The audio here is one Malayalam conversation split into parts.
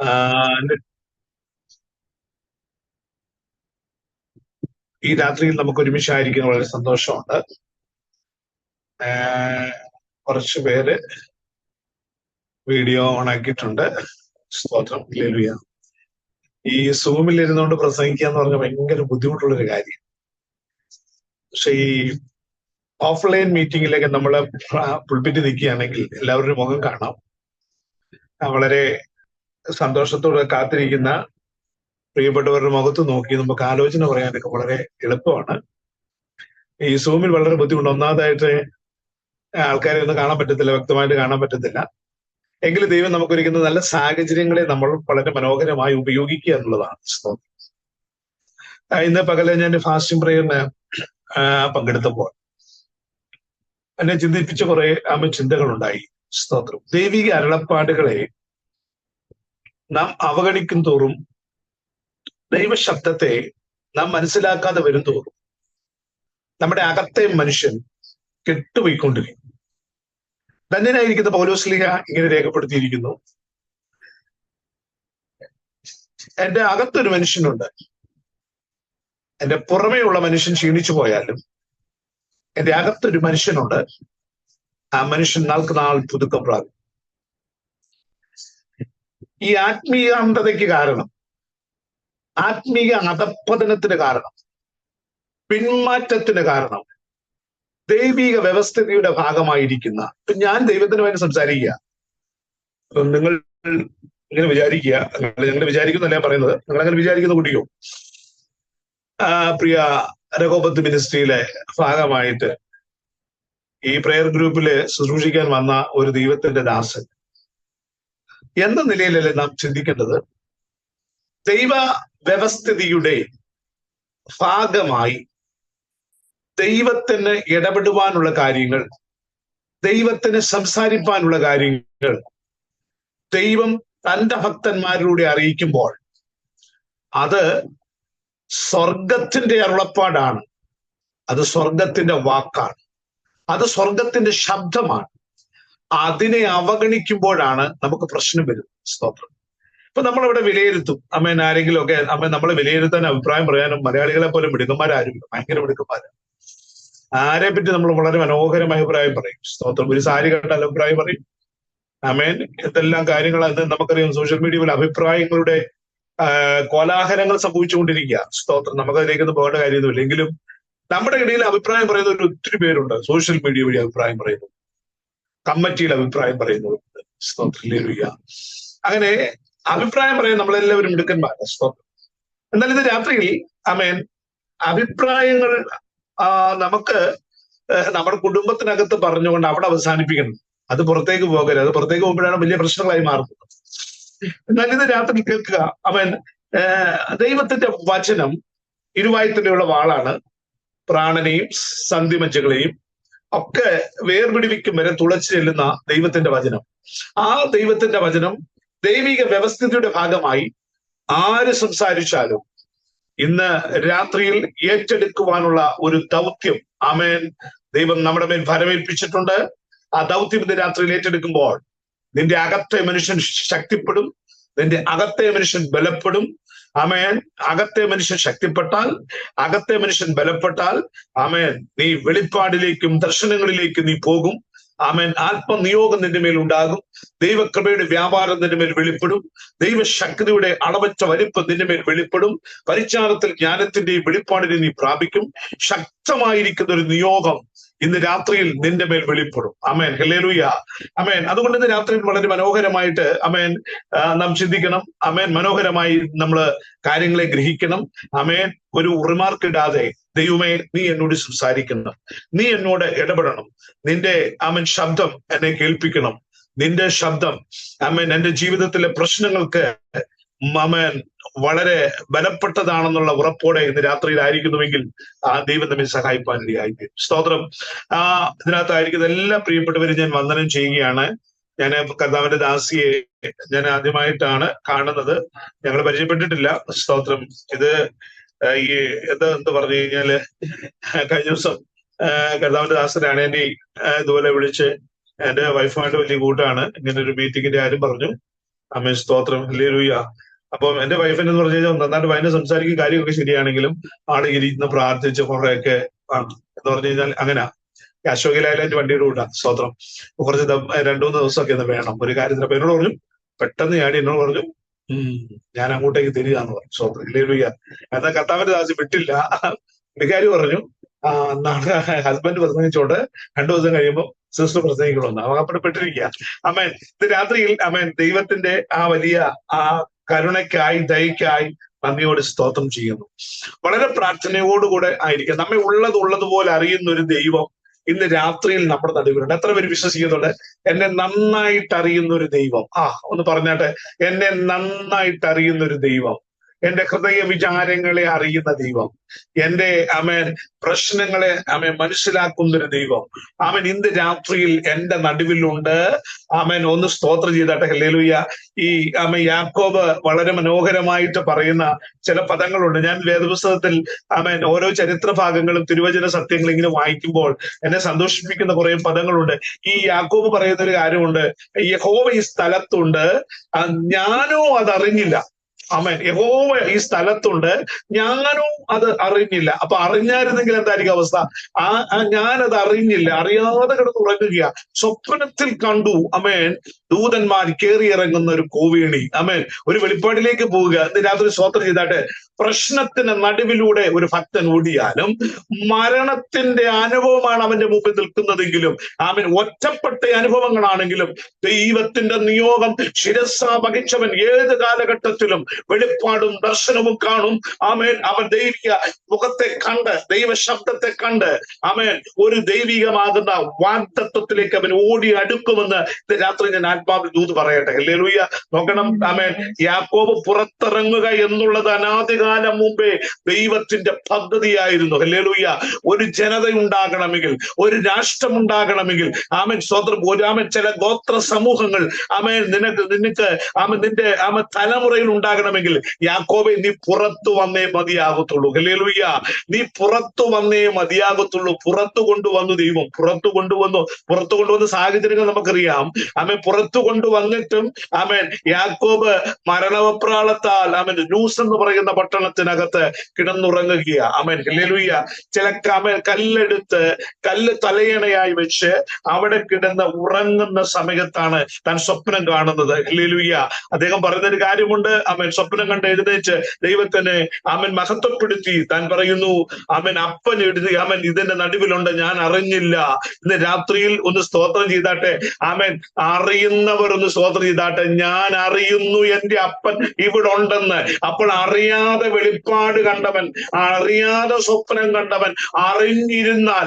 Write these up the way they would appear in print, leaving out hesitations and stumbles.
എന്റെ ഈ രാത്രിയിൽ നമുക്ക് ഒരുമിച്ചായിരിക്കുന്ന വളരെ സന്തോഷമുണ്ട്. കുറച്ചു പേര് വീഡിയോ ഓൺ ആക്കിയിട്ടുണ്ട്. സ്തോത്രം, ഹല്ലേലൂയ. ഈ സൂമിൽ ഇരുന്നുകൊണ്ട് പ്രസംഗിക്കുക എന്ന് പറഞ്ഞാൽ ഭയങ്കര ബുദ്ധിമുട്ടുള്ളൊരു കാര്യം. പക്ഷെ ഈ ഓഫ്ലൈൻ മീറ്റിംഗിലേക്ക് നമ്മൾ പുൾപിറ്റ് നിൽക്കുകയാണെങ്കിൽ എല്ലാവരുടെയും മുഖം കാണാം. വളരെ സന്തോഷത്തോടെ കാത്തിരിക്കുന്ന പ്രിയപ്പെട്ടവരുടെ മുഖത്ത് നോക്കി നമുക്ക് ആലോചന പറയാനൊക്കെ വളരെ എളുപ്പമാണ്. ഈ സൂമിൽ വളരെ ബുദ്ധിമുട്ട്. ഒന്നാമതായിട്ട് ആൾക്കാരെ ഒന്നും കാണാൻ പറ്റത്തില്ല, വ്യക്തമായിട്ട് കാണാൻ പറ്റത്തില്ല. എങ്കിലും ദൈവം നമുക്കൊരുക്കുന്ന നല്ല സാഹചര്യങ്ങളെ നമ്മൾ വളരെ മനോഹരമായി ഉപയോഗിക്കുക എന്നുള്ളതാണ്. ഇന്ന് പകല് ഞാൻ ഫാസ്റ്റിംഗ് പ്രയറിന് പങ്കെടുത്തപ്പോൾ എന്നെ ചിന്തിപ്പിച്ച കുറെ ചിന്തകളുണ്ടായി. സ്തോത്രം. ദൈവിക അരുളപ്പാടുകളെ നാം അവഗണിക്കും തോറും, ദൈവശബ്ദത്തെ നാം മനസ്സിലാക്കാതെ വരും തോറും നമ്മുടെ അകത്തെ മനുഷ്യൻ കെട്ടുപോയിക്കൊണ്ടിരിക്കും. ധന്യനായിരിക്കുന്ന പൗലോസ്ലീഹ ഇങ്ങനെ രേഖപ്പെടുത്തിയിരിക്കുന്നു: എന്റെ അകത്തൊരു മനുഷ്യനുണ്ട്. എന്റെ പുറമേയുള്ള മനുഷ്യൻ ക്ഷീണിച്ചു പോയാലും എന്റെ അകത്തൊരു മനുഷ്യനുണ്ട്. ആ മനുഷ്യൻ നാൾക്ക് നാൾ പുതുക്കം പ്രാപിക്കും. ഈ ആത്മീയ അന്ധതയ്ക്ക് കാരണം, ആത്മീയ അധപ്പതനത്തിന് കാരണം, പിന്മാറ്റത്തിന് കാരണം ദൈവിക വ്യവസ്ഥിതിയുടെ ഭാഗമായിരിക്കുന്ന, ഞാൻ ദൈവത്തിന് വേണ്ടി സംസാരിക്കുക. നിങ്ങൾ ഇങ്ങനെ വിചാരിക്കുക, ഞങ്ങൾ വിചാരിക്കുന്നല്ല പറയുന്നത്, നിങ്ങൾ അങ്ങനെ വിചാരിക്കുന്ന കുട്ടിയോ? പ്രിയ രഘോപത്ത് മിനിസ്ട്രിയിലെ ഭാഗമായിട്ട് ഈ പ്രയർ ഗ്രൂപ്പില് ശുശ്രൂഷിക്കാൻ വന്ന ഒരു ദൈവത്തിന്റെ ദാസൻ എന്ന നിലയിലല്ലേ നാം ചിന്തിക്കേണ്ടത്? ദൈവ വ്യവസ്ഥിതിയുടെ ഭാഗമായി ദൈവത്തിന് ഇടപെടുവാനുള്ള കാര്യങ്ങൾ, ദൈവത്തിന് സംസാരിപ്പാനുള്ള കാര്യങ്ങൾ ദൈവം തന്റെ ഭക്തന്മാരിലൂടെ അറിയിക്കുമ്പോൾ അത് സ്വർഗത്തിന്റെ അരുളപ്പാടാണ്, അത് സ്വർഗത്തിന്റെ വാക്കാണ്, അത് സ്വർഗത്തിന്റെ ശബ്ദമാണ്. അതിനെ അവഗണിക്കുമ്പോഴാണ് നമുക്ക് പ്രശ്നം വരുന്നത്. സ്തോത്രം. ഇപ്പൊ നമ്മളിവിടെ വിലയിരുത്തും. ആരെങ്കിലും ഒക്കെ നമ്മളെ വിലയിരുത്താൻ, അഭിപ്രായം പറയാനും മലയാളികളെ പോലെ മിടുക്കന്മാരാരും ഭയങ്കര മിടുക്കന്മാരാണ്. ആരെ പറ്റി നമ്മൾ വളരെ മനോഹരമായ അഭിപ്രായം പറയും. സ്തോത്രം. ഒരു സാരി കണ്ടാൽ അഭിപ്രായം പറയും. എന്തെല്ലാം കാര്യങ്ങൾ അത് നമുക്കറിയാം. സോഷ്യൽ മീഡിയയിൽ അഭിപ്രായങ്ങളുടെ കോലാഹലങ്ങൾ സംഭവിച്ചുകൊണ്ടിരിക്കുക. സ്തോത്രം. നമുക്കതിലേക്കൊന്നും പോകേണ്ട കാര്യമൊന്നുമില്ല. എങ്കിലും നമ്മുടെ ഇടയിൽ അഭിപ്രായം പറയുന്നവർ ഒത്തിരി പേരുണ്ട്. സോഷ്യൽ മീഡിയ വഴി അഭിപ്രായം പറയുന്നു, കമ്മിറ്റിയിൽ അഭിപ്രായം പറയുന്നവരുണ്ട്. സ്തോത്രം. അങ്ങനെ അഭിപ്രായം പറയാൻ നമ്മളെല്ലാവരും മിടുക്കന്മാരാണ്. സ്തോത്രം. എന്നാൽ ഇത് രാത്രിയിൽ അഭിപ്രായങ്ങൾ നമുക്ക് നമ്മുടെ കുടുംബത്തിനകത്ത് പറഞ്ഞുകൊണ്ട് അവിടെ അവസാനിപ്പിക്കണം. അത് പുറത്തേക്ക് പോകരുത്. അത് പുറത്തേക്ക് പോകുമ്പോഴാണ് വലിയ പ്രശ്നങ്ങളായി മാറുന്നത്. എന്നാൽ ഇത് രാത്രി കേൾക്കുക. ദൈവത്തിന്റെ വചനം ഇരുവായുത്തലയുള്ള വാളാണ്. പ്രാണനെയും സന്ധിമജ്ജകളെയും ഒക്കെ വേർപിടിവിക്കും വരെ തുളച്ചു ചെല്ലുന്ന ദൈവത്തിന്റെ വചനം. ആ ദൈവത്തിന്റെ വചനം ദൈവിക വ്യവസ്ഥിതിയുടെ ഭാഗമായി ആര് സംസാരിച്ചാലും ഇന്ന് രാത്രിയിൽ ഏറ്റെടുക്കുവാനുള്ള ഒരു ദൗത്യം ദൈവം നമ്മുടെ മേൽ ഫലമേൽപ്പിച്ചിട്ടുണ്ട്. ആ ദൗത്യം ഇന്ന് രാത്രിയിൽ ഏറ്റെടുക്കുമ്പോൾ നിന്റെ അകത്തെ മനുഷ്യൻ ശക്തിപ്പെടും, നിന്റെ അകത്തെ മനുഷ്യൻ ബലപ്പെടും. അകത്തെ മനുഷ്യൻ ശക്തിപ്പെട്ടാൽ, അകത്തെ മനുഷ്യൻ ബലപ്പെട്ടാൽ നീ വെളിപ്പാടിലേക്കും ദർശനങ്ങളിലേക്കും നീ പോകും. ആത്മനിയോഗം നിന്റെ മേൽ ഉണ്ടാകും. ദൈവകൃപയുടെ വ്യാപാരം നിന്റെ മേൽ വെളിപ്പെടും. ദൈവശക്തിയുടെ അളവറ്റ വലിപ്പം നിന്റെ മേൽ വെളിപ്പെടും. പരിജ്ഞാനത്തിൽ ജ്ഞാനത്തിന്റെയും വെളിപ്പാടിനെ നീ പ്രാപിക്കും. ശക്തമായിരിക്കുന്ന ഒരു നിയോഗം ഇന്ന് രാത്രിയിൽ നിന്റെ മേൽ വെളിപ്പെടും. ഹല്ലേലൂയ. അതുകൊണ്ട് ഇന്ന് രാത്രിയിൽ വളരെ മനോഹരമായിട്ട് നാം ചിന്തിക്കണം. മനോഹരമായി നമ്മൾ കാര്യങ്ങളെ ഗ്രഹിക്കണം. ഒരു റിമാർക്ക് ഇടാതെ, ദൈവമേ നീ എന്നോട് സംസാരിക്കണം, നീ എന്നോട് ഇടപെടണം, നിന്റെ ശബ്ദം എന്നെ കേൾപ്പിക്കണം, നിന്റെ ശബ്ദം എന്റെ ജീവിതത്തിലെ പ്രശ്നങ്ങൾക്ക് വളരെ ബലപ്പെട്ടതാണെന്നുള്ള ഉറപ്പോടെ ഇന്ന് രാത്രിയിലായിരിക്കുന്നുവെങ്കിൽ ആ ദൈവം നമ്മെ സഹായിപ്പാനിടയായി. സ്തോത്രം. ഇതിനകത്തായിരിക്കുന്ന എല്ലാ പ്രിയപ്പെട്ടവരും ഞാൻ വന്ദനം ചെയ്യുകയാണ്. ഞാൻ കർത്താവിന്റെ ദാസിയെ ഞാൻ ആദ്യമായിട്ടാണ് കാണുന്നത്. ഞങ്ങൾ പരിചയപ്പെട്ടിട്ടില്ല. സ്തോത്രം. ഇത് ഈ എന്ത് പറഞ്ഞു കഴിഞ്ഞാല്, കഴിഞ്ഞ ദിവസം കർത്താവിന്റെ ദാസനാണ് എന്നെ ഇതുപോലെ വിളിച്ച്, എന്റെ വൈഫുമായിട്ട് വലിയ കൂട്ടാണ്, ഇങ്ങനെ ഒരു മീറ്റിങ്ങിന്റെ കാര്യം പറഞ്ഞു. ആമേൻ, സ്തോത്രം, ഹല്ലേലൂയ. അപ്പം എന്റെ വൈഫിന് എന്ന് പറഞ്ഞു കഴിഞ്ഞാൽ നന്നായിട്ട് വയന സംസാരിക്കും, കാര്യമൊക്കെ ശരിയാണെങ്കിലും ആള് ഇരുന്ന് പ്രാർത്ഥിച്ച് കുറെയൊക്കെ എന്ന് പറഞ്ഞു കഴിഞ്ഞാൽ അങ്ങനെ അശോക് ലൈലാൻഡ് വണ്ടിയുടെ കൂട്ടാ, സ്തോത്രം. കുറച്ച് 2-3 ദിവസമൊക്കെ ഒന്ന് വേണം ഒരു കാര്യത്തിന്. അപ്പൊ എന്നോട് പറഞ്ഞു, പെട്ടെന്ന് ചാടി എന്നോട് പറഞ്ഞു, ഞാൻ അങ്ങോട്ടേക്ക് തിരികാന്ന് പറഞ്ഞു. സ്തോത്രം, ഹല്ലേലൂയ. എന്നാൽ കർത്താവിന്റെ ദാസി വിട്ടില്ല. പുള്ളിക്കാരി പറഞ്ഞു, നാളെ ഹസ്ബൻഡ് പ്രസംഗിച്ചോണ്ട് 2 ദിവസം കഴിയുമ്പോൾ സിസ്റ്റർ പ്രസംഗിക്കണമെന്ന്. അവകപ്പെട്ടിരിക്കുക. അമേൻ. ഇത് രാത്രിയിൽ അമേൻ ദൈവത്തിന്റെ ആ വലിയ ആ കരുണയ്ക്കായി, ദയക്കായി നന്ദിയോട് സ്തോത്രം ചെയ്യുന്നു. വളരെ പ്രാർത്ഥനയോടുകൂടെ ആയിരിക്കും. നമ്മെ ഉള്ളതുപോലെ അറിയുന്ന ഒരു ദൈവം ഇന്ന് രാത്രിയിൽ നമ്മുടെ നടുവിലുണ്ട്. എത്ര പേര് വിശ്വസിക്കുന്നുണ്ട്? എന്നെ നന്നായിട്ട് അറിയുന്ന ഒരു ദൈവം. ഒന്ന് പറഞ്ഞാട്ടെ, എന്നെ നന്നായിട്ട് അറിയുന്ന ഒരു ദൈവം, എന്റെ ഹൃദയ വിചാരങ്ങളെ അറിയുന്ന ദൈവം, എന്റെ അമേൻ പ്രശ്നങ്ങളെ മനസ്സിലാക്കുന്നൊരു ദൈവം അവൻ ഇന്ന് രാത്രിയിൽ എന്റെ നടുവിലുണ്ട്. ആമേൻ. ഒന്ന് സ്തോത്രം ചെയ്താട്ടെ, ഹല്ലേലൂയ. ഈ യാക്കോബ് വളരെ മനോഹരമായിട്ട് പറയുന്ന ചില പദങ്ങളുണ്ട്. ഞാൻ വേദപുസ്തകത്തിൽ ആമേൻ ഓരോ ചരിത്ര ഭാഗങ്ങളും തിരുവചന സത്യങ്ങളും ഇങ്ങനെ വായിക്കുമ്പോൾ എന്നെ സന്തോഷിപ്പിക്കുന്ന കുറെ പദങ്ങളുണ്ട്. ഈ യാക്കോബ് പറയുന്ന ഒരു കാര്യമുണ്ട്, യഹോവ ഈ സ്ഥലത്തുണ്ട്, ഞാനോ അതറിഞ്ഞില്ല. ആമേൻ. യഹോവ ഈ സ്ഥലത്തുണ്ട്, ഞാനും അത് അറിഞ്ഞില്ല. അപ്പൊ അറിഞ്ഞായിരുന്നെങ്കിൽ എന്തായിരിക്കും അവസ്ഥ? ഞാനത് അറിഞ്ഞില്ല, അറിയാതെ കിടന്നുറങ്ങുക. സ്വപ്നത്തിൽ കണ്ടു അമേൻ ദൂതന്മാർ കയറിയിറങ്ങുന്ന ഒരു കോവേണി. അമേൻ. ഒരു വെളിപ്പാടിലേക്ക് പോവുക. ഇന്ന് രാത്രി സ്തോത്രം ചെയ്താട്ടെ, പ്രശ്നത്തിന് നടുവിലൂടെ ഒരു ഭക്തൻ ഓടിയാലും മരണത്തിന്റെ അനുഭവമാണ് അവന്റെ മുമ്പിൽ നിൽക്കുന്നതെങ്കിലും, ആമേൻ, ഒറ്റപ്പെട്ട അനുഭവങ്ങളാണെങ്കിലും ദൈവത്തിന്റെ നിയോഗം ശിരസ്സ വഹിച്ചവൻ ഏത് കാലഘട്ടത്തിലും വെളിപ്പാടും ദർശനവും കാണും. ആമേൻ. അവൻ ദൈവിക മുഖത്തെ കണ്ട്, ദൈവ ശബ്ദത്തെ കണ്ട്, ആമേൻ, ഒരു ദൈവികമാകുന്ന വാഗ്ദത്വത്തിലേക്ക് അവൻ ഓടി അടുക്കുമെന്ന് രാത്രി ഞാൻ ആത്മാവിൽ ദൂത് പറയട്ടെ. ഹല്ലേലൂയ. നോക്കണം, ആമേൻ. യാക്കോബ് പുറത്തിറങ്ങുക എന്നുള്ളത് അനാദികാലം മുമ്പേ ദൈവത്തിന്റെ പദ്ധതിയായിരുന്നു. ഹല്ലേലൂയ. ഒരു ജനത ഉണ്ടാകണമെങ്കിൽ, ഒരു രാഷ്ട്രം ഉണ്ടാകണമെങ്കിൽ, ആമേൻ, സ്വതന്ത്ര ആമേൻ, ചില ഗോത്ര സമൂഹങ്ങൾ ആമേൻ നിനക്ക് ആമേൻ നിന്റെ തലമുറയിൽ ഉണ്ടാകണമെങ്കിൽ യാക്കോബെ നീ പുറത്തു വന്നേ മതിയാകത്തുള്ളൂ. ഹല്ലേലൂയ. നീ പുറത്തു വന്നേ മതിയാകത്തുള്ളൂ. പുറത്തു കൊണ്ടുവന്നു ദൈവം, പുറത്തു കൊണ്ടുവന്ന സാഹചര്യങ്ങൾ നമുക്കറിയാം. ആമേൻ. പുറത്തു കൊണ്ടുവന്നിട്ടും ആമേൻ യാക്കോബ് മരണവപ്രാളത്താൽ ആമേൻ ലൂസ് എന്ന് പറയുന്ന പട്ടണത്തിനകത്ത് കിടന്നുറങ്ങുക. ആമേൻ. ഹല്ലേലൂയ. ചില കല്ല് തലയണയായി വെച്ച് അവിടെ കിടന്ന് ഉറങ്ങുന്ന സമയത്താണ് താൻ സ്വപ്നം കാണുന്നത്. ഹല്ലേലൂയ. അദ്ദേഹം പറയുന്നൊരു കാര്യമുണ്ട്. ആമേൻ. സ്വപ്നം കണ്ട് എഴുന്നേറ്റ് ദൈവത്തിനെ ആമേൻ മഹത്വപ്പെടുത്തി താൻ പറയുന്നു, ആമേൻ, അപ്പൻ എഴുതി, ആമേൻ, ഇതിന്റെ നടുവിലുണ്ട്, ഞാൻ അറിഞ്ഞില്ല. ഇന്ന് രാത്രിയിൽ ഒന്ന് സ്തോത്രം ചെയ്താട്ടെ. ആമേൻ. അറിയുന്നവർ ഒന്ന് സ്തോത്രം ചെയ്താട്ടെ. ഞാൻ അറിയുന്നു എന്റെ അപ്പൻ ഇവിടെ ഉണ്ടെന്ന്. അപ്പോൾ അറിയാതെ വെളിപ്പാട് കണ്ടവൻ, അറിയാതെ സ്വപ്നം കണ്ടവൻ അറിഞ്ഞിരുന്നാൽ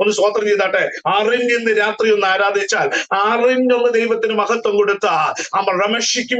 ഒന്ന് സ്തോത്രം ചെയ്താട്ടെ. അറിഞ്ഞിന്ന് രാത്രി ഒന്ന് ആരാധിച്ചാൽ, അറിഞ്ഞൊന്ന് ദൈവത്തിന് മഹത്വം കൊടുത്താൽ, അമ്മ രമഷിക്കും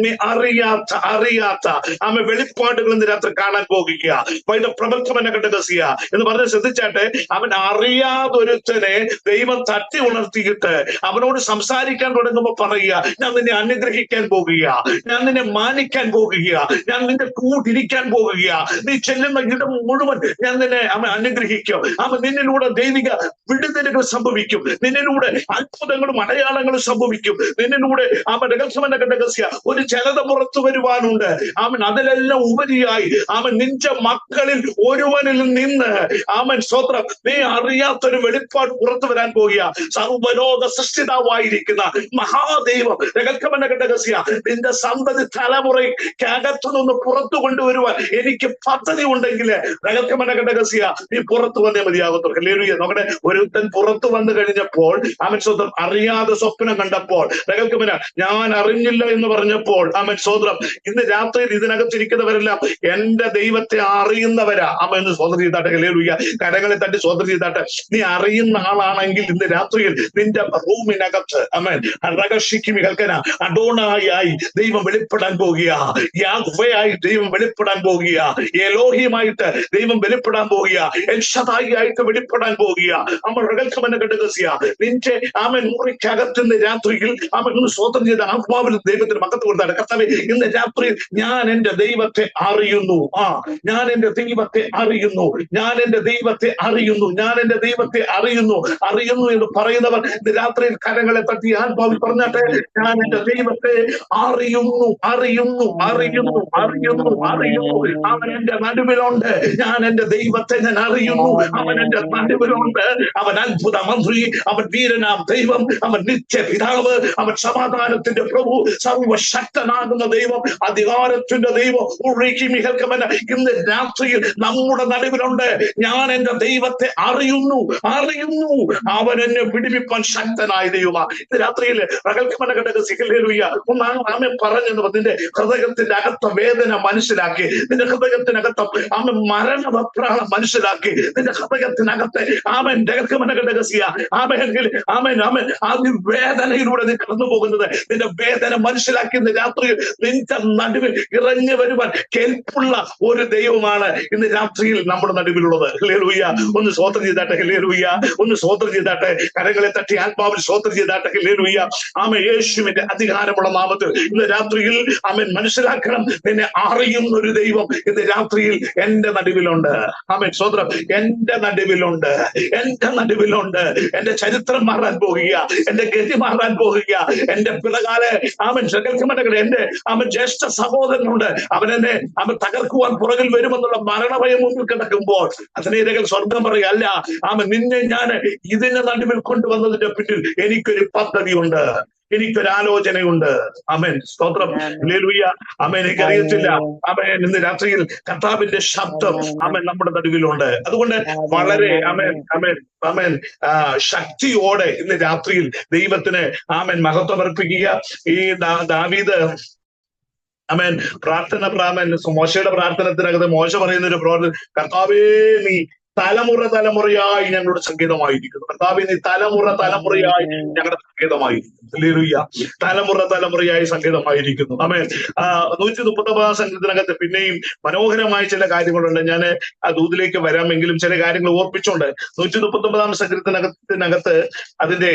നീ അറിയാത്ത ആമ വെളിപ്പാടുകൾ ഇന്ന് രാത്രി കാണാൻ പോകുക. വൈകിട്ട് പ്രബന്ധമനെ കണ്ടെത്തിയ എന്ന് പറഞ്ഞ് ശ്രദ്ധിച്ചാട്ടെ. അവൻ അറിയാതൊരുത്തനെ ദൈവം തട്ടി ഉണർത്തിയിട്ട് അവനോട് സംസാരിക്കാൻ തുടങ്ങുമ്പോൾ പറയുക, ഞാൻ നിന്നെ അനുഗ്രഹിക്കാൻ പോകുക, ഞാൻ നിന്നെ മാനിക്കാൻ പോകുക, ഞാൻ നിന്റെ കൂട്ടിരിക്കാൻ പോകുക, നീ ചെല്ലുന്ന ഇടം മുഴുവൻ ഞാൻ നിന്നെ അവൻ അനുഗ്രഹിക്കും. അവൻ നിന്നിലൂടെ ദൈവിക വിടുതലുകൾ സംഭവിക്കും, നിന്നിലൂടെ അത്ഭുതങ്ങളും അടയാളങ്ങളും സംഭവിക്കും, നിന്നിലൂടെ അവൻ രഹസ്യമനെ കണ്ടെത്തിയ ഒരു ജനത പുറത്തു വരുവാനുണ്ട്. അവൻ അതിലെല്ലാം ഉപരിയായി അവൻ നിന്റെ മക്കളിൽ ഒരുവനിൽ നിന്ന് അവൻ സ്വത്രം നീ അറിയാത്തൊരു വെളിപ്പാട് പുറത്തു വരാൻ പോകുക. സർവലോക സൃഷ്ടിതാവായിരിക്കുന്ന മഹാദൈവം രഹസ്യമനെ കണ്ടെത്തിയ നിന്റെ സന്തതി തലമുറയ്ക്കകത്തു നിന്ന് പുറത്തു കൊണ്ടുവരുവാൻ എനിക്ക് പദ്ധതി ഉണ്ടെങ്കിൽ രഹസ്യമനെ കണ്ടെത്തിയ നീ പുറത്തു വന്നേ മതിയാകത്തുള്ളൂ. ഹല്ലേലൂയ. നോക്കട്ടെ, ഒരുത്തൻ പുറത്തു വന്നു കഴിഞ്ഞപ്പോൾ അവൻ സ്വന്തം അറിയാതെ സ്വപ്നം കണ്ടപ്പോൾ രഹസ്യമന ഞാൻ അറിഞ്ഞില്ല എന്ന് പറഞ്ഞപ്പോൾ അവൻ സ്വതന്ത്രം. ഇന്ന് രാത്രിയിൽ ഇതിനകത്തിരിക്കുന്നവരെല്ലാം എന്റെ ദൈവത്തെ അറിയുന്നവരാ. അമ്മ എന്ന് സ്വതന്ത്രം ചെയ്താട്ടെ. ഹല്ലേലൂയ. കരങ്ങളെ തട്ടി സ്വതന്ത്രം ചെയ്താട്ടെ. നീ അറിയുന്ന ആളാണെങ്കിൽ ഇന്ന് രാത്രിയിൽ നിന്റെ റൂമിനകത്ത് അമ്മൻ രഹസ്യിക്കും കൽക്കന അഡോണായി ദൈവം വെളിപ്പെടാൻ പോകുക. യാഹ്വയായി ദൈവം വെളിപ്പെടാൻ പോകുക. എലോഹിയുമായിട്ട് ദൈവം വെളിപ്പെടാൻ പോകുക. എൽഷദായി ആയിട്ട് വെളിപ്പെടാൻ പോകുക. അമ്മ രഹസ്യമനെ കണ്ടെത്തിയ നിന്റെ ആമൻ മുറിക്കകത്തുനിന്ന് രാത്രിയിൽ അവൻ സ്വതന്ത്രം ചെയ്ത ആത്മാവിൽ ദൈവത്തിന് മക്കത്ത് കൊടുത്താണ്. കർത്താവേ, ഇന്ന് രാത്രി ഞാൻ എന്റെ ദൈവത്തെ അറിയുന്നു. ഞാൻ എന്റെ ദൈവത്തെ അറിയുന്നു, ഞാൻ എന്റെ ദൈവത്തെ അറിയുന്നു, ഞാൻ എന്റെ ദൈവത്തെ അറിയുന്നു എന്ന് പറയുന്നവർ ഇന്ന് രാത്രിയിൽ കരങ്ങളെ തട്ടി ആത്മാവിൽ പറഞ്ഞാട്ടെ, ഞാൻ എന്റെ ദൈവത്തെ അറിയുന്നു. അവൻ എന്റെ നടുവിലുണ്ട്. ഞാൻ എന്റെ ദൈവത്തെ ഞാൻ അറിയുന്നു. അവൻ എന്റെ നടുവിലുണ്ട്. അവൻ അത്ഭുത മന്ത്രി, അവൻ വീരനാം ദൈവം, അവൻ നിത്യ പിതാവ്, അവൻ സമാധാനത്തിന്റെ പ്രഭു, സർവശക്തനാകുന്ന ദൈവം, അധികാരത്തിന്റെ ദൈവം. ഇന്ന് രാത്രിയിൽ നമ്മുടെ നടുവിലുണ്ട്. ഞാൻ എന്റെ ദൈവത്തെ അറിയുന്നു. അവൻ എന്നെ വിടിവിപ്പാൻ ശക്തനായ ദൈവമാണ്. ഇന്ന് രാത്രിയിൽ ആമേൻ പറഞ്ഞെന്ന് നിന്റെ ഹൃദയത്തിന്റെ അകത്ത വേദന മനസ്സിലാക്കി, നിന്റെ ഹൃദയത്തിനകത്ത് ആമൻ മരണപ്രാണം മനസ്സിലാക്കി, നിന്റെ ഹൃദയത്തിനകത്തെ ആമൻ വേദനയിലൂടെ നീ കടന്നു പോകുന്നത്, നിന്റെ വേദന മനസ്സിലാക്കി ഇന്ന് രാത്രിയിൽ നിന്റെ നടുവിൽ ഇറങ്ങി വരുവാൻ കെൽപ്പുള്ള ഒരു ദൈവമാണ് ഇന്ന് രാത്രിയിൽ നമ്മുടെ നടുവിലുള്ളത്. ഹല്ലേലൂയ. ഒന്ന് സ്തോത്രം ചെയ്താട്ടെ. ഹല്ലേലൂയ. ഒന്ന് സ്തോത്രം ചെയ്താട്ടെ. കരങ്ങളെ തട്ടി ആത്മാവിൽ സ്തോത്രം ചെയ്താട്ടെ. ഹല്ലേലൂയ. ആമേൻ. യേശുവിന്റെ അധികാരമുള്ള നാമത്തിൽ ഇന്ന് രാത്രിയിൽ ആമേൻ മനസ്സിലാക്കണം, നിന്നെ അറിയുന്ന ഒരു ദൈവം ഇന്ന് രാത്രിയിൽ എന്റെ നടുവിലുണ്ട്. ആമേൻ. സ്തോത്രം. എന്റെ നടുവിലുണ്ട്. എന്റെ ചരിത്രം മാറാൻ പോകുക, എന്റെ ഗതി മാറാൻ പോകുക, എന്റെ പിളകാലെ ആമൻ എന്റെ ആമൻ ജ്യേഷ്ഠ സഹോദരനുണ്ട്, അവനെന്നെ അവൻ തകർക്കുവാൻ പുറകിൽ വരുമെന്നുള്ള മരണഭയം മുന്നിൽ കിടക്കുമ്പോൾ അഥനീരകൾ സ്വർഗം പറയുക, അല്ല ആമൻ നിന്നെ ഞാൻ ഇതിന്റെ നടുവിൽ കൊണ്ടുവന്നതിന്റെ പിന്നിൽ എനിക്കൊരു പദ്ധതിയുണ്ട്, എനിക്കൊരാലോചനയുണ്ട്. ആമേൻ. സ്തോത്രം. ഹല്ലേലൂയ. ആമേൻ. എനിക്കറിയത്തില്ല ആമേൻ ഇന്ന് രാത്രിയിൽ കർത്താവിന്റെ ശബ്ദം ആമേൻ നമ്മുടെ നടുവിലുണ്ട്. അതുകൊണ്ട് വളരെ ആമേൻ ശക്തിയോടെ ഇന്ന് രാത്രിയിൽ ദൈവത്തിന് ആമേൻ മഹത്വം അർപ്പിക്കുക. ഈ ദാവീദ് ആമേൻ പ്രാർത്ഥന മോശയുടെ പ്രാർത്ഥനത്തിനകത്ത് മോശ പറയുന്ന ഒരു പ്രാർത്ഥന, കർത്താവേ നീ തലമുറയായി ഞങ്ങളുടെ സംഗീതമായിരിക്കുന്നു. കർത്താവേ നീ തലമുറയായി ഞങ്ങളുടെ സംഗീതമായിരിക്കുന്നു. ഹല്ലേലൂയ. തലമുറയായി സംഗീതമായിരിക്കുന്നു. ആമേൻ. 139 സംഗീതത്തിനകത്ത് പിന്നെയും മനോഹരമായ ചില കാര്യങ്ങളുണ്ട്. ഞാൻ ആ ദൂതിലേക്ക് വരാമെങ്കിലും ചില കാര്യങ്ങൾ ഓർപ്പിച്ചുകൊണ്ട് 139 സംഗീതത്തിനകത്ത് അതിന്റെ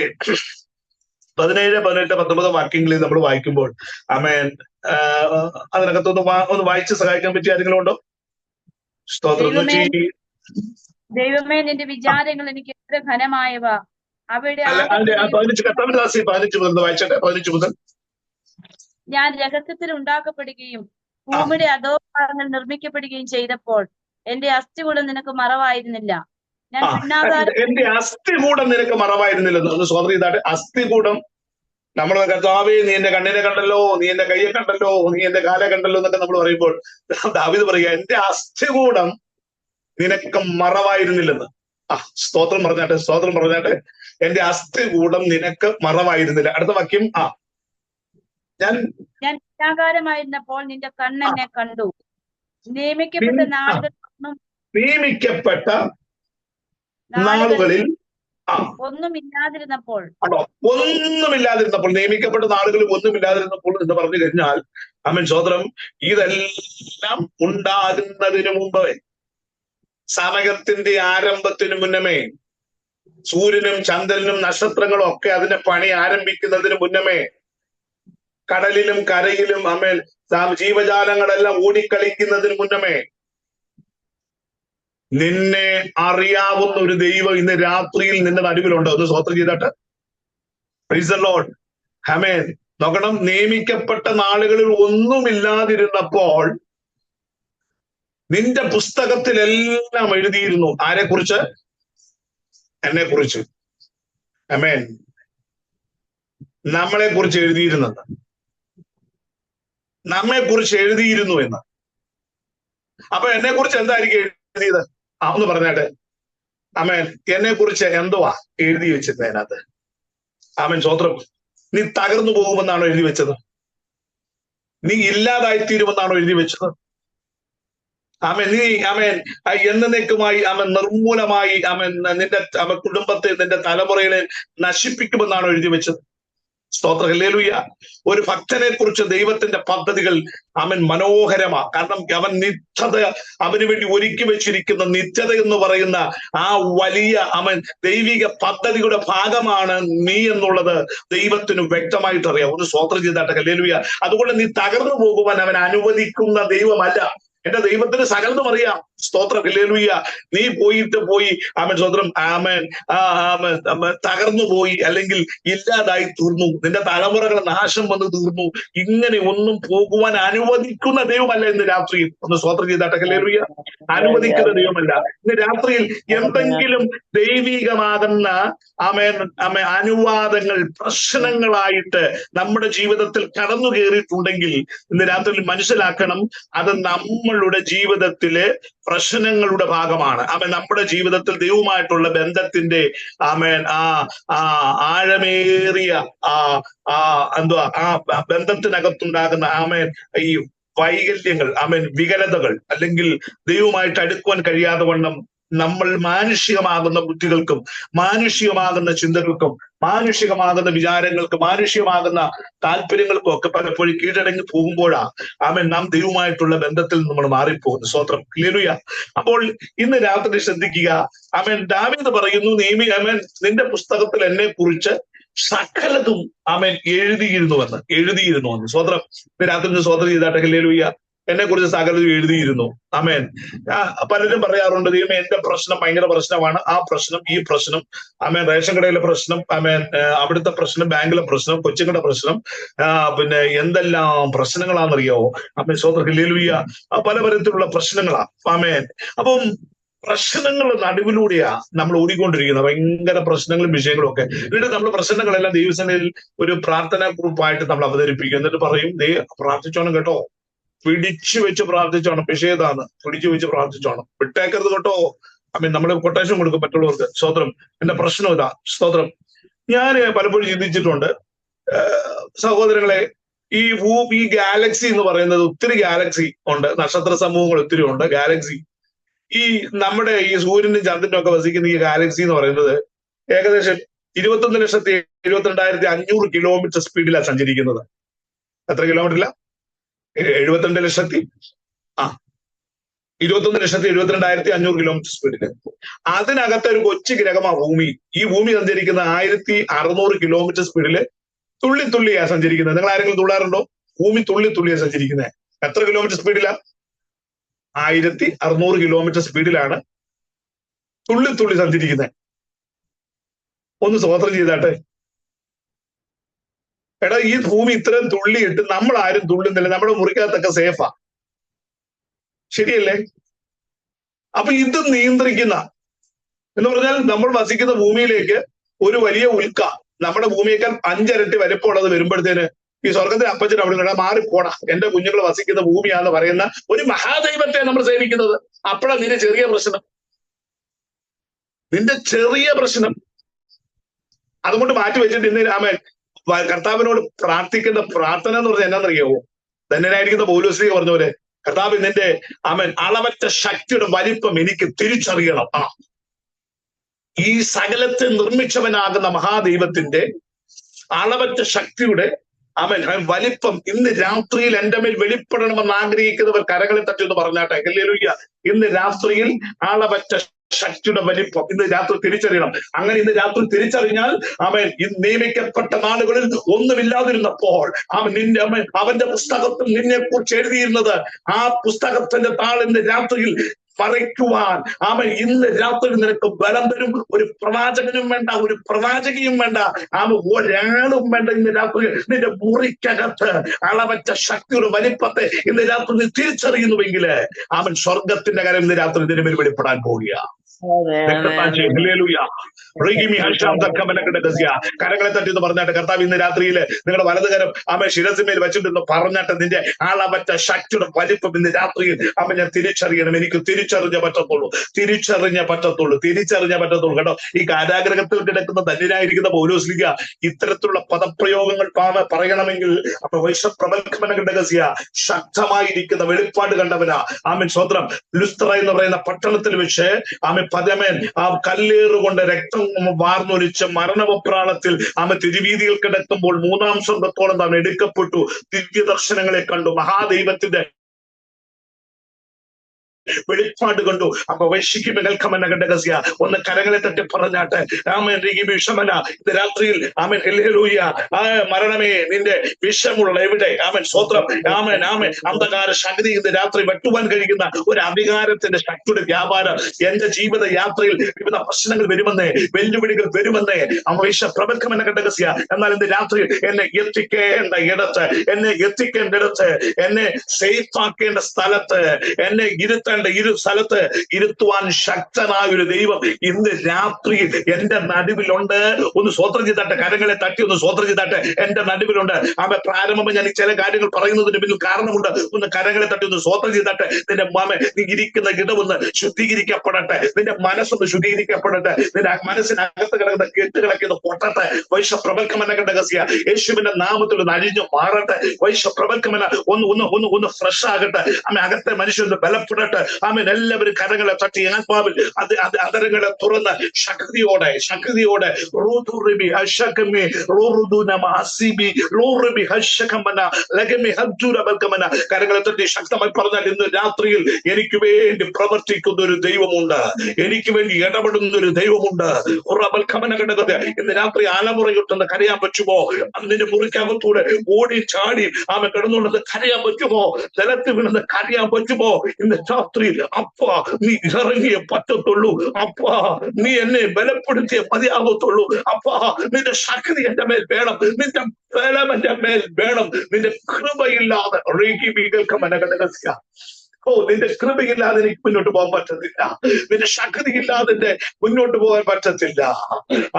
17, 18, 19 വാക്യങ്ങളിൽ നമ്മൾ വായിക്കുമ്പോൾ ആമേൻ അതിനകത്തൊന്ന് വായിച്ച് സഹായിക്കാൻ പറ്റിയ ആരെങ്കിലും ഉണ്ടോ? സ്തോത്രം. ദൈവമേ, നിന്റെ വിചാരങ്ങൾ എനിക്ക് എത്ര ഘനമായവ, അവിടെ 15 മുതൽ വായിച്ചോട്ടെ. 15 മുതൽ. ഞാൻ രഹസ്യത്തിൽ ഉണ്ടാക്കപ്പെടുകയും ഭൂമിയുടെ അധോഭാഗങ്ങൾ നിർമ്മിക്കപ്പെടുകയും ചെയ്തപ്പോൾ എന്റെ അസ്ഥികൂടം നിനക്ക് മറവായിരുന്നില്ല. ഞാൻ എന്റെ അസ്ഥികൂടം നിനക്ക് മറവായിരുന്നില്ലെന്ന് ഒന്ന് സ്തോത്രം ചെയ്താട്ടെ. അസ്ഥികൂടം നമ്മൾ കർത്താവേ നീ എന്റെ കണ്ണിനെ കണ്ടല്ലോ, നീ എന്റെ കയ്യെ കണ്ടല്ലോ, നീ എന്റെ കാലെ കണ്ടല്ലോ എന്നൊക്കെ നമ്മൾ പറയുമ്പോൾ ദാവീദ് പറയുക, എന്റെ അസ്ഥികൂടം നിനക്ക് മറവായിരുന്നില്ലെന്ന്. സ്തോത്രം പറഞ്ഞാട്ടെ. എന്റെ അസ്ഥികൂടം നിനക്ക് മറവായിരുന്നില്ല. അടുത്ത വാക്യം. ഞാൻ നിരാകാരമായിരുന്നപ്പോൾ നിന്റെ കണ്ണെന്നെ കണ്ടു. നിയമിക്കപ്പെട്ട നാളുകളിൽ ഒന്നുമില്ലാതിരുന്നപ്പോൾ നിയമിക്കപ്പെട്ട നാളുകളിൽ ഒന്നുമില്ലാതിരുന്നപ്പോൾ എന്ന് പറഞ്ഞു കഴിഞ്ഞാൽ ആമേൻ സ്തോത്രം, ഇതെല്ലാം ഉണ്ടാകുന്നതിന് മുമ്പ്, സമയത്തിന്റെ ആരംഭത്തിന് മുന്നമേ, സൂര്യനും ചന്ദ്രനും നക്ഷത്രങ്ങളും ഒക്കെ അതിന്റെ പണി ആരംഭിക്കുന്നതിന് മുന്നമേ, കടലിലും കരയിലും ആമേൻ ജീവജാലങ്ങളെല്ലാം ഓടിക്കളിക്കുന്നതിന് മുന്നമേ നിന്നെ അറിയാവുന്ന ഒരു ദൈവം ഇന്ന് രാത്രിയിൽ നിന്റെ നടുവിലുണ്ട്. ഒന്ന് സ്തോത്രം ചെയ്താട്ട്. Praise the lord. ആമേൻ. നോക്കണം, നിയമിക്കപ്പെട്ട നാളുകളിൽ ഒന്നുമില്ലാതിരുന്നപ്പോൾ നിന്റെ പുസ്തകത്തിലെല്ലാം എഴുതിയിരുന്നു. ആരെക്കുറിച്ച്? എന്നെ കുറിച്ച്. ആമേൻ. നമ്മളെ കുറിച്ച് എഴുതിയിരുന്നത്, നമ്മെ കുറിച്ച് എഴുതിയിരുന്നു എന്ന്. അപ്പൊ എന്നെ കുറിച്ച് എന്തായിരിക്കും എഴുതിയത്? ഒന്ന് പറഞ്ഞാട്ടെ. ആമേൻ. എന്നെ കുറിച്ച് എന്തുവാ എഴുതി വെച്ചത് അതിനകത്ത്? ആമേൻ സ്തോത്രം. നീ തകർന്നു പോകുമെന്നാണോ എഴുതി വെച്ചത്? നീ ഇല്ലാതായിത്തീരുമെന്നാണോ എഴുതി വെച്ചത്? ആമേൻ. നീ ആമേൻ എന്നേക്കുമായി നിർമൂലമായി നിന്റെ കുടുംബത്തെ, നിന്റെ തലമുറയെ നശിപ്പിക്കുമെന്നാണോ എഴുതി വെച്ചത്? സ്തോത്ര ഹല്ലേലൂയ. ഒരു ഭക്തനെ കുറിച്ച് ദൈവത്തിന്റെ പദ്ധതികൾ മനോഹരമാ. കാരണം അവൻ നിത്യത അവന് വേണ്ടി ഒരുക്കി വെച്ചിരിക്കുന്ന നിത്യത എന്ന് പറയുന്ന ആ വലിയ ദൈവിക പദ്ധതിയുടെ ഭാഗമാണ് നീ എന്നുള്ളത് ദൈവത്തിന് വ്യക്തമായിട്ട് അറിയാം. ഒരു സ്തോത്രം ചെയ്താട്ടെ ഹല്ലേലൂയ. അതുകൊണ്ട് നീ തകർന്നു പോകുവാൻ അവൻ അനുവദിക്കുന്ന ദൈവമല്ല. എന്റെ ദൈവത്തിന് സകലതും അറിയാം. സ്തോത്രം ഹല്ലേലൂയ. നീ പോയി സ്തോത്രം തകർന്നു പോയി, അല്ലെങ്കിൽ ഇല്ലാതായി തീർന്നു, നിന്റെ തലമുറകൾ നാശം വന്ന് തീർന്നു, ഇങ്ങനെ ഒന്നും പോകുവാൻ അനുവദിക്കുന്ന ദൈവമല്ല ഇന്ന് രാത്രിയിൽ. ഒന്ന് സ്തോത്രം ചെയ്താട്ടെ ഹല്ലേലൂയ. അനുവദിക്കുന്ന ദൈവമല്ല. ഇന്ന് രാത്രിയിൽ എന്തെങ്കിലും ദൈവികമാകുന്ന അനുവാദങ്ങൾ പ്രശ്നങ്ങളായിട്ട് നമ്മുടെ ജീവിതത്തിൽ കടന്നു കയറിയിട്ടുണ്ടെങ്കിൽ ഇന്ന് രാത്രിയിൽ മനസ്സിലാക്കണം, അത് നമ്മളുടെ ജീവിതത്തിലെ പ്രശ്നങ്ങളുടെ ഭാഗമാണ്. നമ്മുടെ ജീവിതത്തിൽ ദൈവവുമായിട്ടുള്ള ബന്ധത്തിന്റെ ആഴമേറിയ ബന്ധത്തിനകത്തുണ്ടാകുന്ന ഈ വൈകല്യങ്ങൾ, വികലതകൾ, അല്ലെങ്കിൽ ദൈവവുമായിട്ട് അടുക്കുവാൻ കഴിയാതെ വണ്ണം നമ്മൾ മാനുഷികമാകുന്ന ബുദ്ധികൾക്കും മാനുഷികമാകുന്ന ചിന്തകൾക്കും മാനുഷികമാകുന്ന വിചാരങ്ങൾക്കും മാനുഷികമാകുന്ന താല്പര്യങ്ങൾക്കും ഒക്കെ പലപ്പോഴും കീഴടങ്ങി പോകുമ്പോഴാണ് നാം ദൈവമായിട്ടുള്ള ബന്ധത്തിൽ നമ്മൾ മാറിപ്പോകുന്നു. സ്തോത്രം ഹല്ലേലൂയ. അപ്പോൾ ഇന്ന് രാത്രി ശ്രദ്ധിക്കുക, ദാവീദ് പറയുന്നു, നിന്റെ പുസ്തകത്തിൽ എന്നെ കുറിച്ച് സകലതും എഴുതിയിരുന്നുവെന്ന്. സ്വതന്ത്രം രാത്രി സ്വതന്ത്രം ചെയ്താട്ടെ ഹല്ലേലൂയ. എന്നെ കുറിച്ച് സകലതും എഴുതിയിരുന്നു. പലരും പറയാറുണ്ട്, ദൈവമേ എന്റെ പ്രശ്നം ഭയങ്കര പ്രശ്നമാണ്, ആ പ്രശ്നം, ഈ പ്രശ്നം, റേഷൻ കടയിലെ പ്രശ്നം, അവിടുത്തെ പ്രശ്നം, ബാങ്കിലെ പ്രശ്നം, കൊച്ചുങ്ങളുടെ പ്രശ്നം, പിന്നെ എന്തെല്ലാം പ്രശ്നങ്ങളാണെന്നറിയാവോ? സ്വതന്ത്ര ഹല്ലേലൂയ. പല തരത്തിലുള്ള പ്രശ്നങ്ങളാ. അപ്പം പ്രശ്നങ്ങളുടെ നടുവിലൂടെയാ നമ്മൾ ഓടിക്കൊണ്ടിരിക്കുന്നത്. ഭയങ്കര പ്രശ്നങ്ങളും വിഷയങ്ങളും ഒക്കെ. എന്നിട്ട് നമ്മൾ പ്രശ്നങ്ങളെല്ലാം ദൈവസേനയിൽ ഒരു പ്രാർത്ഥനാ ഗ്രൂപ്പായിട്ട് നമ്മൾ അവതരിപ്പിക്കും. എന്നിട്ട് പറയും, പ്രാർത്ഥിച്ചോണം കേട്ടോ, പിടിച്ചു വെച്ച് പ്രാർത്ഥിച്ചോണം, വിഷയതാണ്, പിടിച്ചു വെച്ച് പ്രാർത്ഥിച്ചോണം, വിട്ടേക്കരുത് കേട്ടോ. നമ്മൾ കൊട്ടേഷൻ കൊടുക്കും മറ്റുള്ളവർക്ക്. സ്തോത്രം, എന്റെ പ്രശ്നം ഇതാ. സ്തോത്രം. ഞാൻ പലപ്പോഴും ചിന്തിച്ചിട്ടുണ്ട് സഹോദരങ്ങളെ, ഈ ഗാലക്സി എന്ന് പറയുന്നത് ഒത്തിരി ഗാലക്സി ഉണ്ട്, നക്ഷത്ര സമൂഹങ്ങൾ ഒത്തിരി ഉണ്ട്. ഗാലക്സി ഈ നമ്മുടെ ഈ സൂര്യനും ചന്ദ്രനും ഒക്കെ വസിക്കുന്ന ഈ ഗാലക്സി എന്ന് പറയുന്നത് ഏകദേശം 21,72,500 കിലോമീറ്റർ സ്പീഡിലാണ് സഞ്ചരിക്കുന്നത്. എത്ര കിലോമീറ്ററില? 21,72,500 കിലോമീറ്റർ സ്പീഡില്. അതിനകത്ത് ഒരു കൊച്ചു ഗ്രഹമാണ് ഭൂമി. ഈ ഭൂമി സഞ്ചരിക്കുന്ന 1,600 കിലോമീറ്റർ സ്പീഡില് തുള്ളിയാ സഞ്ചരിക്കുന്നത്. നിങ്ങൾ ആരെങ്കിലും തുള്ളാറുണ്ടോ? ഭൂമി തുള്ളിയാ സഞ്ചരിക്കുന്നത്. എത്ര കിലോമീറ്റർ സ്പീഡിലാ? 1,600 കിലോമീറ്റർ സ്പീഡിലാണ് തുള്ളി സഞ്ചരിക്കുന്നത്. ഒന്ന് സ്തോത്രം ചെയ്താട്ടെ. എടാ, ഈ ഭൂമി ഇത്രയും തുള്ളിയിട്ട് നമ്മൾ ആരും തുള്ളുന്നില്ല, നമ്മുടെ മുറിക്കകത്തൊക്കെ സേഫാ, ശരിയല്ലേ? അപ്പൊ ഇത് നിയന്ത്രിക്കുന്ന എന്ന് പറഞ്ഞാൽ നമ്മൾ വസിക്കുന്ന ഭൂമിയിലേക്ക് ഒരു വലിയ ഉൽക്ക, നമ്മുടെ ഭൂമിയേക്കാൾ 5 ഇരട്ടി വലിപ്പമുള്ളത് വരുമ്പോഴത്തേന് ഈ സ്വർഗത്തിലെ അപ്പച്ചൻ അവിടെ മാറിപ്പോടാ, എന്റെ കുഞ്ഞുങ്ങൾ വസിക്കുന്ന ഭൂമിയാന്ന് പറയുന്ന ഒരു മഹാദൈവത്തെ നമ്മൾ സേവിക്കുന്നത്. അപ്പോഴാണ് നിന്റെ ചെറിയ പ്രശ്നം അതുകൊണ്ട് മാറ്റി വെച്ചിട്ട് ഇന്ന് കർത്താവിനോട് പ്രാർത്ഥിക്കേണ്ട പ്രാർത്ഥന എന്ന് പറഞ്ഞാൽ എന്നാന്നറിയാവോ? ധന്യനായിരിക്കുന്ന പൗലോസ്ലീഹ പറഞ്ഞ പോലെ, കർത്താവ് നിന്റെ അളവറ്റ ശക്തിയുടെ വലിപ്പം എനിക്ക് തിരിച്ചറിയണം. ഈ സകലത്തെ നിർമ്മിച്ചവനാകുന്ന മഹാദൈവത്തിന്റെ അളവറ്റ ശക്തിയുടെ വലിപ്പം ഇന്ന് രാത്രിയിൽ എന്റെ മേൽ വെളിപ്പെടണമെന്ന് ആഗ്രഹിക്കുന്നവർ കരങ്ങളെ തട്ടി എന്ന് പറഞ്ഞാട്ടെ ഹല്ലേലൂയ. ഇന്ന് രാത്രിയിൽ അളവറ്റ ശക്തിയുടെ വലിപ്പം ഇന്ന് രാത്രി തിരിച്ചറിയണം. അങ്ങനെ ഇന്ന് രാത്രി തിരിച്ചറിഞ്ഞാൽ ഇന്ന് നിയമിക്കപ്പെട്ട നാളുകളിൽ ഒന്നുമില്ലാതിരുന്നപ്പോൾ അവന്റെ പുസ്തകത്തിൽ നിന്നെ കുറിച്ച് എഴുതിയിരുന്നത്, ആ പുസ്തകത്തിന്റെ താളിന്ന് രാത്രിയിൽ മറയ്ക്കുവാൻ ഇന്ന് രാത്രി നിനക്ക് ബലം തരും. ഒരു പ്രവാചകനും വേണ്ട, ഒരു പ്രവാചകയും വേണ്ട, ഒരാളും വേണ്ട. ഇന്ന് രാത്രി നിന്റെ മുറിക്കകത്ത് അളവറ്റ ശക്തിയുടെ വലിപ്പത്തെ ഇന്ന് രാത്രി നീ തിരിച്ചറിയുന്നുവെങ്കിൽ സ്വർഗത്തിന്റെ കാര്യം ഇന്ന് രാത്രി ഇതിന് മേൽ വെളിപ്പെടാൻ പോവുക. കരങ്ങളെ തട്ടി എന്ന് പറഞ്ഞാട്ട് കർത്താവ് ഇന്ന് രാത്രിയിൽ നിങ്ങളുടെ വലതുകരം ശിരസിന്മേൽ വെച്ചിട്ട് പറഞ്ഞാട്ട് നിന്റെ അളവറ്റ ശക്തിയുടെ വലിപ്പം ഇന്ന് രാത്രിയിൽ ഞാൻ തിരിച്ചറിയണം. എനിക്ക് തിരിച്ചറിഞ്ഞേ പറ്റത്തുള്ളൂ കേട്ടോ. ഈ കാരാഗ്രഹത്തിൽ കിടക്കുന്ന ധന്യനായിരിക്കുന്ന പൗലോസ്ലീഹ ഇത്തരത്തിലുള്ള പദപ്രയോഗങ്ങൾ പറയണമെങ്കിൽ ശക്തമായിരിക്കുന്ന വെളിപ്പാട് കണ്ടവനാ. സ്വന്തം ലുസ്ത്ര എന്ന് പറയുന്ന പട്ടണത്തിൽ വെച്ച് പദമേൻ ആ കല്ലേറുകൊണ്ട് രക്തം വാർന്നൊലിച്ച മരണവപ്രാണത്തിൽ തിരുവീതിയിൽ കിടക്കുമ്പോൾ 3-ാം സ്വർഗത്തോളം താൻ എടുക്കപ്പെട്ടു. ദിവ്യ ദർശനങ്ങളെ കണ്ടു. മഹാദൈവത്തിന്റെ വെളിപ്പാട് കണ്ടു. അപ്പൊ വൈശിക്കുമെൽക്കമന ഘടകസ്യ ഒന്ന് കരങ്ങളെ തട്ടി പറഞ്ഞാട്ടെ ആമേൻ വിഷമന ഇത് രാത്രിയിൽ ആമേൻ ഹല്ലേലൂയ. മരണമേ നിന്റെ വിഷമുള്ള എവിടെ? ആമേൻ സ്തോത്രം. ആമേൻ ആമേൻ അന്ധകാര ശക്തി ഇന്ന് രാത്രി വെട്ടുവാൻ കഴിയുന്ന ഒരു അധികാരത്തിന്റെ ശക്തിയുടെ വ്യാപാരം എന്റെ ജീവിത യാത്രയിൽ വിവിധ പ്രശ്നങ്ങൾ വരുമെന്നേ, വെല്ലുവിളികൾ വരുമെന്നേ അമേശ പ്രബൽക്കമന ഘടകസ്യ. എന്നാൽ ഇന്ന് രാത്രിയിൽ എന്നെ എത്തിക്കേണ്ട ഇടത്ത്, എന്നെ സേഫ് ആക്കേണ്ട സ്ഥലത്ത്, എന്നെ സ്ഥലത്ത് ഇരുത്തുവാൻ ശക്തനായ ഒരു ദൈവം ഇന്ന് രാത്രി എന്റെ നടുവിലുണ്ട്. ഒന്ന് സ്വോത്രം ചെയ്താട്ടെ, കരങ്ങളെ തട്ടി ഒന്ന് സ്വോത്രം ചെയ്താട്ടെ. എന്റെ നടുവിലുണ്ട്. പ്രാരംഭം ഞാൻ ഈ ചില കാര്യങ്ങൾ പറയുന്നതിന് പിന്നിൽ കാരണമുണ്ട്. ഒന്ന് കരങ്ങളെ തട്ടി ഒന്ന് സ്വോത്രം ചെയ്താട്ടെ. നിന്റെ നീ ഇരിക്കുന്ന ഇടമൊന്ന് ശുദ്ധീകരിക്കപ്പെടട്ടെ, നിന്റെ മനസ്സൊന്ന് ശുദ്ധീകരിക്കപ്പെടട്ടെ, നിന്റെ മനസ്സിനകത്ത് കിടക്കുന്ന കെട്ടുകളൊക്കെ ഒന്ന് പൊട്ടട്ടെ. വൈശ പ്രബൽക്കമന ഘടകസ്യ. യേശുവിന്റെ നാമത്തിൽ ഒന്ന് അഴിഞ്ഞു മാറട്ടെ. വൈശ പ്രബൽക്കമന ഒന്ന് ഫ്രഷ് ആകട്ടെ. അകത്തെ മനുഷ്യന് ബലപ്പെടട്ടെ. ആമേൻ. എല്ലാവരും കരങ്ങളെ തട്ടി ആത്മാവിൽ അതരങ്ങളെ തുറന്ന് ശക്തിയോടെ കരങ്ങളെ തട്ടി ശക്തമായി പറഞ്ഞാൽ ഇന്ന് രാത്രിയിൽ എനിക്ക് വേണ്ടി പ്രവർത്തിക്കുന്ന ഒരു ദൈവമുണ്ട്, എനിക്ക് വേണ്ടി ഇടപെടുന്ന ഒരു ദൈവമുണ്ട്. ഇന്ന് രാത്രി ആലമുറയിട്ടൊന്ന് കരയാൻ പറ്റുമോ? അതിന്റെ മുറിക്കകത്തൂടെ ഓടി ചാടി കിടന്നുള്ളത് കരയാൻ പറ്റുമോ? ജലത്തിൽ വീണെന്ന് കരയാൻ പറ്റുമോ? ഇന്ന് രാത്രി അപ്പാ നീ ഇറങ്ങിയേ പറ്റത്തുള്ളൂ. അപ്പാ നീ എന്നെ ബലപ്പെടുത്തിയേ മതിയാകത്തുള്ളൂ. അപ്പാ നിന്റെ ശക്തി എന്റെ മേൽ വേണം, നിന്റെ ബലം എന്റെ മേൽ വേണം. നിന്റെ കൃപയില്ലാതെ നിന്റെ കൃപയില്ലാതെ എനിക്ക് മുന്നോട്ട് പോകാൻ പറ്റത്തില്ല, നിന്റെ ശക്തിയില്ലാതെ മുന്നോട്ട് പോകാൻ പറ്റത്തില്ല.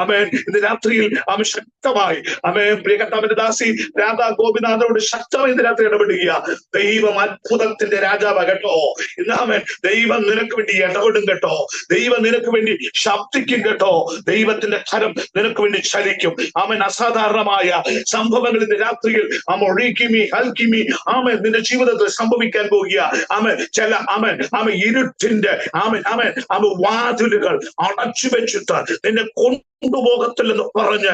ആമേൻ. ഇന്ന് രാത്രിയിൽ ശക്തമായി പ്രിയ കർത്താവിന്റെ ദാസി രാധാ ഗോപിനാഥനോട് ശക്തമായി ഇന്ന് രാത്രി ഇടപെടുക. ദൈവം അത്ഭുതത്തിന്റെ രാജാവ് കേട്ടോ. ഇന്ന് ദൈവം നിനക്ക് വേണ്ടി ഇടപെടും കേട്ടോ. ദൈവം നിനക്ക് വേണ്ടി ശബ്ദിക്കും കേട്ടോ. ദൈവത്തിന്റെ കരം നിനക്ക് വേണ്ടി ചലിക്കും. അസാധാരണമായ സംഭവങ്ങൾ ഇന്ന് രാത്രിയിൽ നിന്റെ ജീവിതത്തിൽ സംഭവിക്കാൻ പോകുക. ചില ഇരുട്ടിന്റെ വാതിലുകൾ അടച്ചു വെച്ചിട്ട് നിന്നെ കൊണ്ടുപോകത്തില്ലെന്ന് പറഞ്ഞ്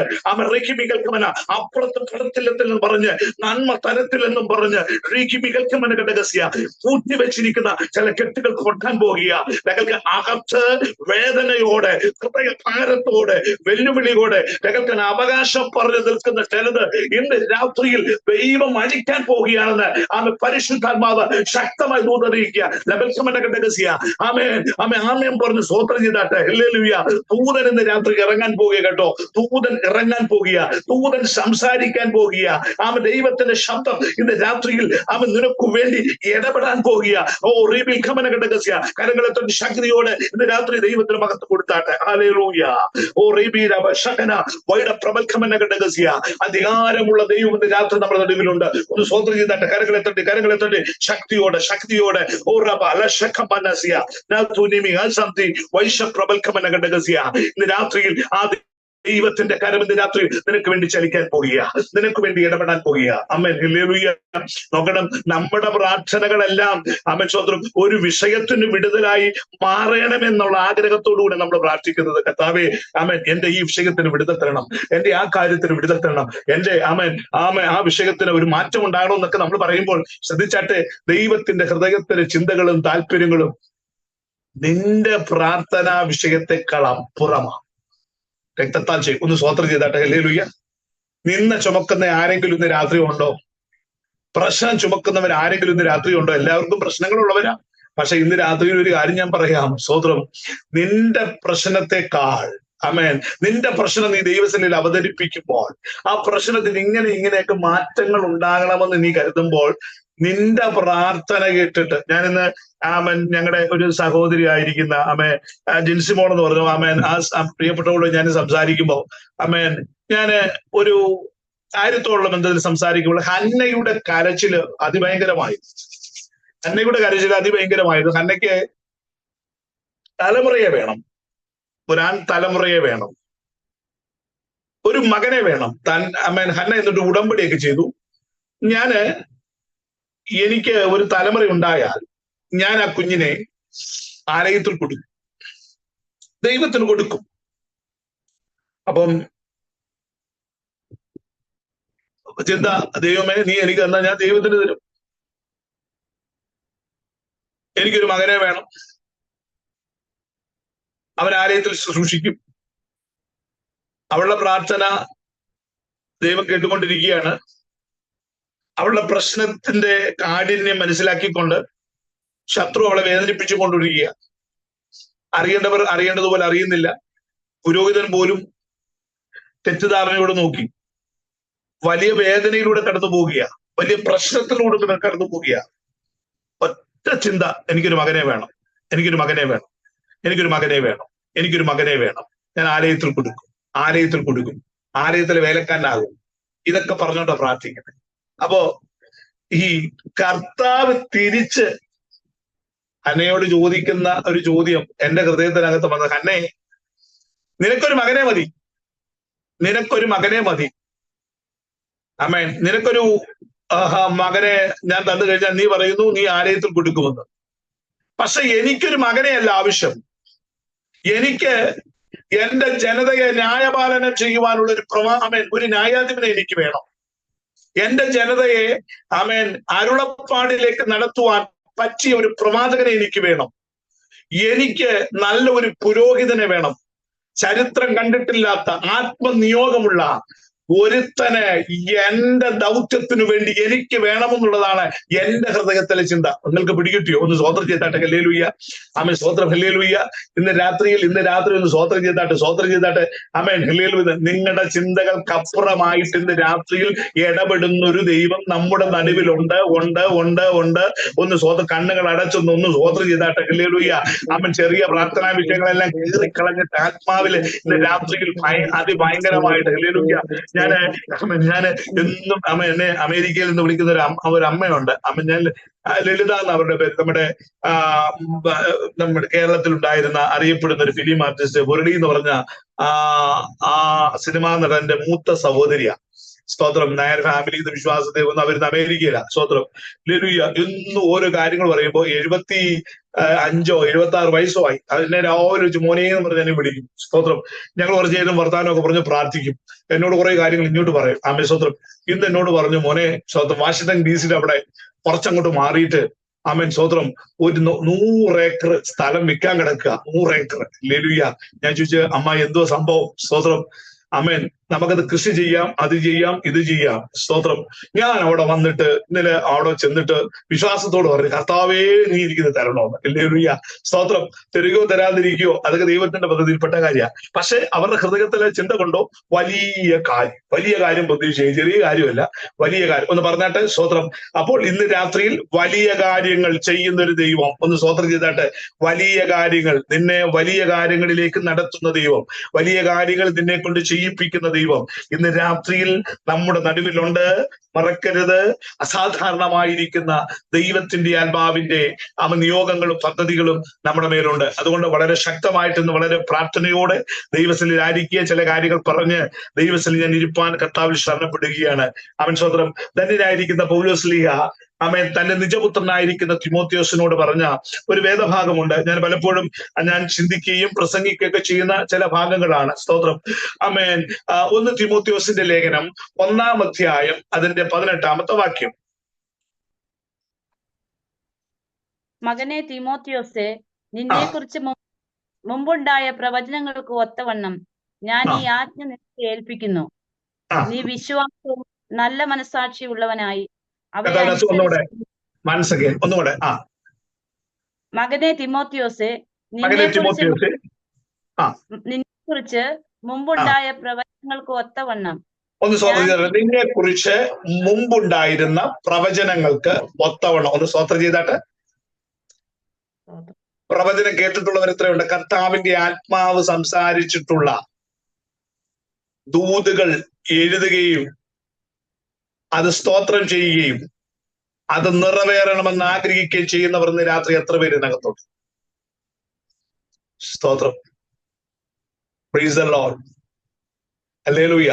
അപ്പുറത്ത് തരത്തില്ലെന്നും പറഞ്ഞ് നന്മ തരത്തില്ലെന്നും പറഞ്ഞ് പൂട്ടിവെച്ചിരിക്കുന്ന ചില കെട്ടുകൾ കൊട്ടാൻ പോകുക. ഞങ്ങൾക്ക് അകത്ത് വേദനയോടെ, ഹൃദയഭാരത്തോടെ, വെല്ലുവിളിയോടെ ഞങ്ങൾക്ക് അവകാശം പറഞ്ഞു നിൽക്കുന്ന ചിലത് ഇന്ന് രാത്രിയിൽ ദൈവം അഴിക്കാൻ പോകുകയാണെന്ന് പരിശുദ്ധാത്മാവ് ശക്തമായി ദൂതറിയിക്കുക. ആമേൻ പറഞ്ഞ് സ്തോത്രം ചെയ്താട്ടെ. ഹല്ലേലൂയ. ദൂതൻ ഇന്ന് രാത്രി ഇറങ്ങാൻ പോകുക കേട്ടോ. ദൂതൻ ഇറങ്ങാൻ പോകുക, ദൂതൻ സംസാരിക്കാൻ പോകുക. ദൈവത്തിന്റെ ശബ്ദം ഇന്ന് രാത്രിയിൽ നിനക്ക് വേണ്ടി ഇടപെടാൻ പോകുക. കരങ്ങളെ തൊട്ട് ശക്തിയോടെ ഇന്ന് രാത്രി ദൈവത്തിന് മഹത്വം കൊടുത്താട്ടെ. ഹല്ലേലൂയ. അധികാരമുള്ള ദൈവം ഇന്ന് രാത്രി നമ്മുടെ നടുവിലുണ്ട്. ഒന്ന് സ്തോത്രം ചെയ്താട്ടെ. കരങ്ങളെ തട്ടി ശക്തിയോടെ ഇന്ന് രാത്രിയിൽ ആ ദൈവത്തിന്റെ കരം ഇന്ന് രാത്രി നിനക്ക് വേണ്ടി ചലിക്കാൻ പോകുക, നിനക്ക് വേണ്ടി ഇടപെടാൻ പോകുക. ആമേൻ. ഹല്ലേലൂയ. നോക്കണം, നമ്മുടെ പ്രാർത്ഥനകളെല്ലാം സ്വന്തം ഒരു വിഷയത്തിന് വിടുതലായി മാറണമെന്നുള്ള ആഗ്രഹത്തോടുകൂടെ നമ്മൾ പ്രാർത്ഥിക്കുന്നത്. കർത്താവേ, ആമേൻ, എന്റെ ഈ വിഷയത്തിന് വിടുതൽ തരണം, എന്റെ ആ കാര്യത്തിന് വിടുതൽ തരണം, എന്റെ ആ വിഷയത്തിന് ഒരു മാറ്റം ഉണ്ടാകണം എന്നൊക്കെ നമ്മൾ പറയുമ്പോൾ ശ്രദ്ധിച്ചാട്ടെ, ദൈവത്തിന്റെ ഹൃദയത്തിലെ ചിന്തകളും താല്പര്യങ്ങളും നിന്റെ പ്രാർത്ഥനാ വിഷയത്തെക്കാൾ അപ്പുറമാണ്. രക്തത്താൽ ചെയ്യും. ഒന്ന് സ്തോത്രം ചെയ്താട്ടെ. ഹല്ലേലൂയ. നിന്ന ചുമക്കുന്ന ആരെങ്കിലും ഇന്ന് രാത്രി ഉണ്ടോ? പ്രശ്നം ചുമക്കുന്നവർ ആരെങ്കിലും ഇന്ന് രാത്രി ഉണ്ടോ? എല്ലാവർക്കും പ്രശ്നങ്ങളുള്ളവരാ. പക്ഷെ ഇന്ന് രാത്രിയിൽ ഒരു കാര്യം ഞാൻ പറയാം. സ്തോത്രം. നിന്റെ പ്രശ്നത്തെക്കാൾ നിന്റെ പ്രശ്നം നീ ദൈവസന്നിധിയിൽ അവതരിപ്പിക്കുമ്പോൾ, ആ പ്രശ്നത്തിന് ഇങ്ങനെയൊക്കെ മാറ്റങ്ങൾ ഉണ്ടാകണമെന്ന് നീ കരുതുമ്പോൾ, നിന്റെ പ്രാർത്ഥന കേട്ടിട്ട് ഞാനിന്ന് ഞങ്ങളുടെ ഒരു സഹോദരി ആയിരിക്കുന്ന ജിൻസിമോൾ എന്ന് പറഞ്ഞു. ആ പ്രിയപ്പെട്ടവളോട് ഞാൻ സംസാരിക്കുമ്പോൾ ഞാന് ഒരു കാര്യത്തോടുള്ള ബന്ധത്തിൽ സംസാരിക്കുമ്പോൾ ഹന്നയുടെ കരച്ചില് അതിഭയങ്കരമായിരുന്നു. ഹന്നയ്ക്ക് തലമുറയെ വേണം, ഒരാൺ തലമുറയെ വേണം, ഒരു മകനെ വേണം. ഹന്ന എന്നിട്ട് ഉടമ്പടിയൊക്കെ ചെയ്തു. എനിക്ക് ഒരു തലമുറ ഉണ്ടായാൽ ഞാൻ ആ കുഞ്ഞിനെ ആലയത്തിൽ കൊടുക്കും. ദൈവത്തിന് കൊടുക്കും. അപ്പം ചിന്ത, ദൈവമേ നീ എനിക്ക് തന്നാ ഞാൻ ദൈവത്തിന് തരും. എനിക്കൊരു മകനെ വേണം, അവൻ ആലയത്തിൽ ശുശ്രൂഷിക്കും. അവളുടെ പ്രാർത്ഥന ദൈവം കേട്ടുകൊണ്ടിരിക്കുകയാണ്. അവളുടെ പ്രശ്നത്തിന്റെ കാഠിന്യം മനസ്സിലാക്കിക്കൊണ്ട് ശത്രു അവളെ വേദനിപ്പിച്ചുകൊണ്ടിരിക്കുക. അറിയേണ്ടവർ അറിയേണ്ടതുപോലെ അറിയുന്നില്ല. പുരോഹിതൻ പോലും തെറ്റിദ്ധാരണയോട് നോക്കി. വലിയ വേദനയിലൂടെ കടന്നു പോവുക, വലിയ പ്രശ്നത്തിലൂടെ കടന്നു പോവുക. ഒറ്റ ചിന്ത, എനിക്കൊരു മകനെ വേണം, എനിക്കൊരു മകനെ വേണം, എനിക്കൊരു മകനെ വേണം, എനിക്കൊരു മകനെ വേണം. ഞാൻ ആലയത്തിൽ കൊടുക്കും, ആലയത്തിൽ കൊടുക്കും, ആലയത്തിലെ വേലക്കാരനാകും. ഇതൊക്കെ പറഞ്ഞോണ്ടാ പ്രാർത്ഥിക്കുന്നത്. അപ്പോ ഈ കർത്താവ് തിരിച്ച് ഹന്നയോട് ചോദിക്കുന്ന ഒരു ചോദ്യം എന്റെ ഹൃദയത്തിനകത്ത് വന്നത്, ഹന്നേ നിനക്കൊരു മകനെ മതി, നിനക്കൊരു മകനെ മതി. ആമേൻ. നിനക്കൊരു മകനെ ഞാൻ തന്നു കഴിഞ്ഞാൽ നീ പറയുന്നു നീ ആലയത്തിൽ കൊടുക്കുമെന്ന്. പക്ഷെ എനിക്കൊരു മകനെയല്ല ആവശ്യം. എനിക്ക് എന്റെ ജനതയെ ന്യായപാലനം ചെയ്യുവാനുള്ള ഒരു ന്യായാധിപനെ എനിക്ക് വേണം. എന്റെ ജനതയെ അരുളപ്പാടിലേക്ക് നടത്തുവാൻ പറ്റിയ ഒരു പ്രവാചകനെ എനിക്ക് വേണം. എനിക്ക് നല്ല ഒരു പുരോഹിതനെ വേണം. ചരിത്രം കണ്ടിട്ടില്ലാത്ത ആത്മനിയോഗമുള്ള ഒരുത്തനെ എന്റെ ദൗത്യത്തിനു വേണ്ടി എനിക്ക് വേണമെന്നുള്ളതാണ് എന്റെ ഹൃദയത്തിലെ ചിന്ത. നിങ്ങൾക്ക് പിടികിട്ടിയോ? ഒന്ന് സ്വോത്രം ചെയ്താട്ടെ. ഹല്ലേലൂയ. ആമേൻ. സ്വോത്രം. ഹല്ലേലൂയ. ഇന്ന് രാത്രി ഒന്ന് സ്വോത്രം ചെയ്താട്ടെ. ആമേൻ. ഹല്ലേലൂയ. നിങ്ങളുടെ ചിന്തകൾക്കപ്പുറമായിട്ട് ഇന്ന് രാത്രിയിൽ ഇടപെടുന്ന ഒരു ദൈവം നമ്മുടെ നടുവിലുണ്ട്. ഉണ്ട്. ഒന്ന് സ്വോത്രം, കണ്ണുകൾ അടച്ചൊന്ന് സ്വോത്രം ചെയ്താട്ടെ. ഹല്ലേലൂയ. ആമേൻ. ചെറിയ പ്രാർത്ഥനാ വിഷയങ്ങളെല്ലാം കീറിക്കളഞ്ഞിട്ട് ആത്മാവില് ഇന്ന് രാത്രിയിൽ അതിഭയങ്കരമായിട്ട് ഹല്ലേലൂയ. ഞാന് എന്നും എന്നെ അമേരിക്കയിൽ നിന്ന് വിളിക്കുന്ന ഒരു അമ്മയുണ്ട്. ഞാൻ ലളിത എന്ന് അവരുടെ പേര്. നമ്മുടെ കേരളത്തിൽ ഉണ്ടായിരുന്ന അറിയപ്പെടുന്ന ഒരു ഫിലിം ആർട്ടിസ്റ്റ് മുരളി എന്ന് പറഞ്ഞ ആ സിനിമാ നടന്റെ മൂത്ത സഹോദരിയ. സ്തോത്രം. നായർ ഫാമിലി വിശ്വാസത്തെ ഒന്ന് അവരുന്ന് അമേരിക്കയില. സ്തോത്രം. ലലുയ്യ. ഇന്ന് ഓരോ കാര്യങ്ങൾ പറയുമ്പോ 75-76 വയസ്സോ ആയി. അതിനെ രാവിലെ മോനെ എന്ന് പറഞ്ഞ് എന്നെ വിളിക്കും. സ്തോത്രം. ഞങ്ങൾ കുറച്ച് നേരം വർത്താനമൊക്കെ പറഞ്ഞ് പ്രാർത്ഥിക്കും. എന്നോട് കുറെ കാര്യങ്ങൾ ഇങ്ങോട്ട് പറയും. ആമേ. സ്തോത്രം. ഇന്ന് എന്നോട് പറഞ്ഞു, മോനെ സ്തോത്രം, വാഷിംഗ്ടൺ DC അവിടെ കുറച്ചങ്ങോട്ട് മാറിയിട്ട് ആമേൻ സ്തോത്രം ഒരു 100 ഏക്കർ സ്ഥലം വിൽക്കാൻ കിടക്കുക. 100 ഏക്കർ. ലലുയ്യ. ഞാൻ ചോദിച്ചു, അമ്മ എന്തോ സംഭവം? സ്തോത്രം. ആമേൻ. നമുക്കത് കൃഷി ചെയ്യാം, അത് ചെയ്യാം, ഇത് ചെയ്യാം. സ്തോത്രം. ഞാൻ അവിടെ വന്നിട്ട് ഇന്നലെ അവിടെ ചെന്നിട്ട് വിശ്വാസത്തോട് പറഞ്ഞു, കർത്താവേ നീ എനിക്കിത് തരണോന്ന്. ഹല്ലേലൂയ. സ്തോത്രം. തരികയോ തരാതിരിക്കുകയോ അതൊക്കെ ദൈവത്തിന്റെ പദ്ധതിയിൽപ്പെട്ട കാര്യമാണ്. പക്ഷെ അവരുടെ ഹൃദയത്തിലെ ചിന്ത കൊണ്ടോ വലിയ കാര്യം പ്രതീക്ഷിക്കുക. ചെറിയ കാര്യമല്ല, വലിയ കാര്യം. ഒന്ന് പറഞ്ഞാട്ടെ. സ്തോത്രം. അപ്പോൾ ഇന്ന് രാത്രിയിൽ വലിയ കാര്യങ്ങൾ ചെയ്യുന്ന ഒരു ദൈവം. ഒന്ന് സ്തോത്രം ചെയ്താട്ടെ. വലിയ കാര്യങ്ങൾ, നിന്നെ വലിയ കാര്യങ്ങളിലേക്ക് നടത്തുന്ന ദൈവം, വലിയ കാര്യങ്ങൾ നിന്നെ കൊണ്ട് ചെയ്യിപ്പിക്കുന്ന ദൈവം ഇന്ന് രാത്രിയിൽ നമ്മുടെ നടുവിലുണ്ട്. മറക്കരുത്. അസാധാരണമായിരിക്കുന്ന ദൈവത്തിന്റെ ആത്മാവിന്റെ നിയോഗങ്ങളും പദ്ധതികളും നമ്മുടെ മേലുണ്ട്. അതുകൊണ്ട് വളരെ ശക്തമായിട്ട് ഇന്ന് വളരെ പ്രാർത്ഥനയോടെ ദൈവസ്ഥലിൽ ആയിരിക്കുക. ചില കാര്യങ്ങൾ പറഞ്ഞ് ദൈവസ്ഥലിൽ ഞാൻ ഇരിപ്പാൻ കർത്താവിൽ ശരണപ്പെടുകയാണ്. അവൻ സ്വതന്ത്രം. ധന്യനായിരിക്കുന്ന പൗലോസ്ലീഹ ആമേൻ തന്റെ നിജപുത്രനായിരിക്കുന്ന തിമോത്തിയോസിനോട് പറഞ്ഞ ഒരു വേദഭാഗമുണ്ട്. ഞാൻ പലപ്പോഴും ചിന്തിക്കുകയും പ്രസംഗിക്കുകയൊക്കെ ചെയ്യുന്ന ചില ഭാഗങ്ങളാണ്. സ്തോത്രം. ആമേൻ. 1 തിമോത്തിയോസിന്റെ ലേഖനം 1-ാം അധ്യായം അതിന്റെ 18-ാമത്തെ വാക്യം. മകനെ തിമോത്തിയോസേ, നിന്നെ കുറിച്ച് മുമ്പുണ്ടായ പ്രവചനങ്ങൾക്ക് ഒത്തവണ്ണം ഞാൻ ഈ ആജ്ഞ നിനക്ക് ഏൽപ്പിക്കുന്നു. നീ വിശ്വാസവും നല്ല മനസാക്ഷിയുള്ളവനായി ഒന്നുകൂടെ. മകനെ തിമോത്തിയോസേ, നിന്നെ കുറിച്ച് മുമ്പുണ്ടായ പ്രവചനങ്ങൾക്ക് ഒത്തവണ്ണം. നിന്നെ കുറിച്ച് മുമ്പുണ്ടായിരുന്ന പ്രവചനങ്ങൾക്ക് ഒത്തവണ്ണം. ഒന്ന് സ്വോത്രം ചെയ്താട്ടെ. പ്രവചനം കേട്ടിട്ടുള്ളവർ എത്രയുണ്ട്? കർത്താവിന്റെ ആത്മാവ് സംസാരിച്ചിട്ടുള്ള ദൂതുകൾ എഴുതുകയും അത് സ്തോത്രം ചെയ്യുകയും അത് നിറവേറണമെന്ന് ആഗ്രഹിക്കുകയും ചെയ്യുന്നവർ ഇന്ന് രാത്രി എത്ര പേര് ഇതിനകത്തുണ്ട്? സ്തോത്രം. Price the Lord. ഹല്ലേലൂയ.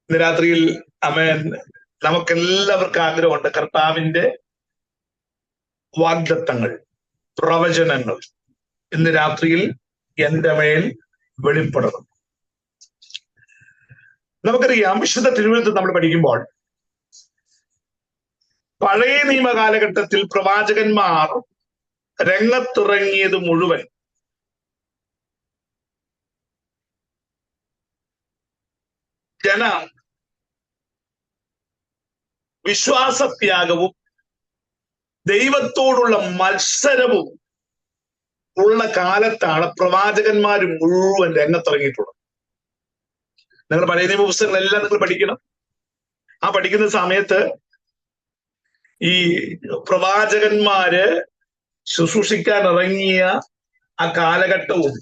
ഇന്ന് രാത്രിയിൽ ആമേൻ നമുക്കെല്ലാവർക്കും ആഗ്രഹമുണ്ട് കർത്താവിന്റെ വാഗ്ദത്തങ്ങൾ, പ്രവചനങ്ങൾ ഇന്ന് രാത്രിയിൽ എന്റെ മേൽ വെളിപ്പെടണം. നമുക്കറിയാം, വിശുദ്ധ തിരുവചനത്തിൽ നമ്മൾ പഠിക്കുമ്പോൾ പഴയ നിയമ കാലഘട്ടത്തിൽ പ്രവാചകന്മാർ രംഗത്തിറങ്ങിയത് മുഴുവൻ ജന വിശ്വാസത്യാഗവും ദൈവത്തോടുള്ള മത്സരവും ഉള്ള കാലത്താണ് പ്രവാചകന്മാർ മുഴുവൻ രംഗത്തിറങ്ങിയിട്ടുള്ളത്. നിങ്ങൾ പഴയ നിയമ പുസ്തകങ്ങളെല്ലാം നിങ്ങൾ പഠിക്കണം. ആ പഠിക്കുന്ന സമയത്ത് ഈ പ്രവാചകന്മാര് ശുശ്രൂഷിക്കാൻ ഇറങ്ങിയ ആ കാലഘട്ടവും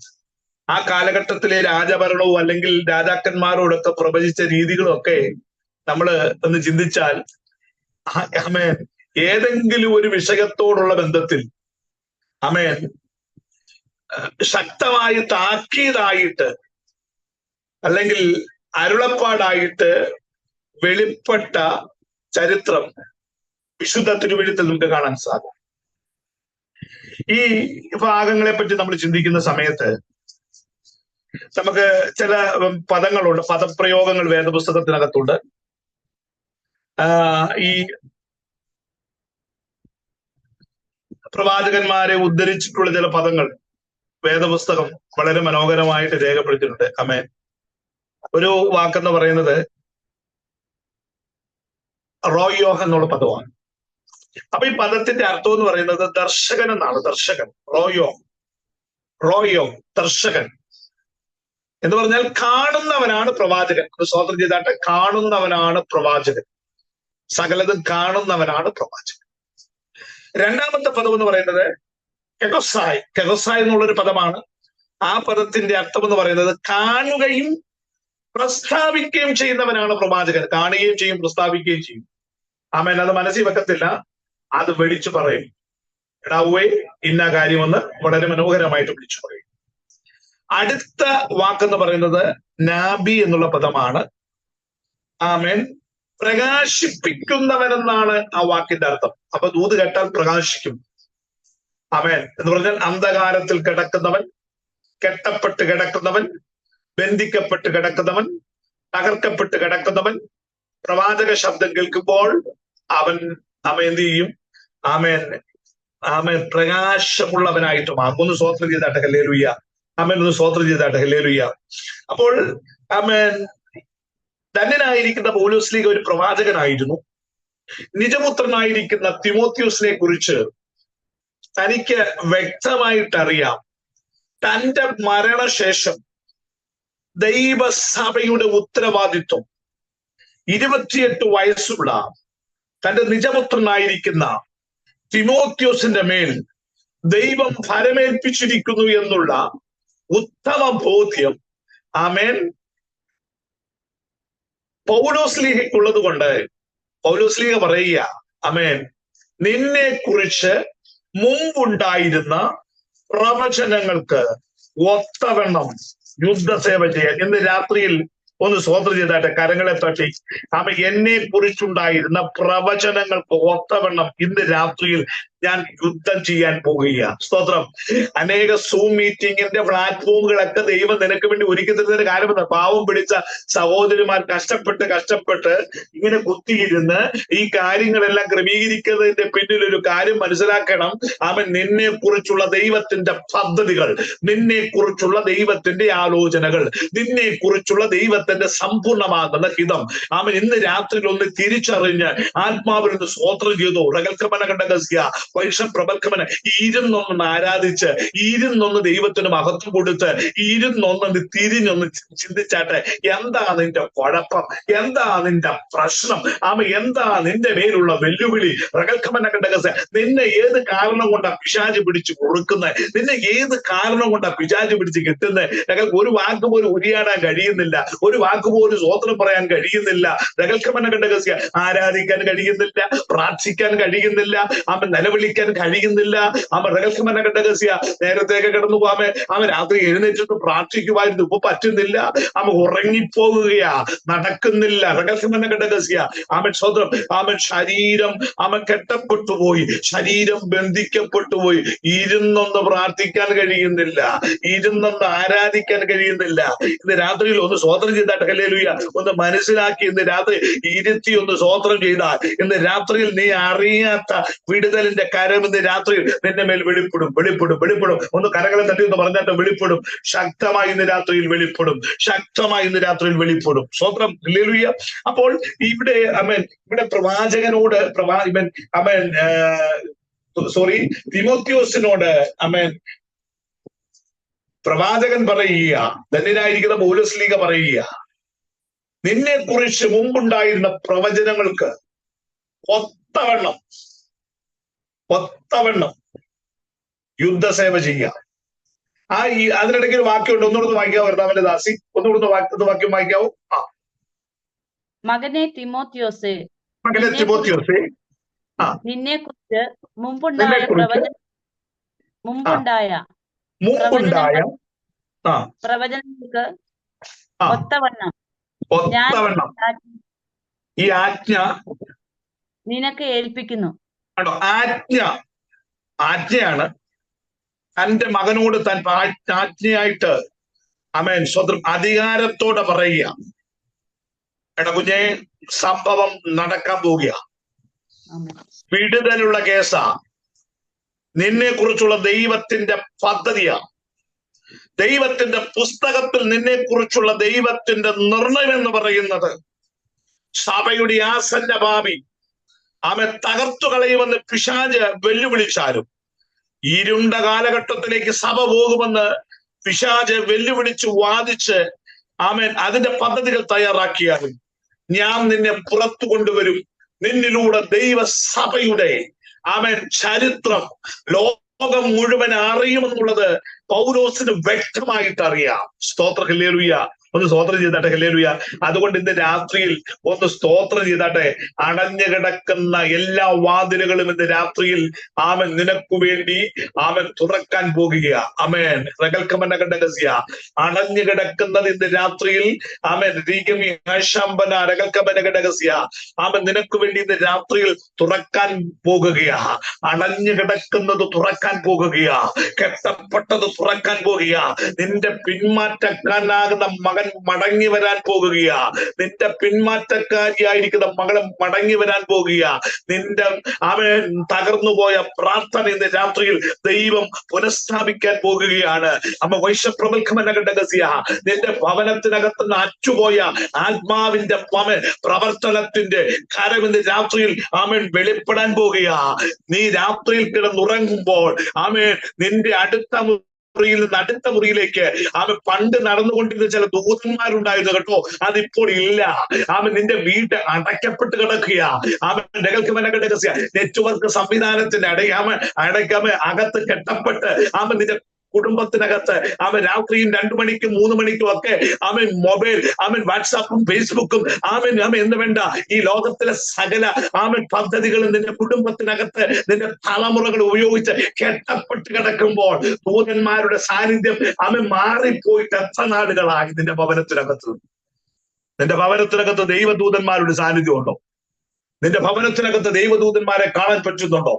ആ കാലഘട്ടത്തിലെ രാജഭരണവും അല്ലെങ്കിൽ രാജാക്കന്മാരോടൊക്കെ പ്രവചിച്ച രീതികളും ഒക്കെ നമ്മൾ ഒന്ന് ചിന്തിച്ചാൽ, ആമേൻ, ഏതെങ്കിലും ഒരു വിഷയത്തോടുള്ള ബന്ധത്തിൽ ആമേൻ ശക്തമായി താക്കീതായിട്ട് അല്ലെങ്കിൽ അരുളപ്പാടായിട്ട് വെളിപ്പെട്ട ചരിത്രം വിശുദ്ധ തിരുവചനത്തിൽ നമുക്ക് കാണാൻ സാധിക്കും. ഈ ഭാഗങ്ങളെ പറ്റി നമ്മൾ ചിന്തിക്കുന്ന സമയത്ത് നമുക്ക് ചില പദങ്ങളുണ്ട്, പദപ്രയോഗങ്ങൾ വേദപുസ്തകത്തിനകത്തുണ്ട്. ഈ പ്രവാചകന്മാരെ ഉദ്ധരിച്ചിട്ടുള്ള ചില പദങ്ങൾ വേദപുസ്തകം വളരെ മനോഹരമായിട്ട് രേഖപ്പെടുത്തിയിട്ടുണ്ട്. ആമേൻ. ഒരു വാക്കെന്ന് പറയുന്നത് റോയോഹ എന്നുള്ള പദമാണ്. അപ്പൊ ഈ പദത്തിന്റെ അർത്ഥം എന്ന് പറയുന്നത് ദർശകൻ എന്നാണ്. ദർശകൻ, റോയോ ദർശകൻ എന്ന് പറഞ്ഞാൽ കാണുന്നവനാണ് പ്രവാചകൻ. സ്വതന്ത്രം ചെയ്താട്ടെ, കാണുന്നവനാണ് പ്രവാചകൻ. സകലതും കാണുന്നവനാണ് പ്രവാചകൻ. രണ്ടാമത്തെ പദം എന്ന് പറയുന്നത് കെഗോസായ്. കെഗോസായ് എന്നുള്ളൊരു പദമാണ്. ആ പദത്തിന്റെ അർത്ഥം എന്ന് പറയുന്നത് കാണുകയും പ്രസ്താവിക്കുകയും ചെയ്യുന്നവനാണ് പ്രവാചകൻ. കാണുകയും ചെയ്യും, പ്രസ്താവിക്കുകയും ചെയ്യും. ആമേൻ. അത് മനസ്സിൽ വെക്കത്തില്ല, അത് വിളിച്ചു പറയും. എടാവേ ഇന്ന കാര്യമെന്ന് വളരെ മനോഹരമായിട്ട് വിളിച്ചു പറയും. അടുത്ത വാക്കെന്ന് പറയുന്നത് നാബി എന്നുള്ള പദമാണ്. ആമേൻ. പ്രകാശിപ്പിക്കുന്നവനെന്നാണ് ആ വാക്കിന്റെ അർത്ഥം. അപ്പൊ ദൂത് കേട്ടാൽ പ്രകാശിക്കും. ആമേൻ എന്ന് പറഞ്ഞാൽ അന്ധകാരത്തിൽ കിടക്കുന്നവൻ, കെട്ടപ്പെട്ട് കിടക്കുന്നവൻ, ബന്ധിക്കപ്പെട്ട് കിടക്കുന്നവൻ, തകർക്കപ്പെട്ട് കിടക്കുന്നവൻ പ്രവാചക ശബ്ദം കേൾക്കുമ്പോൾ അവൻ എന്ത് ചെയ്യും? ആമേൻ പ്രകാശമുള്ളവനായിട്ട് മാറും. ഒന്ന് സ്വോത്രം ചെയ്താട്ടെ, ഹല്ലേലൂയ. ആമേൻ. ഒന്ന് സ്വോത്രം ചെയ്താട്ടെ, ഹല്ലേലൂയ. അപ്പോൾ ആമേൻ, ധന്യനായിരിക്കുന്ന പൗലോസ്ലീഹ ഒരു പ്രവാചകനായിരുന്നു. നിജപുത്രനായിരിക്കുന്ന തിമോത്തിയോസിനെ കുറിച്ച് തനിക്ക് വ്യക്തമായിട്ടറിയാം. തന്റെ മരണശേഷം ദൈവസഭയുടെ ഉത്തരവാദിത്വം 28 വയസ്സുള്ള തന്റെ നിജപുത്രനായിരിക്കുന്ന തിമോത്തിയോസിന്റെ മേൽ ദൈവം ഫലമേൽപ്പിച്ചിരിക്കുന്നു എന്നുള്ള ഉത്തമ ബോധ്യം ആമേൻ പൗലോസ്ലീഹയ്ക്കുള്ളത് കൊണ്ട് പൗലോസ്ലീഹ പറയുക, ആമേൻ, നിന്നെ കുറിച്ച് മുമ്പുണ്ടായിരുന്ന പ്രവചനങ്ങൾക്ക് ഒത്തവണ്ണം യുദ്ധസേവ ചെയ്യാൻ. ഇന്ന് രാത്രിയിൽ ഒന്ന് സ്വോത്രം ചെയ്താട്ടെ, കരങ്ങളെ തട്ടി. ആമേൻ. എന്നെ കുറിച്ചുണ്ടായിരുന്ന പ്രവചനങ്ങൾക്ക് ഒത്തവണ്ണം ഇന്ന് രാത്രിയിൽ ഞാൻ യുദ്ധം ചെയ്യാൻ പോകുകയാണ്. സ്തോത്രം. അനേക സൂം മീറ്റിങ്ങിന്റെ പ്ലാറ്റ്ഫോമുകളൊക്കെ ദൈവം നിനക്ക് വേണ്ടി ഒരുക്കി തരുന്നതിന് കാര്യമെന്ന് പാവം പിടിച്ച സഹോദരിമാർ കഷ്ടപ്പെട്ട് ഇങ്ങനെ കുത്തിയിരുന്ന് ഈ കാര്യങ്ങളെല്ലാം ക്രമീകരിക്കുന്നതിന്റെ പിന്നിൽ ഒരു കാര്യം മനസ്സിലാക്കണം. അവൻ നിന്നെ കുറിച്ചുള്ള ദൈവത്തിന്റെ പദ്ധതികൾ, നിന്നെ കുറിച്ചുള്ള ദൈവത്തിന്റെ ആലോചനകൾ, നിന്നെ കുറിച്ചുള്ള ദൈവത്തിന്റെ സമ്പൂർണമാകുന്ന ഹിതം അവൻ ഇന്ന് രാത്രിയിൽ ഒന്ന് തിരിച്ചറിഞ്ഞ് ആത്മാവിൽ ഒന്ന് സ്വോത്രം ചെയ്തു. റകൽക്കമന കണ്ടകസ്യ വൈഷപ്രബൽക്കമന ഇരുന്നൊന്ന് ആരാധിച്ച്, ഇരുന്നൊന്ന് ദൈവത്തിന് മഹത്വം കൊടുത്ത്, ഇരുന്നൊന്ന് തിരിഞ്ഞൊന്ന് ചിന്തിച്ചാട്ടെ. എന്താ നിന്റെ കുഴപ്പം? എന്താ നിന്റെ പ്രശ്നം? എന്താ നിന്റെ മേലുള്ള വെല്ലുവിളി? റകൽക്കമന കണ്ടകസ്യ നിന്നെ ഏത് കാരണം കൊണ്ടാ പിശാച് പിടിച്ച് കൊടുക്കുന്നത്? നിന്നെ ഏത് കാരണം കൊണ്ടാ പിശാച് പിടിച്ച് കിട്ടുന്നത്? ഞങ്ങൾക്ക് ഒരു വാക്ക് പോലും ഉരിയാടാൻ കഴിയുന്നില്ല, ഒരു വാക്ക് പോലും സ്വോത്രം പറയാൻ കഴിയുന്നില്ല. റകൽക്കമന കണ്ടകസ്യ ആരാധിക്കാൻ കഴിയുന്നില്ല, പ്രാർത്ഥിക്കാൻ കഴിയുന്നില്ല, അവൻ നിലവിളി വിളിക്കാൻ കഴിയുന്നില്ല. നേരത്തേക്ക് കിടന്നു പോകാമേ, അവൻ രാത്രി എഴുന്നേറ്റിട്ട് പ്രാർത്ഥിക്കുമായിരുന്നു, ഇപ്പൊ പറ്റുന്നില്ല. അവൻ ഉറങ്ങിപ്പോകുകയാ, നടക്കുന്നില്ല. അവൻ സ്വന്തം അവൻ ശരീരം അവൻ കെട്ടപ്പെട്ടുപോയി, ശരീരം ബന്ധിക്കപ്പെട്ടുപോയി. ഇരുന്നൊന്ന് പ്രാർത്ഥിക്കാൻ കഴിയുന്നില്ല, ഇരുന്നൊന്ന് ആരാധിക്കാൻ കഴിയുന്നില്ല. ഇന്ന് രാത്രിയിൽ ഒന്ന് സ്വോത്രം ചെയ്താട്ടെ, ഹല്ലേലൂയ, ഒന്ന് മനസ്സിലാക്കി ഇന്ന് രാത്രി ഇരുത്തി ഒന്ന് സ്വോത്രം ചെയ്താൽ ഇന്ന് രാത്രിയിൽ നീ അറിയാത്ത വിടുതലിന്റെ കരം ഇന്ന് രാത്രിയിൽ നിന്റെ മേൽ വെളിപ്പെടും, വെളിപ്പെടും, വെളിപ്പെടും. ഒന്ന് കരകളെ തട്ടി ഒന്ന് പറഞ്ഞാട്ട് വെളിപ്പെടും. ശക്തമായി ഇന്ന് രാത്രിയിൽ വെളിപ്പെടും, ശക്തമായി ഇന്ന് രാത്രിയിൽ വെളിപ്പെടും. സ്വോത്രം, ഹല്ലേലൂയ. അപ്പോൾ ഇവിടെ ഇവിടെ പ്രവാചകനോട് തിമോത്തിയോസിനോട് പ്രവാചകൻ പറയുക, ധന്യനായിരിക്കുന്ന പൗലോസ്ലീഹ പറയുക, നിന്നെ കുറിച്ച് മുമ്പുണ്ടായിരുന്ന പ്രവചനങ്ങൾക്ക് ഒത്തവണ്ണം യുദ്ധസേവ ചെയ്യാം. അതിനിടയ്ക്ക് ഒരു വാക്യമുണ്ട്, ഒന്നുകൂടെ വായിക്കാവോ അവന്റെ ദാസി? ഒന്നുകൂടെ വാക്യം വായിക്കാവോ? മകനെ തിമോത്തിയോസേ, നിന്നെ കുറിച്ച് മുമ്പുണ്ടായ പ്രവചനങ്ങൾക്ക് ഒത്തവണ്ണം ഈ ആജ്ഞ നിനക്ക് ഏൽപ്പിക്കുന്നു. ആജ്ഞയാണ് തന്റെ മകനോട് താൻ ആജ്ഞയായിട്ട് സ്വന്തം അധികാരത്തോടെ പറയുക, എടാ കുഞ്ഞെ, സംഭവം നടക്കാൻ പോവുക, വിടുതലുള്ള കേസാ, നിന്നെ കുറിച്ചുള്ള ദൈവത്തിന്റെ പദ്ധതിയാ, ദൈവത്തിന്റെ പുസ്തകത്തിൽ നിന്നെ കുറിച്ചുള്ള ദൈവത്തിന്റെ നിർണയം എന്ന് പറയുന്നത് സഭയുടെ ആസന്ന ഭാവി തകർത്തു കളയുമെന്ന് പിശാച് വെല്ലുവിളിച്ചാലും, ഇരുണ്ട കാലഘട്ടത്തിലേക്ക് സഭ പോകുമെന്ന് പിശാച് വെല്ലുവിളിച്ച് വാദിച്ച് അതിന്റെ പദ്ധതികൾ തയ്യാറാക്കിയാലും ഞാൻ നിന്നെ പുറത്തു കൊണ്ടുവരും. നിന്നിലൂടെ ദൈവസഭയുടെ ചരിത്രം ലോകം മുഴുവൻ അറിയുമെന്നുള്ളത് പൗലോസിന് വ്യക്തമായിട്ട് അറിയാം. സ്തോത്രം, ഹല്ലേലൂയ. ഒന്ന് സ്തോത്രം ചെയ്താട്ടെ, ഹല്ലേലൂയ. അതുകൊണ്ട് ഇന്ന് രാത്രിയിൽ ഒന്ന് സ്തോത്രം ചെയ്താട്ടെ. അടഞ്ഞു കിടക്കുന്ന എല്ലാ വാതിലുകളും ഇന്ന് രാത്രിയിൽ നിനക്കു വേണ്ടി തുറക്കാൻ പോകുക. അടഞ്ഞു കിടക്കുന്നത് ഇന്ന് രാത്രിയിൽ നിനക്ക് വേണ്ടി ഇന്ന് രാത്രിയിൽ തുറക്കാൻ പോകുകയാ. അടഞ്ഞു കിടക്കുന്നത് തുറക്കാൻ പോകുകയാ, കെട്ടപ്പെട്ടത് തുറക്കാൻ പോകുകയാ. നിന്റെ പിന്മാറ്റക്കാരനാകുന്ന മകൻ മടങ്ങി വരാൻ പോകുകയാ, നിന്റെ പിന്മാറ്റക്കാരിയായിരിക്കുന്ന മകളും മടങ്ങി വരാൻ പോകുകയാ. നിന്റെ തകർന്നുപോയ പ്രാർത്ഥന ഇന്ന് രാത്രിയിൽ ദൈവം പുനഃസ്ഥാപിക്കാൻ പോകുകയാണ്. നിന്റെ ഭവനത്തിനകത്ത് നിന്ന് അറ്റുപോയ ആത്മാവിന്റെ പ്രവർത്തനത്തിന്റെ കരം ഇന്ന് രാത്രിയിൽ വെളിപ്പെടാൻ പോകുകയാ. നീ രാത്രിയിൽ കിടന്നുറങ്ങുമ്പോൾ നിന്റെ അടുത്ത മുറിയിലേക്ക് പണ്ട് നടന്നുകൊണ്ടിരുന്ന ചില ദൂതന്മാരുണ്ടായിരുന്നു കേട്ടോ, അതിപ്പോൾ ഇല്ല. നിന്റെ വീട് അടയ്ക്കപ്പെട്ട് കിടക്കുക. നെറ്റ്വർക്ക് സംവിധാനത്തിന്റെ അകത്ത് കെട്ടപ്പെട്ട് നിന്റെ കുടുംബത്തിനകത്ത് രാത്രിയും 2 മണിക്കും 3 മണിക്കും ഒക്കെ മൊബൈൽ വാട്സാപ്പും ഫേസ്ബുക്കും എന്ന് വേണ്ട ഈ ലോകത്തിലെ സകല പദ്ധതികളും നിന്റെ കുടുംബത്തിനകത്ത് നിന്റെ തലമുറകൾ ഉപയോഗിച്ച് കെട്ടപ്പെട്ട് കിടക്കുമ്പോൾ ദൂതന്മാരുടെ സാന്നിധ്യം മാറിപ്പോയിട്ട് എത്ര നാടുകളായി നിന്റെ ഭവനത്തിനകത്ത് ദൈവദൂതന്മാരുടെ സാന്നിധ്യം ഉണ്ടോ? നിന്റെ ഭവനത്തിനകത്ത് ദൈവദൂതന്മാരെ കാണാൻ പറ്റുന്നുണ്ടോ?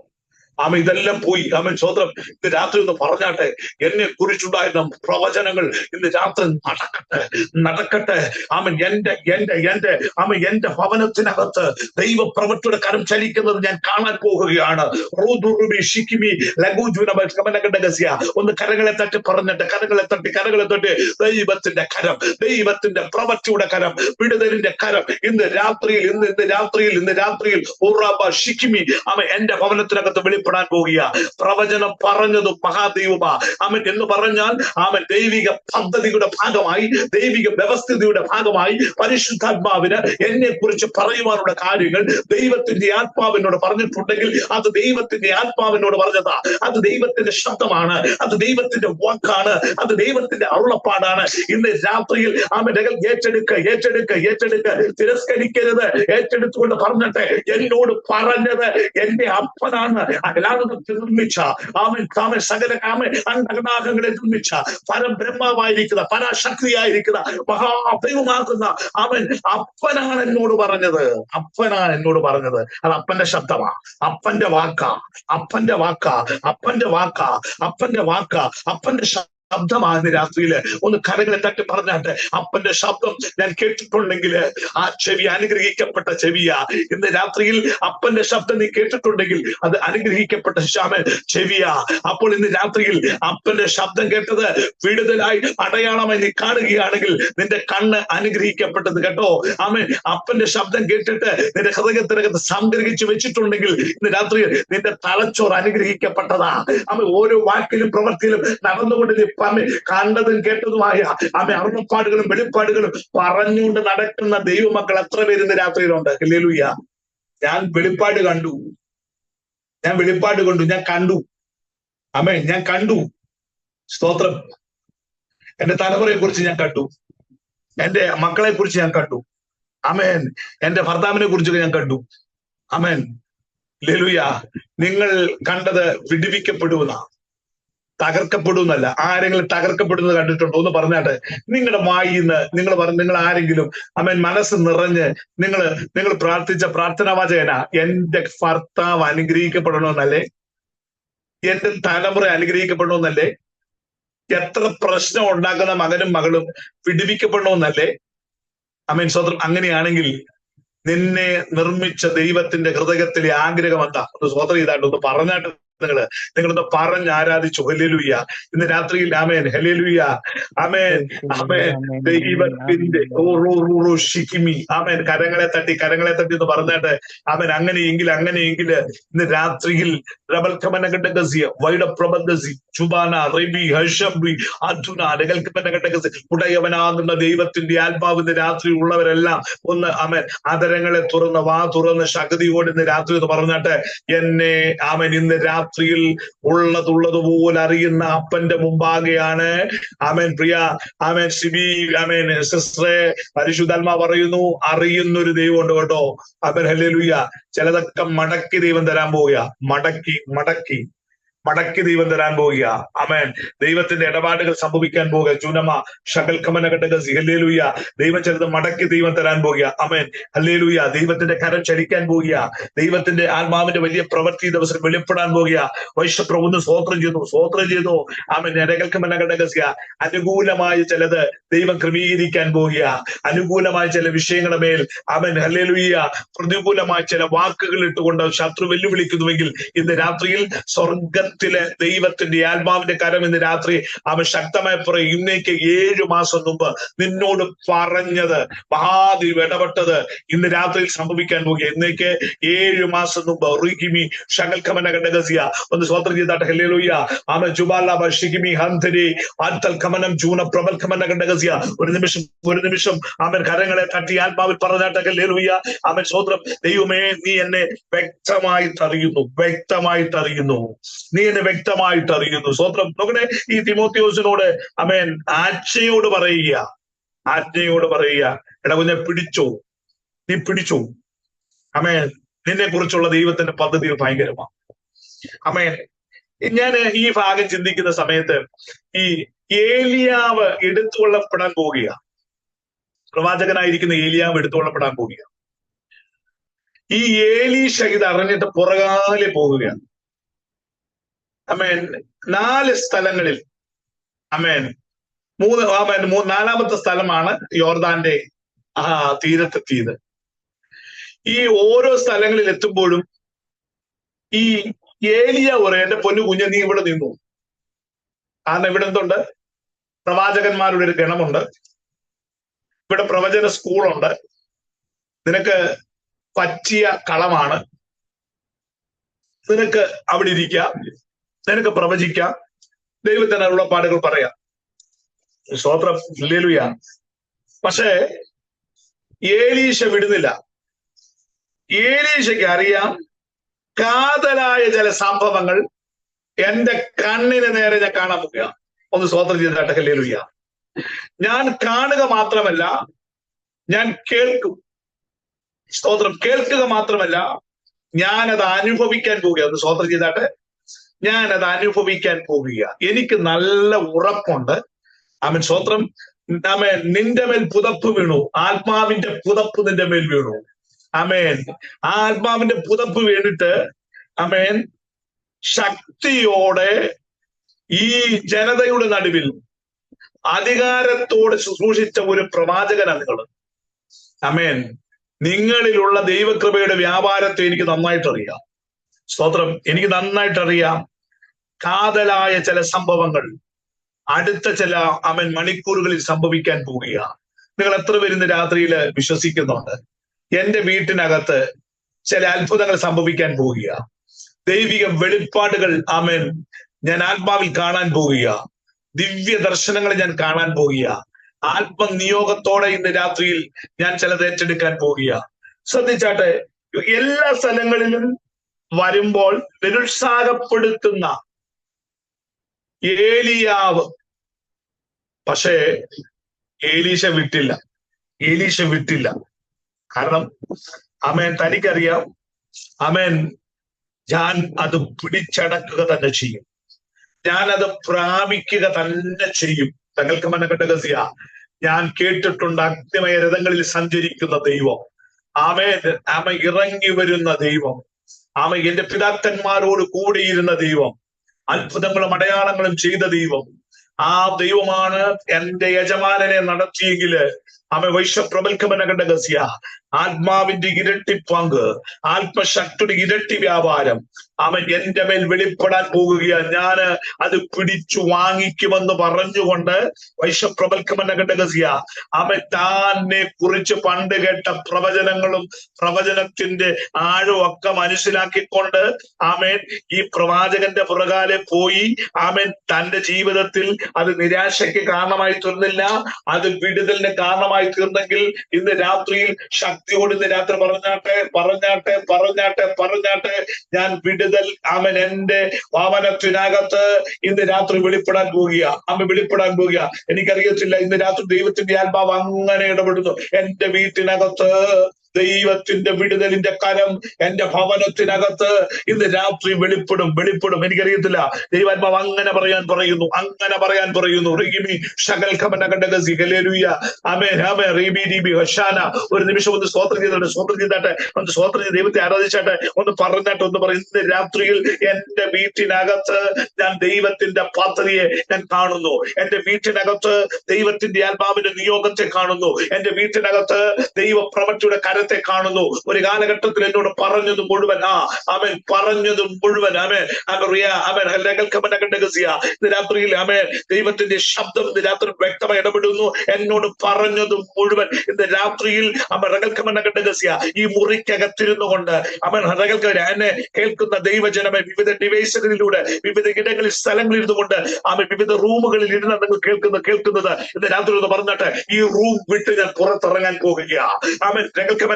ഇതെല്ലാം പോയി. സ്വന്തം ഇന്ന് രാത്രി ഒന്ന് പറഞ്ഞാട്ടെ, എന്നെ കുറിച്ചുണ്ടായിരുന്ന പ്രവചനങ്ങൾ ഇന്ന് രാത്രി നടക്കട്ടെ. എന്റെ ഭവനത്തിനകത്ത് ദൈവപ്രവൃത്തിയുടെ കരം ചലിക്കുന്നത് ഞാൻ കാണാൻ പോകുകയാണ്. ഒന്ന് കരങ്ങളെ തട്ടി പറഞ്ഞിട്ട്, കരങ്ങളെ തട്ടി ദൈവത്തിന്റെ കരം, ദൈവത്തിന്റെ പ്രവൃത്തിയുടെ കരം, വിടുതലിന്റെ കരം ഇന്ന് രാത്രിയിൽ എന്റെ ഭവനത്തിനകത്ത് വെളിപ്പെടാൻ പോകുക. പ്രവചനം പറഞ്ഞതും മഹാദൈവമാ. എന്ന് പറഞ്ഞാൽ ദൈവിക പദ്ധതിയുടെ ഭാഗമായി, ദൈവിക വ്യവസ്ഥിതിയുടെ ഭാഗമായി പരിശുദ്ധാത്മാവിന് എന്നെ കുറിച്ച് പറയുവാനുള്ള കാര്യങ്ങൾ ദൈവത്തിന്റെ ആത്മാവിനോട് പറഞ്ഞിട്ടുണ്ടെങ്കിൽ അത് ദൈവത്തിന്റെ ആത്മാവിനോട് പറഞ്ഞതാ. അത് ദൈവത്തിന്റെ ശബ്ദമാണ്, അത് ദൈവത്തിന്റെ വാക്കാണ്, അത് ദൈവത്തിന്റെ അരുളപ്പാടാണ്. ഇന്ന് രാത്രിയിൽ ഏറ്റെടുക്ക, തിരസ്കരിക്കരുത്. ഏറ്റെടുത്തുകൊണ്ട് പറഞ്ഞിട്ട് എന്നോട് പറഞ്ഞത് എന്റെ അപ്പനാണ്, നിർമ്മിച്ച സകല അണ്ടകടാകങ്ങളെ നിർമ്മിച്ച പരബ്രഹ്മാവായിരിക്കുന്ന പരാശക്തിയായിരിക്കുന്ന മഹാദൈവമാകുന്ന അവൻ അപ്പനാണ് എന്നോട് പറഞ്ഞത്. അപ്പനാണ് എന്നോട് പറഞ്ഞത്. അത് അപ്പന്റെ ശബ്ദമാ, അപ്പന്റെ വാക്കാ, അപ്പന്റെ വാക്കാ, അപ്പന്റെ വാക്കാ, അപ്പന്റെ വാക്കാ, അപ്പന്റെ ശബ്ദമാണ്. രാത്രിയില് ഒന്ന് കരങ്ങളെ തട്ടി പറഞ്ഞാട്ടെ, അപ്പന്റെ ശബ്ദം ഞാൻ കേട്ടിട്ടുണ്ടെങ്കിൽ ആ ചെവി അനുഗ്രഹിക്കപ്പെട്ട ചെവിയാ. ഇന്ന് രാത്രിയിൽ അപ്പന്റെ ശബ്ദം നീ കേട്ടിട്ടുണ്ടെങ്കിൽ അത് അനുഗ്രഹിക്കപ്പെട്ട ചെവിയാ. അപ്പോൾ ഇന്ന് രാത്രിയിൽ അപ്പന്റെ ശബ്ദം കേട്ടത് വിടുതലായി അടയാളമായി നീ കാണുകയാണെങ്കിൽ നിന്റെ കണ്ണ് അനുഗ്രഹിക്കപ്പെട്ടത് കേട്ടോ. ആമേൻ. അപ്പന്റെ ശബ്ദം കേട്ടിട്ട് നിന്റെ ഹൃദയത്തിനകത്ത് സംഗ്രഹിച്ചു വെച്ചിട്ടുണ്ടെങ്കിൽ ഇന്ന് രാത്രിയിൽ നിന്റെ തലച്ചോറ് അനുഗ്രഹിക്കപ്പെട്ടതാ. ആമേൻ. ഓരോ വാക്കിലും പ്രവൃത്തിയിലും നടന്നുകൊണ്ട് നീ കണ്ടതും കേട്ടതുമായ അരുളപ്പാടുകളും വെളിപ്പാടുകളും പറഞ്ഞുകൊണ്ട് നടക്കുന്ന ദൈവമക്കൾ എത്ര പേര് ഇന്ന് രാത്രിയിലുണ്ട്? ഹല്ലേലൂയ. ഞാൻ വെളിപ്പാട് കണ്ടു, ഞാൻ വെളിപ്പാട് കണ്ടു, ഞാൻ കണ്ടു. ആമേൻ. ഞാൻ കണ്ടു. സ്തോത്രം. എന്റെ തലമുറയെ കുറിച്ച് ഞാൻ കണ്ടു, എന്റെ മക്കളെ കുറിച്ച് ഞാൻ കണ്ടു. ആമേൻ. എന്റെ ഭർത്താവിനെ കുറിച്ചൊക്കെ ഞാൻ കണ്ടു. ആമേൻ. ഹല്ലേലൂയ. നിങ്ങൾ കണ്ടത് വിടുവിക്കപ്പെടുമെന്ന, തകർക്കപ്പെടുന്നല്ല. ആരെങ്കിലും തകർക്കപ്പെടുന്നത് കണ്ടിട്ടുണ്ടോ? ഒന്ന് പറഞ്ഞാട്ടെ. നിങ്ങളുടെ വായിന്ന് നിങ്ങൾ ആരെങ്കിലും ആമേൻ മനസ്സ് നിറഞ്ഞ് നിങ്ങൾ പ്രാർത്ഥിച്ച പ്രാർത്ഥനാ വാചകന, എന്റെ ഭർത്താവ് അനുഗ്രഹിക്കപ്പെടണമെന്നല്ലേ, എന്റെ തലമുറ അനുഗ്രഹിക്കപ്പെടണമെന്നല്ലേ, എത്ര പ്രശ്നം ഉണ്ടാക്കുന്ന മകനും മകളും വിടുവിക്കപ്പെടണമെന്നല്ലേ? ആമേൻ. സ്വതന്ത്രം. അങ്ങനെയാണെങ്കിൽ നിന്നെ നിർമ്മിച്ച ദൈവത്തിന്റെ ഹൃദയത്തിലെ ആഗ്രഹം എന്താ? ഒന്ന് സ്വതന്ത്രം ചെയ്താണ്ട് ഒന്ന് പറഞ്ഞാട്ട് നിങ്ങളൊന്ന് പറഞ്ഞ് ആരാധിച്ചു. ഹല്ലേലൂയ. ഇന്ന് രാത്രിയിൽ ആമേൻ. ഹല്ലേലൂയ. ആമേൻ. ആമേൻ. ദൈവത്തിന്റെ ആമേൻ. കരങ്ങളെ തട്ടി എന്ന് പറഞ്ഞാട്ട് ആമേൻ. അങ്ങനെയെങ്കിൽ ഇന്ന് രാത്രിയിൽ ഉടയവനാകുന്ന ദൈവത്തിന്റെ ആത്മാവിന്റെ രാത്രി ഉള്ളവരെല്ലാം ഒന്ന് ആമേൻ ആദരങ്ങളെ തുറന്ന് വാ തുറന്ന് ശക്തിയോട് ഇന്ന് രാത്രി എന്ന് പറഞ്ഞാട്ട് എന്നെ ആമേൻ ഇന്ന് രാത്രിയിൽ ഉള്ളതുപോലെ അറിയുന്ന അപ്പന്റെ മുമ്പാകെയാണ്. ആമേൻ. പ്രിയ ആമേൻ സിബി ആമേൻ സിസ്റ്ററെ, പരിശുദ്ധാത്മാ പറയുന്നു അറിയുന്നൊരു ദൈവം ഉണ്ട് കേട്ടോ. ആമേൻ. ഹല്ലേലൂയ. ചിലതൊക്കെ മടക്കി ദൈവം തരാൻ പോവുക. മടക്കി ദൈവം തരാൻ പോവുക. ആമേൻ. ദൈവത്തിന്റെ ഇടപാടുകൾ സംഭവിക്കാൻ പോവുക. ചുനമ ഷകൽക്കമന ഘടകസി. ഹല്ലേലൂയ. ദൈവം ചിലത് മടക്കി ദൈവം തരാൻ പോവുക. ആമേൻ. ഹല്ലേലൂയ. ദൈവത്തിന്റെ കരം ചലിക്കാൻ പോവുക. ദൈവത്തിന്റെ ആത്മാവിന്റെ വലിയ പ്രവൃത്തി ദിവസം വെളിപ്പെടാൻ പോവുക. വൈശ്വപ്രഭുന്ന് സ്വോത്രം ചെയ്യുന്നു. ആമേൻ. രകൽക്കമന ഘടകസ്യ. അനുകൂലമായ ചിലത് ദൈവം ക്രമീകരിക്കാൻ പോവുക. അനുകൂലമായ ചില വിഷയങ്ങളുടെ മേൽ ആമേൻ. ഹല്ലേലൂയ. പ്രതികൂലമായ ചില വാക്കുകൾ ഇട്ടുകൊണ്ട് ശത്രു വെല്ലുവിളിക്കുന്നുവെങ്കിൽ ഇന്ന് രാത്രിയിൽ സ്വർഗത്തിലെ ദൈവത്തിന്റെ ആത്മാവിന്റെ കരം ഇന്ന് രാത്രി അവൻ ശക്തമായി പറയും. ഇന്നേക്ക് 7 മാസം മുമ്പ് നിന്നോട് പറഞ്ഞത് മഹാദേവ് ഇടപെട്ടത് ഇന്ന് രാത്രിയിൽ സംഭവിക്കാൻ പോകുക. ഇന്നേക്ക് 7 മാസം മുമ്പ് റിഗിമി ഷകൽക്കമന ഘടകസിയ ഒന്ന് സ്വോത്രം ചെയ്താട്ടെ. ഹല്ലേലൂയ. ആമേൻ. ജുബാല ബഷിഗിമി ഹന്തരി ആൽത്തൽ കമനം ജൂന പ്രബൽക്കമന ഘടകസിയ. ഒരു നിമിഷം ആമേൻ കരങ്ങളെ തട്ടി ആത്മാവിൽ പറഞ്ഞാട്ടെ. ഹല്ലേലൂയ. ആമേൻ. സ്വോത്രം. ദൈവമേ, നീ എന്നെ വ്യക്തമായിട്ട് അറിയുന്നു. നീ എന്നെ വ്യക്തമായിട്ട് അറിയുന്നു. സ്വോത്രം. നോക്കണേ, ഈ തിമോത്തിയോസിനോട് ആമേൻ ആജ്ഞയോട് പറയുക, എടാ കുഞ്ഞെ നീ പിടിച്ചോ. ആമേൻ. നിന്നെ കുറിച്ചുള്ള ദൈവത്തിന്റെ പദ്ധതികൾ ഭയങ്കരമാണ്. ആമേൻ. ഞാൻ ഈ ഭാഗം ചിന്തിക്കുന്ന സമയത്ത് ഈ ഏലിയാവ് എടുത്തുകൊള്ളപ്പെടാൻ പോവുക, പ്രവാചകനായിരിക്കുന്ന ഏലിയാവ് എടുത്തുകൊള്ളപ്പെടാൻ പോവുക. ഈ ഏലീശ ഇത് അറിഞ്ഞിട്ട് പുറകാലെ പോവുകയാണ്. ആമേൻ. 4 സ്ഥലങ്ങളിൽ ആമേൻ. 4ാമത്തെ സ്ഥലമാണ് യോർദാന്റെ തീരത്തെത്തിയത്. ഈ ഓരോ സ്ഥലങ്ങളിൽ എത്തുമ്പോഴും ഈ ഏലിയ പറയും, എന്റെ പൊന്നു കുഞ്ഞ് നീ ഇവിടെ നിന്നു. കാരണം ഇവിടെ എന്തുണ്ട്? പ്രവാചകന്മാരുടെ ഒരു ഗണമുണ്ട്, ഇവിടെ പ്രവചന സ്കൂളുണ്ട്, നിനക്ക് പറ്റിയ കളമാണ്, നിനക്ക് അവിടെ ഇരിക്കാം, നിനക്ക് പ്രവചിക്കാം, ദൈവത്തിന് അരുളപ്പാടുകൾ പറയാം. സ്തോത്രം. ഹല്ലേലൂയ. പക്ഷേ ഏലീശ വിടുന്നില്ല. ഏലീശയ്ക്ക് അറിയാം കാതലായ ചില സംഭവങ്ങൾ എന്റെ കണ്ണിന് നേരെ ഞാൻ കാണാൻ പോകുക. ഒന്ന് സ്തോത്രം ചെയ്തിട്ട് ഹല്ലേലൂയ. ഞാൻ കാണുക മാത്രമല്ല, ഞാൻ കേൾക്കും. സ്തോത്രം. കേൾക്കുക മാത്രമല്ല, ഞാനത് അനുഭവിക്കാൻ പോവുക. ഒന്ന് സ്വോത്രം ചെയ്താട്ടെ. ഞാനത് അനുഭവിക്കാൻ പോവുക. എനിക്ക് നല്ല ഉറപ്പുണ്ട്. ആമേൻ, സ്വോത്രം. ആമേൻ, നിന്റെ മേൽ പുതപ്പ് വീണു. ആത്മാവിന്റെ പുതപ്പ് നിന്റെ മേൽ വീണു. ആമേൻ. ആ ആത്മാവിന്റെ പുതപ്പ് വീണിട്ട് ആമേൻ ശക്തിയോടെ ഈ ജനതയുടെ നടുവിൽ അധികാരത്തോടെ ശുശ്രൂഷിച്ച ഒരു പ്രവാചകനാണ് നിങ്ങൾ. ആമേൻ. നിങ്ങളിലുള്ള ദൈവകൃപയുടെ വ്യാപാരത്തെ എനിക്ക് നന്നായിട്ട് അറിയാം. സ്തോത്രം. എനിക്ക് നന്നായിട്ട് അറിയാം. കാതലായ ചില സംഭവങ്ങൾ അടുത്ത ചില മണിക്കൂറുകളിൽ സംഭവിക്കാൻ പോവുക. നിങ്ങൾ എത്ര പേര് ഇന്ന് രാത്രിയിൽ വിശ്വസിക്കുന്നുണ്ട്? എന്റെ വീട്ടിനകത്ത് ചില അത്ഭുതങ്ങൾ സംഭവിക്കാൻ പോവുക. ദൈവിക വെളിപ്പാടുകൾ ആമേൻ ഞാൻ ആത്മാവിൽ കാണാൻ പോവുക. ദിവ്യ ദർശനങ്ങൾ ഞാൻ കാണാൻ പോവുക. ആത്മനിയോഗത്തോടെ ഇന്ന് രാത്രിയിൽ ഞാൻ ചിലത് ഏറ്റെടുക്കാൻ പോവുക. ശ്രദ്ധിച്ചാട്ടെ, എല്ലാ സ്ഥലങ്ങളിലും വരുമ്പോൾ നിരുത്സാഹപ്പെടുത്തുന്ന ഏലിയാവ്, പക്ഷേ ഏലീശ വിട്ടില്ല. കാരണം ആമേൻ തനിക്കറിയാം, ആമേൻ ഞാൻ അത് പിടിച്ചടക്കുക തന്നെ ചെയ്യും, ഞാനത് പ്രാപിക്കുക തന്നെ ചെയ്യും. തങ്ങൾക്ക് മനക്കട്ടകസിയ, ഞാൻ കേട്ടിട്ടുണ്ട് അഗ്നിമയ രഥങ്ങളിൽ സഞ്ചരിക്കുന്ന ദൈവം. ആമേൻ ഇറങ്ങി വരുന്ന ദൈവം. എന്റെ പിതാക്കന്മാരോട് കൂടിയിരുന്ന ദൈവം, അത്ഭുതങ്ങളും അടയാളങ്ങളും ചെയ്ത ദൈവം. ആ ദൈവമാണ് എന്റെ യജമാനനെ നടത്തിയെങ്കില് വൈശ്വപ്രബൽക്കമനകണ്ഠകസ്യ ആത്മാവിന്റെ ഇരട്ടി പങ്ക്, ആത്മശക്തിയുടെ ഇരട്ടി വ്യാപാരം എന്റെ മേൽ വെളിപ്പെടാൻ പോകുകയാണ്. ഞാന് അത് പിടിച്ചു വാങ്ങിക്കുമെന്ന് പറഞ്ഞുകൊണ്ട് വൈശ്വപ്രബൽക്കമനകണ്ഠകസ്യ തന്നെ കുറിച്ച് പണ്ട് കേട്ട പ്രവചനങ്ങളും പ്രവചനത്തിന്റെ ആഴമൊക്കെ മനസ്സിലാക്കിക്കൊണ്ട് ഈ പ്രവാചകന്റെ പുറകാലെ പോയി തന്റെ ജീവിതത്തിൽ അത് നിരാശയ്ക്ക് കാരണമായി തീർന്നില്ല, അത് വിടുതലിന് കാരണമായി തീർന്നെങ്കിൽ ഇന്ന് രാത്രിയിൽ ശക്തിയോട് ഇന്ന് രാത്രി പറഞ്ഞാട്ടെ ഞാൻ വിടുതൽ എന്റെ ഭവനത്തിനകത്ത് ഇന്ന് രാത്രി വെളിപ്പെടാൻ പോവുക. എനിക്കറിയത്തില്ല, ഇന്ന് രാത്രി ദൈവത്തിന്റെ ആത്മാവ് അങ്ങനെ ഇടപെടുന്നു. എന്റെ വീട്ടിനകത്ത് ദൈവത്തിന്റെ വിടുതലിന്റെ കരം എന്റെ ഭവനത്തിനകത്ത് ഇന്ന് രാത്രി വെളിപ്പെടും. എനിക്കറിയത്തില്ല, ദൈവാത്മാവ് അങ്ങനെ പറയാൻ പറയുന്നു. ഒരു നിമിഷം ഒന്ന് സ്തോത്രം ചെയ്താട്ടെ, ദൈവത്തെ ആരാധിച്ചാട്ടെ, ഒന്ന് പറഞ്ഞാട്ടെ, ഒന്ന് പറയും. ഇന്ന് രാത്രിയിൽ എന്റെ വീട്ടിനകത്ത് ഞാൻ ദൈവത്തിന്റെ പദ്ധതിയെ ഞാൻ കാണുന്നു. എന്റെ വീട്ടിനകത്ത് ദൈവത്തിന്റെ ആത്മാവിന്റെ നിയോഗത്തെ കാണുന്നു. എന്റെ വീട്ടിനകത്ത് ദൈവ പ്രവൃത്തിയുടെ കരത്തെ കാണുന്നു. ഒരു കാലഘട്ടത്തിൽ എന്നോട് പറഞ്ഞത് മുഴുവൻ ഇന്ന് രാത്രിയിൽ ദൈവത്തിന്റെ ശബ്ദം ഇന്ന് രാത്രി വ്യക്തമായി ഇടപെടുന്നു. എന്നോട് പറഞ്ഞത് മുഴുവൻ ഇന്ന് രാത്രിയിൽ ഈ മുറിക്കകത്തിരുന്നു കൊണ്ട് എന്നെ കേൾക്കുന്ന ദൈവജനമെ വിവിധ ഡിവൈസുകളിലൂടെ വിവിധ ഇടങ്ങളിൽ സ്ഥലങ്ങളിൽ ഇരുന്നു കൊണ്ട് വിവിധ റൂമുകളിൽ ഇരുന്ന് നിങ്ങൾ കേൾക്കുന്നത് ഇന്ന് രാത്രി ഒന്ന് പറഞ്ഞാട്ടെ, ഈ റൂം വിട്ട് ഞാൻ പുറത്തിറങ്ങാൻ പോകുകയാണ്.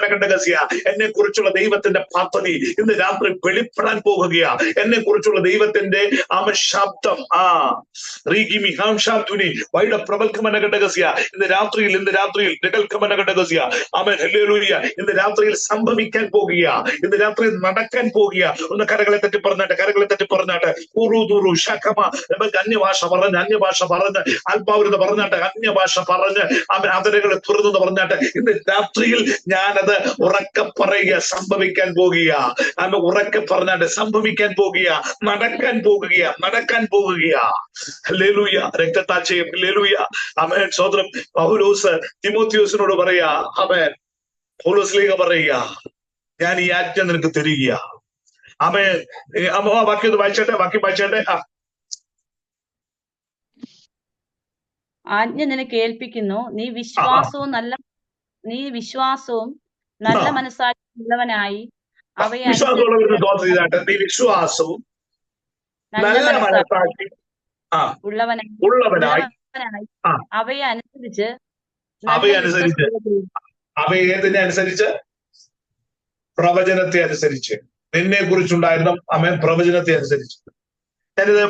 എന്നെ കുറിച്ചുള്ള ദൈവത്തിന്റെ പദ്ധതി ഇന്ന് രാത്രി വെളിപ്പെടാൻ പോകുകയാ. എന്നെ കുറിച്ചുള്ള ദൈവത്തിന്റെ ശബ്ദം ഇന്ന് രാത്രിയിൽ ഇന്ന് രാത്രിയിൽ സംഭവിക്കാൻ പോകുക. ഇന്ന് രാത്രിയിൽ നടക്കാൻ പോകുക. ഒന്ന് കരകളെ തട്ടി പറഞ്ഞാട്ടെ. അന്യഭാഷ പറഞ്ഞ് ആത്മാവിരുന്ന് പറഞ്ഞാട്ടെ, അന്യഭാഷ പറഞ്ഞ് അതിരുകളെ തുറന്നു പറഞ്ഞാട്ടെ. ഇന്ന് രാത്രിയിൽ ഞാനത് ഉറക്കെ പറയുക, സംഭവിക്കാൻ പോകുക. ഉറക്കെ പറഞ്ഞാട്ടെ, സംഭവിക്കാൻ പോകുക, നടക്കാൻ പോകുക. ഹല്ലേലൂയ. രക്തത്താൽ ചെയ്യും. ഹല്ലേലൂയ. ആമേൻ. സ്തോത്രം. പൗലോസ് തിമോത്തിയോസിനോട് പറയാ, പൗലോസ്ലീഹ പറയുക, ഞാൻ ഈ ആജ്ഞ നിനക്ക് തരിക. ആമേൻ. വാക്യം ഒന്ന് വായിച്ചേട്ടെ. ആജ്ഞ നിനക്ക് ഏൽപ്പിക്കുന്നു, നീ വിശ്വാസവും നല്ല മനസ്സാക്ഷിയുള്ളവനായി അവയെ ഉള്ളവനായി അവയെ അനുസരിച്ച് ഏതിനെ അനുസരിച്ച്? പ്രവചനത്തെ അനുസരിച്ച്. നിന്നെ കുറിച്ചുണ്ടായിരുന്ന പ്രവചനത്തെ അനുസരിച്ച്. ഞാനിത്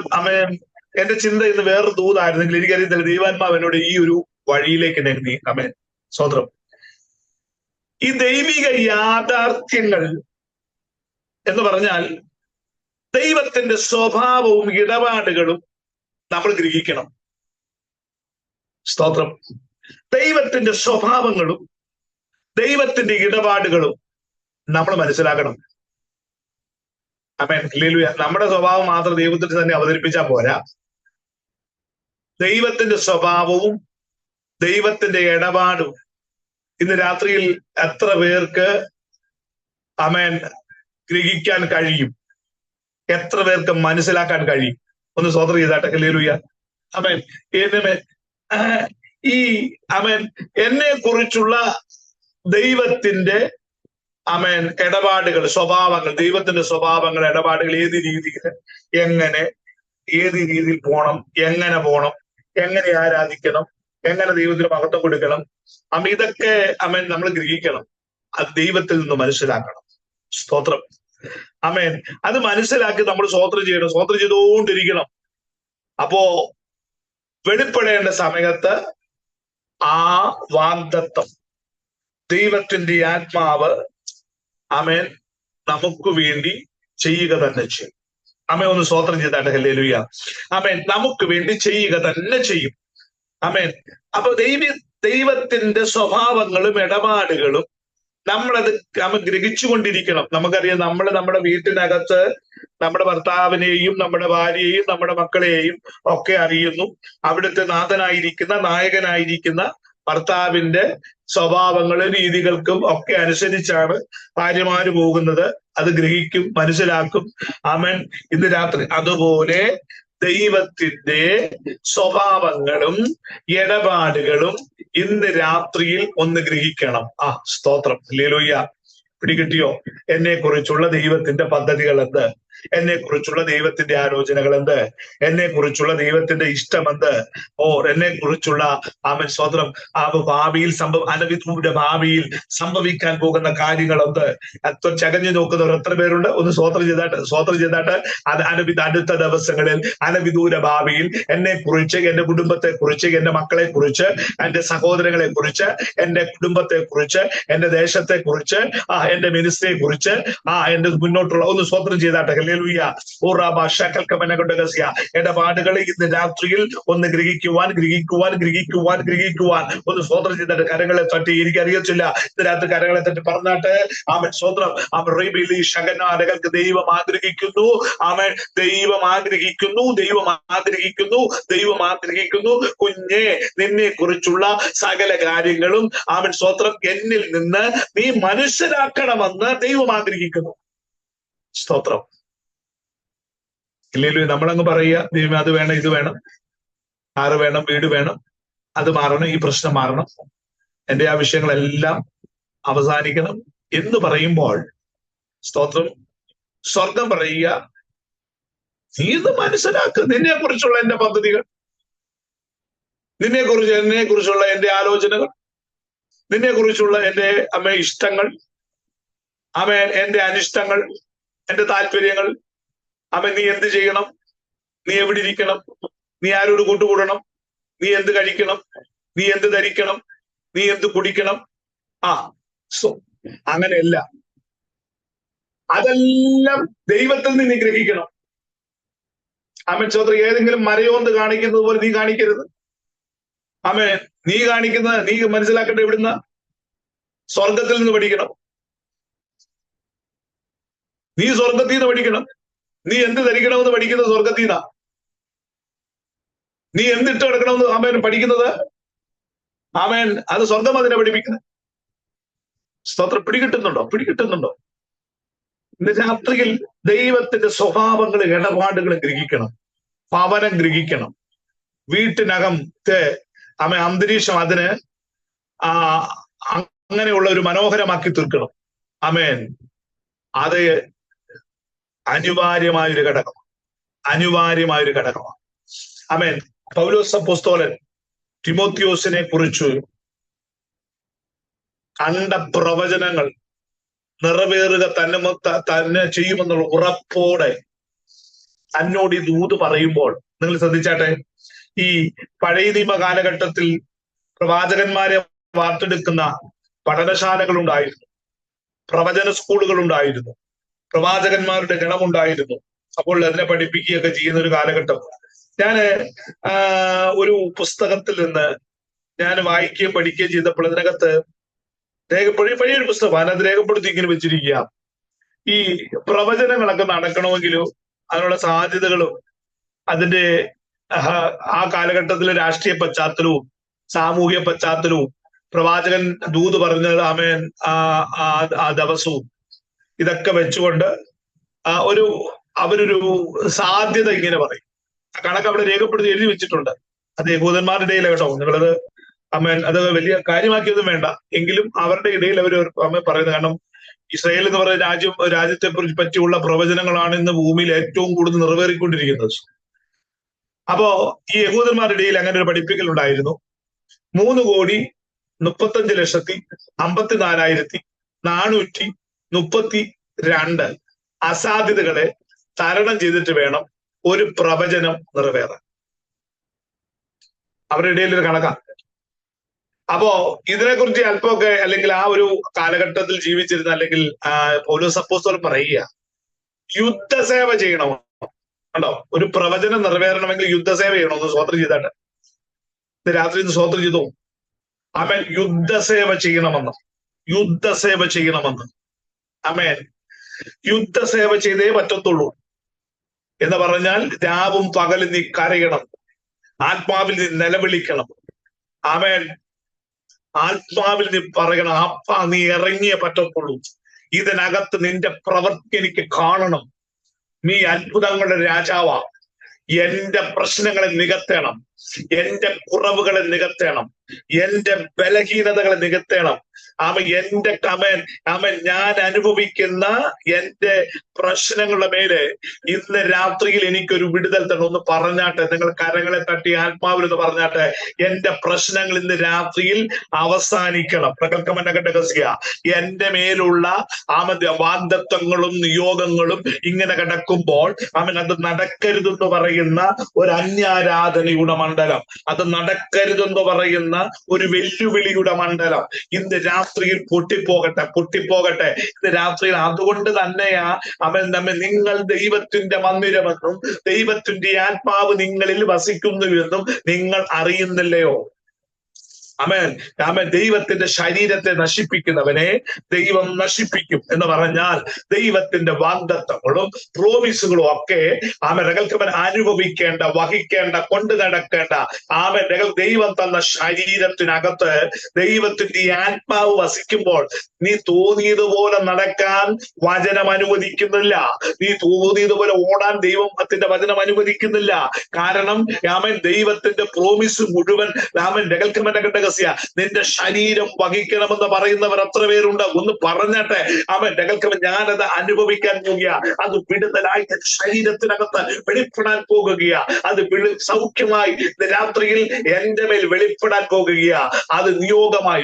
എന്റെ ചിന്ത ഇന്ന് വേറൊരു ദൂതായിരുന്നെങ്കിൽ എനിക്കറിയത്തില്ല, ദൈവാത്മാവ് എന്നോട് ഈ ഒരു വഴിയിലേക്ക് നീ സ്വതന്ത്രം. ഈ ദൈവിക യാഥാർത്ഥ്യങ്ങൾ എന്ന് പറഞ്ഞാൽ ദൈവത്തിന്റെ സ്വഭാവവും ഇടപാടുകളും നമ്മൾ ഗ്രഹിക്കണം. സ്തോത്രം. ദൈവത്തിന്റെ സ്വഭാവങ്ങളും ദൈവത്തിന്റെ ഇടപാടുകളും നമ്മൾ മനസ്സിലാക്കണം. ആമേൻ. ഹല്ലേലൂയ. നമ്മുടെ സ്വഭാവം മാത്രം ദൈവത്തിന് തന്നെ അവതരിപ്പിച്ചാൽ പോരാ. ദൈവത്തിന്റെ സ്വഭാവവും ദൈവത്തിന്റെ ഇടപാടും ഇന്ന് രാത്രിയിൽ എത്ര പേർക്ക് ആമേൻ ഗ്രഹിക്കാൻ കഴിയും? എത്ര പേർക്ക് മനസ്സിലാക്കാൻ കഴിയും? ഒന്ന് സ്വതന്ത്രം ചെയ്താട്ടെ. ഹല്ലേലൂയ. ആമേൻ. ഈ ആമേൻ എന്നെ കുറിച്ചുള്ള ദൈവത്തിന്റെ ആമേൻ ഇടപാടുകൾ, സ്വഭാവങ്ങൾ, ദൈവത്തിന്റെ സ്വഭാവങ്ങൾ, ഇടപാടുകൾ ഏത് രീതിയിൽ, എങ്ങനെ, ഏത് രീതിയിൽ പോണം, എങ്ങനെ ആരാധിക്കണം, എങ്ങനെ ദൈവത്തിന് മഹത്വം കൊടുക്കണം, ഇതൊക്കെ ആമേൻ നമ്മൾ ഗ്രഹിക്കണം. അത് ദൈവത്തിൽ നിന്ന് മനസ്സിലാക്കണം. സ്തോത്രം. ആമേൻ. അത് മനസ്സിലാക്കി നമ്മൾ സ്തോത്രം ചെയ്യണം, സ്തോത്രം ചെയ്തുകൊണ്ടിരിക്കണം. അപ്പോ വെളിപ്പെടേണ്ട സമയത്ത് ആ വാഗ്ദത്തം, ദൈവത്തിന്റെ ആത്മാവ് ആമേൻ നമുക്ക് വേണ്ടി ചെയ്യുക തന്നെ ചെയ്യും. ആമേൻ. ഒന്ന് സ്തോത്രം ചെയ്താട്ടെ. ഹല്ലേലൂയ. ആമേൻ. നമുക്ക് വേണ്ടി ചെയ്യുക തന്നെ ചെയ്യും. ആമേൻ. അപ്പൊ ദൈവത്തിന്റെ സ്വഭാവങ്ങളും ഇടപാടുകളും നമ്മളത് ഗ്രഹിച്ചുകൊണ്ടിരിക്കണം. നമുക്കറിയാം, നമ്മുടെ വീട്ടിനകത്ത് നമ്മുടെ ഭർത്താവിനെയും നമ്മുടെ ഭാര്യയെയും നമ്മുടെ മക്കളെയും ഒക്കെ അറിയുന്നു. അവിടുത്തെ നായകനായിരിക്കുന്ന ഭർത്താവിന്റെ സ്വഭാവങ്ങളും രീതികൾക്കും ഒക്കെ അനുസരിച്ചാണ് ഭാര്യമാര് പോകുന്നത്. അത് ഗ്രഹിക്കും, മനസ്സിലാക്കും. ആമേൻ. ഇന്ന് രാത്രി അതുപോലെ ദൈവത്തിന്റെ സ്വഭാവങ്ങളും ഇടപാടുകളും ഇന്ന് രാത്രിയിൽ ഒന്ന് ഗ്രഹിക്കണം. സ്തോത്രം. ഹല്ലേലൂയ. പിടികിട്ടിയോ? എന്നെ കുറിച്ചുള്ള ദൈവത്തിന്റെ പദ്ധതികൾ എന്ത്? എന്നെ കുറിച്ചുള്ള ദൈവത്തിന്റെ ആലോചനകൾ എന്ത്? എന്നെ കുറിച്ചുള്ള ദൈവത്തിന്റെ ഇഷ്ടം എന്ത്? എന്നെ കുറിച്ചുള്ള ആമേൻ സ്തോത്രം ഭാവിയിൽ അനവിദൂര ഭാവിയിൽ സംഭവിക്കാൻ പോകുന്ന കാര്യങ്ങൾ എന്ത്? ചകഞ്ഞു നോക്കുന്നവർ എത്ര പേരുണ്ട്? ഒന്ന് സ്തോത്രം ചെയ്താട്ട് അത് അടുത്ത ദിവസങ്ങളിൽ അനവിദൂര ഭാവിയിൽ എന്നെ കുറിച്ച്, എന്റെ കുടുംബത്തെ കുറിച്ച്, എന്റെ മക്കളെ കുറിച്ച്, എന്റെ സഹോദരങ്ങളെ കുറിച്ച്, എന്റെ കുടുംബത്തെ കുറിച്ച്, എന്റെ ദേശത്തെ കുറിച്ച്, എന്റെ മിനിസ്ട്രിയെ കുറിച്ച്, എന്റെ മുന്നോട്ടുള്ള ഒന്ന് സ്തോത്രം ചെയ്താട്ടെ. ഹല്ലേലൂയ. ഇടപാടുകളെ ഇന്ന് രാത്രിയിൽ ഒന്ന് ഗ്രഹിക്കുവാൻ ഒന്ന് സ്തോത്രം ചെയ്തിട്ട് കരങ്ങളെ തട്ടി. എനിക്കറിയത്തില്ല, ഇന്ന് രാത്രി കരങ്ങളെ തട്ടി പറഞ്ഞാട്ട് ആമൻ സ്തോത്രം. ശകനാരകൾക്ക് ദൈവം ആഗ്രഹിക്കുന്നു. ആമൻ. ദൈവം ആഗ്രഹിക്കുന്നു. കുഞ്ഞെ, നിന്നെ കുറിച്ചുള്ള സകല കാര്യങ്ങളും ആമൻ സ്തോത്രം എന്നിൽ നിന്ന് നീ മനസ്സിലാക്കണമെന്ന് ദൈവം ആഗ്രഹിക്കുന്നു. സ്തോത്രം. ഇല്ലല്ലോ നമ്മളങ്ങ് പറയുക, ദൈവം അത് വേണം, ഇത് വേണം, കാറ് വേണം, വീട് വേണം, അത് മാറണം, ഈ പ്രശ്നം മാറണം, എന്റെ ആ വിഷയങ്ങളെല്ലാം അവസാനിക്കണം എന്ന് പറയുമ്പോൾ സ്തോത്രം സ്വർഗം പറയുക, നീ ഇത് മനസ്സിലാക്കുക. നിന്നെ കുറിച്ചുള്ള എന്റെ പദ്ധതികൾ, എന്നെ കുറിച്ചുള്ള എന്റെ ആലോചനകൾ, നിന്നെ കുറിച്ചുള്ള എന്റെ ഇഷ്ടങ്ങൾ, എന്റെ അനിഷ്ടങ്ങൾ, എന്റെ താല്പര്യങ്ങൾ, നീ എന്ത് ചെയ്യണം, നീ എവിടെ ഇരിക്കണം, നീ ആരോട് കൂട്ടുകൂടണം, നീ എന്ത് കഴിക്കണം, നീ എന്ത് ധരിക്കണം, നീ എന്ത് കുടിക്കണം, അങ്ങനെയല്ല. അതെല്ലാം ദൈവത്തിൽ നിന്ന് നീ ഗ്രഹിക്കണം. ചോദ്രം ഏതെങ്കിലും മരയോന്ത് കാണിക്കുന്നത് പോലെ നീ കാണിക്കരുത്. നീ മനസ്സിലാക്കേണ്ട എവിടുന്ന? സ്വർഗത്തിൽ നിന്ന് പഠിക്കണം. നീ സ്വർഗത്തിൽ നിന്ന് പഠിക്കണം. നീ എന്ത് ധരിക്കണമെന്ന് പഠിക്കുന്നത് സ്വർഗത്തിൽ നിന്നാ. നീ എന്തിട്ട് കിടക്കണമെന്ന് പഠിക്കുന്നത് അത് സ്വർഗം അതിനെ പഠിപ്പിക്കുന്നത്. സ്തോത്രം. പിടികിട്ടുന്നുണ്ടോ? ഇന്ന് രാത്രിയിൽ ദൈവത്തിന്റെ സ്വഭാവങ്ങളും ഇടപാടുകളും ഗ്രഹിക്കണം. ഭവനം ഗ്രഹിക്കണം. വീട്ടിനകത്തെ അന്തരീക്ഷം അതിന് അങ്ങനെയുള്ള ഒരു മനോഹരമാക്കി തീർക്കണം. അത് അനിവാര്യമായൊരു ഘടകമാണ്. പൗലോസ് അപ്പോസ്തലൻ തിമോത്തിയോസിനെ കുറിച്ച് കണ്ട പ്രവചനങ്ങൾ നിറവേറുക തന്നെ ചെയ്യുമെന്നുള്ള ഉറപ്പോടെ തന്നോട് ഈ ദൂത് പറയുമ്പോൾ നിങ്ങൾ ശ്രദ്ധിച്ചാട്ടെ, ഈ പഴയ നിയമ കാലഘട്ടത്തിൽ പ്രവാചകന്മാരെ വാർത്തെടുക്കുന്ന പഠനശാലകൾ ഉണ്ടായിരുന്നു, പ്രവചന സ്കൂളുകൾ ഉണ്ടായിരുന്നു. പ്രവാചകന്മാരുടെ ഗണമുണ്ടായിരുന്നു. അപ്പോൾ അതിനെ പഠിപ്പിക്കുകയൊക്കെ ചെയ്യുന്ന ഒരു കാലഘട്ടം. ഞാന് ഒരു പുസ്തകത്തിൽ നിന്ന് ഞാൻ വായിക്കുകയും പഠിക്കുകയും ചെയ്തപ്പോൾ അതിനകത്ത് പഴയൊരു പുസ്തകം അതിനകത്ത് രേഖപ്പെടുത്തി ഇങ്ങനെ വെച്ചിരിക്കുക, ഈ പ്രവചനങ്ങളൊക്കെ നടക്കണമെങ്കിലും അതിനുള്ള സാധ്യതകളും അതിന്റെ ആ കാലഘട്ടത്തിലെ രാഷ്ട്രീയ പശ്ചാത്തലവും സാമൂഹിക പശ്ചാത്തലവും പ്രവാചകൻ ദൂത് പറഞ്ഞത് ആമേൻ ആ ദിവസവും ഇതൊക്കെ വെച്ചുകൊണ്ട് അവരൊരു സാധ്യത ഇങ്ങനെ പറയും. ആ കണക്ക് അവിടെ രേഖപ്പെടുത്തി എഴുതി വെച്ചിട്ടുണ്ട്. അത് യഹൂദന്മാരുടെ ഇടയിലെ കേട്ടോ, നിങ്ങളത് ആമേൻ അത് വലിയ കാര്യമാക്കിയൊന്നും വേണ്ട, എങ്കിലും അവരുടെ ഇടയിൽ അവർ ആമേൻ പറയുന്നത്. കാരണം ഇസ്രായേൽ എന്ന് പറയുന്ന രാജ്യത്തെ പറ്റിയുള്ള പ്രവചനങ്ങളാണ് ഇന്ന് ഭൂമിയിൽ ഏറ്റവും കൂടുതൽ നിറവേറിക്കൊണ്ടിരിക്കുന്നത്. അപ്പോ ഈ യഹൂദന്മാരുടെ ഇടയിൽ അങ്ങനെ ഒരു പഠിപ്പിക്കൽ ഉണ്ടായിരുന്നു. 3,35,54,432 അസാധ്യതകളെ തരണം ചെയ്തിട്ട് വേണം ഒരു പ്രവചനം നിറവേറാൻ. അവരുടെ ഇടയിൽ ഒരു കണക്കാണ്. അപ്പോ ഇതിനെക്കുറിച്ച് അല്പമൊക്കെ, അല്ലെങ്കിൽ ആ ഒരു കാലഘട്ടത്തിൽ ജീവിച്ചിരുന്ന, അല്ലെങ്കിൽ പൗലോസ് അപ്പോസ്തലൻ പറയുക, യുദ്ധസേവ ചെയ്യണമോ കണ്ടോ, ഒരു പ്രവചനം നിറവേറണമെങ്കിൽ യുദ്ധസേവ ചെയ്യണമെന്ന് സ്വോത്രം ചെയ്താട്ട് രാത്രി ഇന്ന് സ്വോത്രം ചെയ്തു. ആമേൻ. യുദ്ധസേവ ചെയ്യണമെന്ന് ആമേൻ. യുദ്ധസേവ ചെയ്തേ പറ്റത്തുള്ളൂ എന്ന് പറഞ്ഞാൽ രാവും പകലും നീ കരയണം, ആത്മാവിൽ നീ നിലവിളിക്കണം. ആമേൻ. ആത്മാവിൽ നീ പറയണം, അപ്പാ നീ ഇറങ്ങിയേ പറ്റത്തുള്ളൂ, ഇതിനകത്ത് നിന്റെ പ്രവൃത്തി എനിക്ക് കാണണം, നീ അത്ഭുതങ്ങളുടെ രാജാവാ, എന്റെ പ്രശ്നങ്ങളെ നികത്തണം, എന്റെ കുറവുകളെ നികത്തണം, എന്റെ ബലഹീനതകളെ നികത്തണം. എന്റെ ഞാൻ അനുഭവിക്കുന്ന എന്റെ പ്രശ്നങ്ങളുടെ മേലെ ഇന്ന് രാത്രിയിൽ എനിക്കൊരു വിടുതൽ തരണം. ഒന്ന് പറഞ്ഞാട്ടെ, നിങ്ങൾ കരങ്ങളെ തട്ടി ആത്മാവിലെന്ന് പറഞ്ഞാട്ടെ, എന്റെ പ്രശ്നങ്ങൾ ഇന്ന് രാത്രിയിൽ അവസാനിക്കണം. എന്റെ മേലുള്ള വാഗ്ദത്തങ്ങളും നിയോഗങ്ങളും ഇങ്ങനെ കിടക്കുമ്പോൾ അത് നടക്കരുതെന്ന് പറയുന്ന ഒരു അന്യാരാധനയുടെ മണ്ഡലം, അത് നടക്കരുതെന്ന് പറയുന്ന ഒരു വെല്ലുവിളിയുടെ മണ്ഡലം ഇന്ന് രാത്രിയിൽ പൊട്ടിപ്പോകട്ടെ. ഇന്ന് രാത്രിയിൽ അതുകൊണ്ട് തന്നെയാ നിങ്ങൾ ദൈവത്തിന്റെ മന്ദിരമെന്നും ദൈവത്തിന്റെ ആത്മാവ് നിങ്ങളിൽ വസിക്കുന്നുവെന്നും നിങ്ങൾ അറിയുന്നില്ലയോ? ആമേൻ. ദൈവത്തിന്റെ ശരീരത്തെ നശിപ്പിക്കുന്നവനെ ദൈവം നശിപ്പിക്കും എന്ന് പറഞ്ഞാൽ ദൈവത്തിന്റെ വാഗ്ദത്തങ്ങളും പ്രോമിസുകളും ഒക്കെ രകൽക്കവൻ അനുഭവിക്കേണ്ട, വഹിക്കേണ്ട, കൊണ്ടു നടക്കേണ്ട ദൈവം തന്ന ശരീരത്തിനകത്ത് ദൈവത്തിന്റെ ആത്മാവ് വസിക്കുമ്പോൾ നീ തോന്നിയതുപോലെ നടക്കാൻ വചനം അനുവദിക്കുന്നില്ല, നീ തോന്നിയതുപോലെ ഓടാൻ ദൈവത്തിന്റെ വചനം അനുവദിക്കുന്നില്ല. കാരണം ദൈവത്തിന്റെ പ്രോമിസ് മുഴുവൻ രകൽക്കവന്റെ നിന്റെ ശരീരം വഹിക്കണമെന്ന് പറയുന്നവർ എത്ര പേരുണ്ട്? ഒന്ന് പറഞ്ഞാട്ടെ. രകൽക്കവൻ ഞാനത് അനുഭവിക്കാൻ പോകുക, അത് വിടുതലായി ശരീരത്തിനകത്ത് വെളിപ്പെടാൻ പോകുകയാ, അത് സൗഖ്യമായി രാത്രിയിൽ എന്റെ മേൽ വെളിപ്പെടാൻ പോകുകയാ, അത് നിയോഗമായി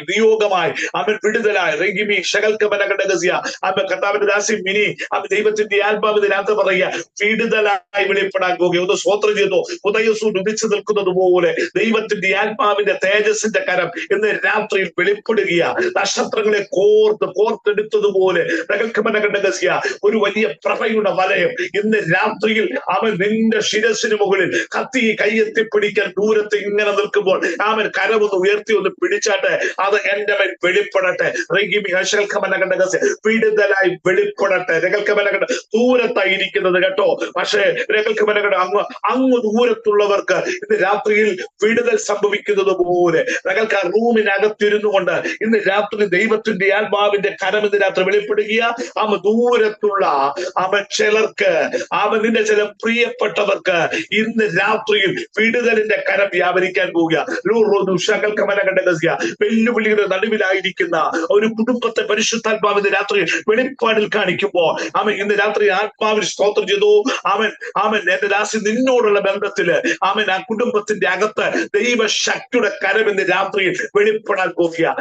വിടുതലായി റെഗിമി ശകൽക്കവനകടകസിയ കർത്താവിന്റെ ദാസി മിനി ദൈവത്തിന്റെ ആത്മാവിന്റെ രാത്രി പറയുക, വിടുതലായി വെളിപ്പെടാൻ പോകുക. ഒന്ന് സ്വോത്രം ചെയ്തു. ഉദയസൂര്യൻ ഉദിച്ചു നിൽക്കുന്നത് പോലെ ദൈവത്തിന്റെ ആത്മാവിന്റെ തേജസ്സിന്റെ കരം ഇന്ന് രാത്രിയിൽ വെളിപ്പെടുകയാ. നക്ഷത്രങ്ങളെ കോർത്തെടുത്തതുപോലെ ഒരു വലിയ പ്രഭയുടെ വലയം ഇന്ന് രാത്രിയിൽ നിന്റെ ശിരസിന് മുകളിൽ കയ്യെത്തിപ്പിടിക്കാൻ ദൂരത്ത് ഇങ്ങനെ നിൽക്കുമ്പോൾ കരമൊന്ന് ഉയർത്തി ഒന്ന് പിടിച്ചാട്ടെ, അത് എന്റെ മേൽ വെളിപ്പെടട്ടെ. വിടുതലായി വെളിപ്പെടട്ടെ. ദൂരത്തായിരിക്കുന്നത് കേട്ടോ, പക്ഷേ അങ്ങ് ദൂരത്തുള്ളവർക്ക് ഇന്ന് രാത്രിയിൽ വിടുതൽ സംഭവിക്കുന്നത് പോലെ റൂമിനകത്തിരുന്നു കൊണ്ട് ഇന്ന് രാത്രി ദൈവത്തിന്റെ ആത്മാവിന്റെ കരം ഇന്ന് രാത്രി വെളിപ്പെടുക. ദൂരത്തുള്ള ചിലർക്ക് നിന്റെ ചില പ്രിയപ്പെട്ടവർക്ക് ഇന്ന് രാത്രിയിൽ വിടുതലിന്റെ കരം വ്യാപരിക്കാൻ പോവുക. വെല്ലുവിളിയുടെ നടുവിലായിരിക്കുന്ന ഒരു കുടുംബത്തെ പരിശുദ്ധാത്മാവിന്റെ രാത്രി വെളിപ്പാടിൽ കാണിക്കുമ്പോൾ ഇന്ന് രാത്രി ആത്മാവിൽ സ്തോത്രം ചെയ്തു. എന്റെ ദാസി നിന്നോടുള്ള ബന്ധത്തില് ആ കുടുംബത്തിന്റെ അകത്ത് ദൈവശക്തിയുടെ കരം ഇന്ന് രാത്രി രാത്രിയിൽ വെളിപ്പെടാൻ പോകുക.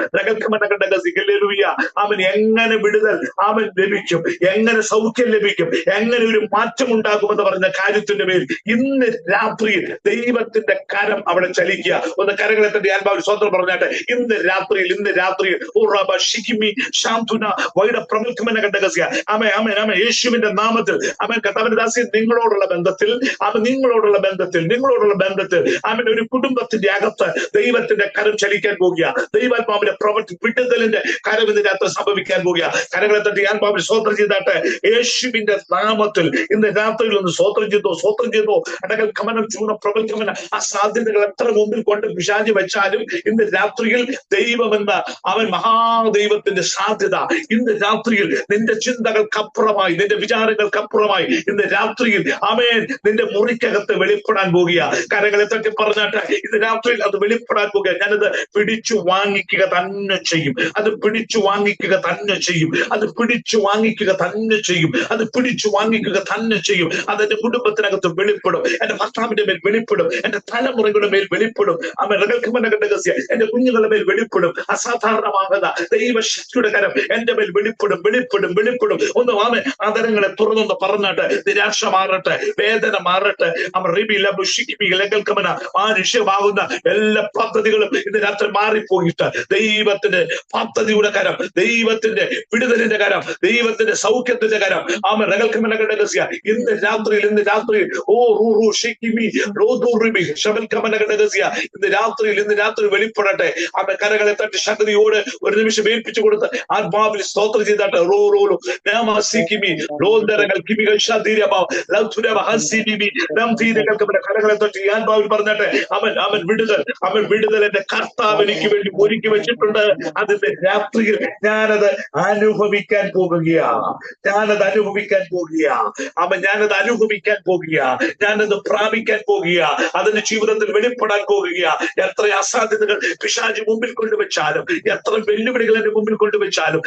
അവൻ എങ്ങനെ വിടുതൽ അവൻ ലഭിക്കും, എങ്ങനെ സൗഖ്യം ലഭിക്കും, എങ്ങനെ ഒരു മാറ്റം ഉണ്ടാകുമെന്ന് പറഞ്ഞ കാര്യത്തിന്റെ മേൽ ഇന്ന് രാത്രിയിൽ ദൈവത്തിന്റെ കരം അവിടെ ചലിക്കുക. ഒന്ന് കരങ്ങളെ തട്ടി ആത്മാവിൽ സ്വന്തം പറഞ്ഞാട്ടെ. ഇന്ന് രാത്രിയിൽ യേശുവിന്റെ നാമത്തിൽ അവൻ കർത്താവിന്റെ ദാസി നിങ്ങളോടുള്ള ബന്ധത്തിൽ അവൻ ഒരു കുടുംബത്തിന്റെ അകത്ത് ദൈവത്തിന്റെ കരം ചലിക്കാൻ പോകുക. ദൈവാത്മാവിന്റെ പ്രവൃത്തി വിടുതലിന്റെ കരം ഇന്ന് രാത്രി സംഭവിക്കാൻ പോകുക. കരങ്ങളെ തട്ടി ആത്മാവിൽ സ്വോത്രം ചെയ്താട്ടെ. യേശുവിന്റെ നാമത്തിൽ ഇന്ന് രാത്രിയിൽ ഒന്ന് സ്വോത്രം ചെയ്തോ. അടകൽ കമനം ചൂണ പ്രബൽക്കമന ആ സാധ്യതകൾ എത്ര മുമ്പിൽ കൊണ്ട് പിശാചി വെച്ചാലും ഇന്ന് രാത്രിയിൽ ദൈവമെന്ന അവൻ മഹാദൈവത്തിന്റെ സാധ്യത ഇന്ന് രാത്രിയിൽ നിന്റെ ചിന്തകൾക്കപ്പുറമായി, നിന്റെ വിചാരങ്ങൾക്കപ്പുറമായി ഇന്ന് രാത്രിയിൽ ആമേൻ നിന്റെ മുറിക്കകത്ത് വെളിപ്പെടാൻ പോകുക. കരങ്ങളെ തട്ടി പറഞ്ഞാട്ടെ. ഇന്ന് രാത്രിയിൽ അത് വെളിപ്പെടാൻ പോകുക. ഞാനത് പിടിച്ചു വാങ്ങിക്കുക തന്നെ ചെയ്യും. അത് പിടിച്ചു വാങ്ങിക്കുക തന്നെ ചെയ്യും. അതെന്റെ കുടുംബത്തിനകത്ത് വെളിപ്പെടും. എന്റെ ഭർത്താവിന്റെ മേൽ വെളിപ്പെടും. എന്റെ തലമുറകളുടെ മേൽ വെളിപ്പെടും. എന്റെ കുഞ്ഞുങ്ങളുടെ മേൽ വെളിപ്പെടും. അസാധാരണമാകുന്ന ദൈവശക്തിയുടെ കരം എന്റെ മേൽ വെളിപ്പെടും. ഒന്ന് ആമേ ആദരങ്ങളെ തുറന്നൊന്ന് പറഞ്ഞാട്ടെ. നിരാശ മാറട്ടെ, വേദന മാറട്ടെ. മാനുഷ്യമാകുന്ന എല്ലാ പദ്ധതികളും ഇന്ന് രാത്രി മാറിപ്പോയിട്ട് ദൈവത്തിന്റെ പദ്ധതിയുടെ കരം, ദൈവത്തിന്റെ വിടുതലിന്റെ കരം, ദൈവത്തിന്റെ സൗഖ്യത്തിന്റെ കരം ഇന്ന് രാത്രിയിൽ ഇന്ന് രാത്രി വെളിപ്പെടട്ടെ. അവൻ കരകളെ തട്ടി ശക്തിയോട് ഒരു നിമിഷം ഏൽപ്പിച്ചു കൊടുത്ത് ആത്മാവിൽ സ്തോത്രം ചെയ്താട്ടെ. കരകളെ തട്ടി ആത്മാവിൽ പറഞ്ഞാട്ടെ. അവൻ വിടുതൽ എന്റെ കർത്താവ് എനിക്ക് വേണ്ടി ഒരുക്കി വെച്ചിട്ടുണ്ട്. അതിന്റെ രാത്രിയിൽ ഞാനത് അനുഭവിക്കാൻ പോകുകയാണ്. ഞാനത് പ്രാപിക്കാൻ പോകുക. അതിന്റെ ജീവിതത്തിൽ വെളിപ്പെടാൻ പോകുക. എത്ര അസാധ്യതകൾ പിശാചി മുമ്പിൽ കൊണ്ടുവച്ചാലും, എത്ര വെല്ലുവിളികൾ എന്റെ മുമ്പിൽ കൊണ്ടുവച്ചാലും,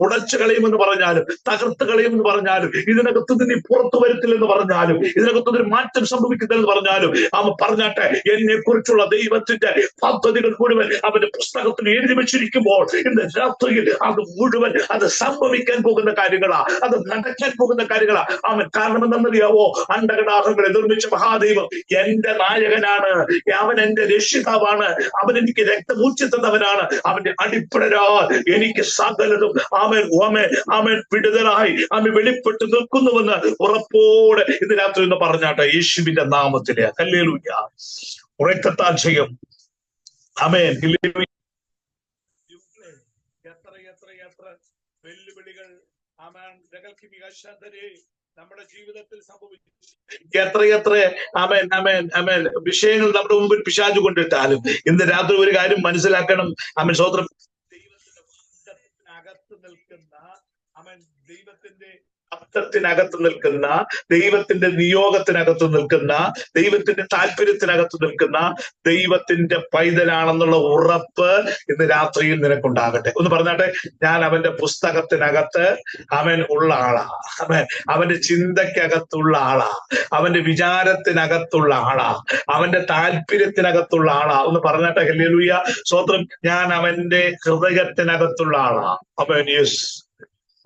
ഉടച്ചു കളയുമെന്ന് പറഞ്ഞാലും, തകർത്ത് കളയുമെന്ന് പറഞ്ഞാലും, ഇതിനകത്ത് നിന്ന് പുറത്തു വരത്തില്ലെന്ന് പറഞ്ഞാലും, ഇതിനകത്ത് ഒരു മാറ്റം സംഭവിക്കുന്നില്ലെന്ന് പറഞ്ഞാലും, അവൻ പറഞ്ഞാട്ടെ എന്നെ കുറിച്ചുള്ള ദൈവത്തിന്റെ പദ്ധതികൾ മുഴുവൻ അവന്റെ പുസ്തകത്തിൽ എഴുതി വെച്ചിരിക്കുമ്പോൾ ഇന്ന് രാത്രിയിൽ അത് മുഴുവൻ അത് സംഭവിക്കാൻ പോകുന്ന കാര്യങ്ങളാ, അത് നടക്കാൻ പോകുന്ന കാര്യങ്ങളാ. അവൻ കാരണം എന്താണെന്നറിയാവോ? അണ്ടകടാഹങ്ങളെ നിർമ്മിച്ച മഹാദൈവം എന്റെ നായകനാണ്. അവൻ എന്റെ രക്ഷിതാവാണ്. അവൻ എനിക്ക് രക്തമൂർത്തി തന്നവനാണ്. അവന്റെ അടിപ്പിടരാൽ എനിക്ക് സകലതും അവൻ വിടുതലായി അവൻ വെളിപ്പെട്ട് നിൽക്കുന്നുവെന്ന് ഉറപ്പോടെ ഇന്ന് രാത്രി എന്ന് പറഞ്ഞാട്ടെ. യേശുവിന്റെ നാമത്തിലെ ഹല്ലേലൂയ. ഉറക്കത്താൽ ചെയ്യും. ആമേൻ. എത്ര വെല്ലുവിളികൾ നമ്മുടെ ജീവിതത്തിൽ സംഭവിച്ചു. എത്ര വിഷയങ്ങൾ നമ്മുടെ മുമ്പിൽ പിശാചു കൊണ്ടിട്ടാലും ഇന്ന് രാത്രി ഒരു കാര്യം മനസ്സിലാക്കണം. സ്വതന്ത്രം ദൈവത്തിന്റെ നിൽക്കുന്ന ദൈവത്തിന്റെ അർത്ഥത്തിനകത്ത് നിൽക്കുന്ന, ദൈവത്തിന്റെ നിയോഗത്തിനകത്ത് നിൽക്കുന്ന, ദൈവത്തിന്റെ താല്പര്യത്തിനകത്ത് നിൽക്കുന്ന ദൈവത്തിന്റെ പൈതലാണെന്നുള്ള ഉറപ്പ് ഇന്ന് രാത്രിയിൽ നിനക്കുണ്ടാകട്ടെ. ഒന്ന് പറഞ്ഞാട്ടെ. ഞാൻ അവന്റെ പുസ്തകത്തിനകത്ത് അവൻ ഉള്ള ആളാ. അവന്റെ ചിന്തക്കകത്തുള്ള ആളാ. അവന്റെ വിചാരത്തിനകത്തുള്ള ആളാ. അവന്റെ താല്പര്യത്തിനകത്തുള്ള ആളാ. ഒന്ന് പറഞ്ഞാട്ടെ. ഹല്ലേലൂയ. സ്തോത്രം. ഞാൻ അവന്റെ ഹൃദയത്തിനകത്തുള്ള ആളാ. അവൻ യെസ്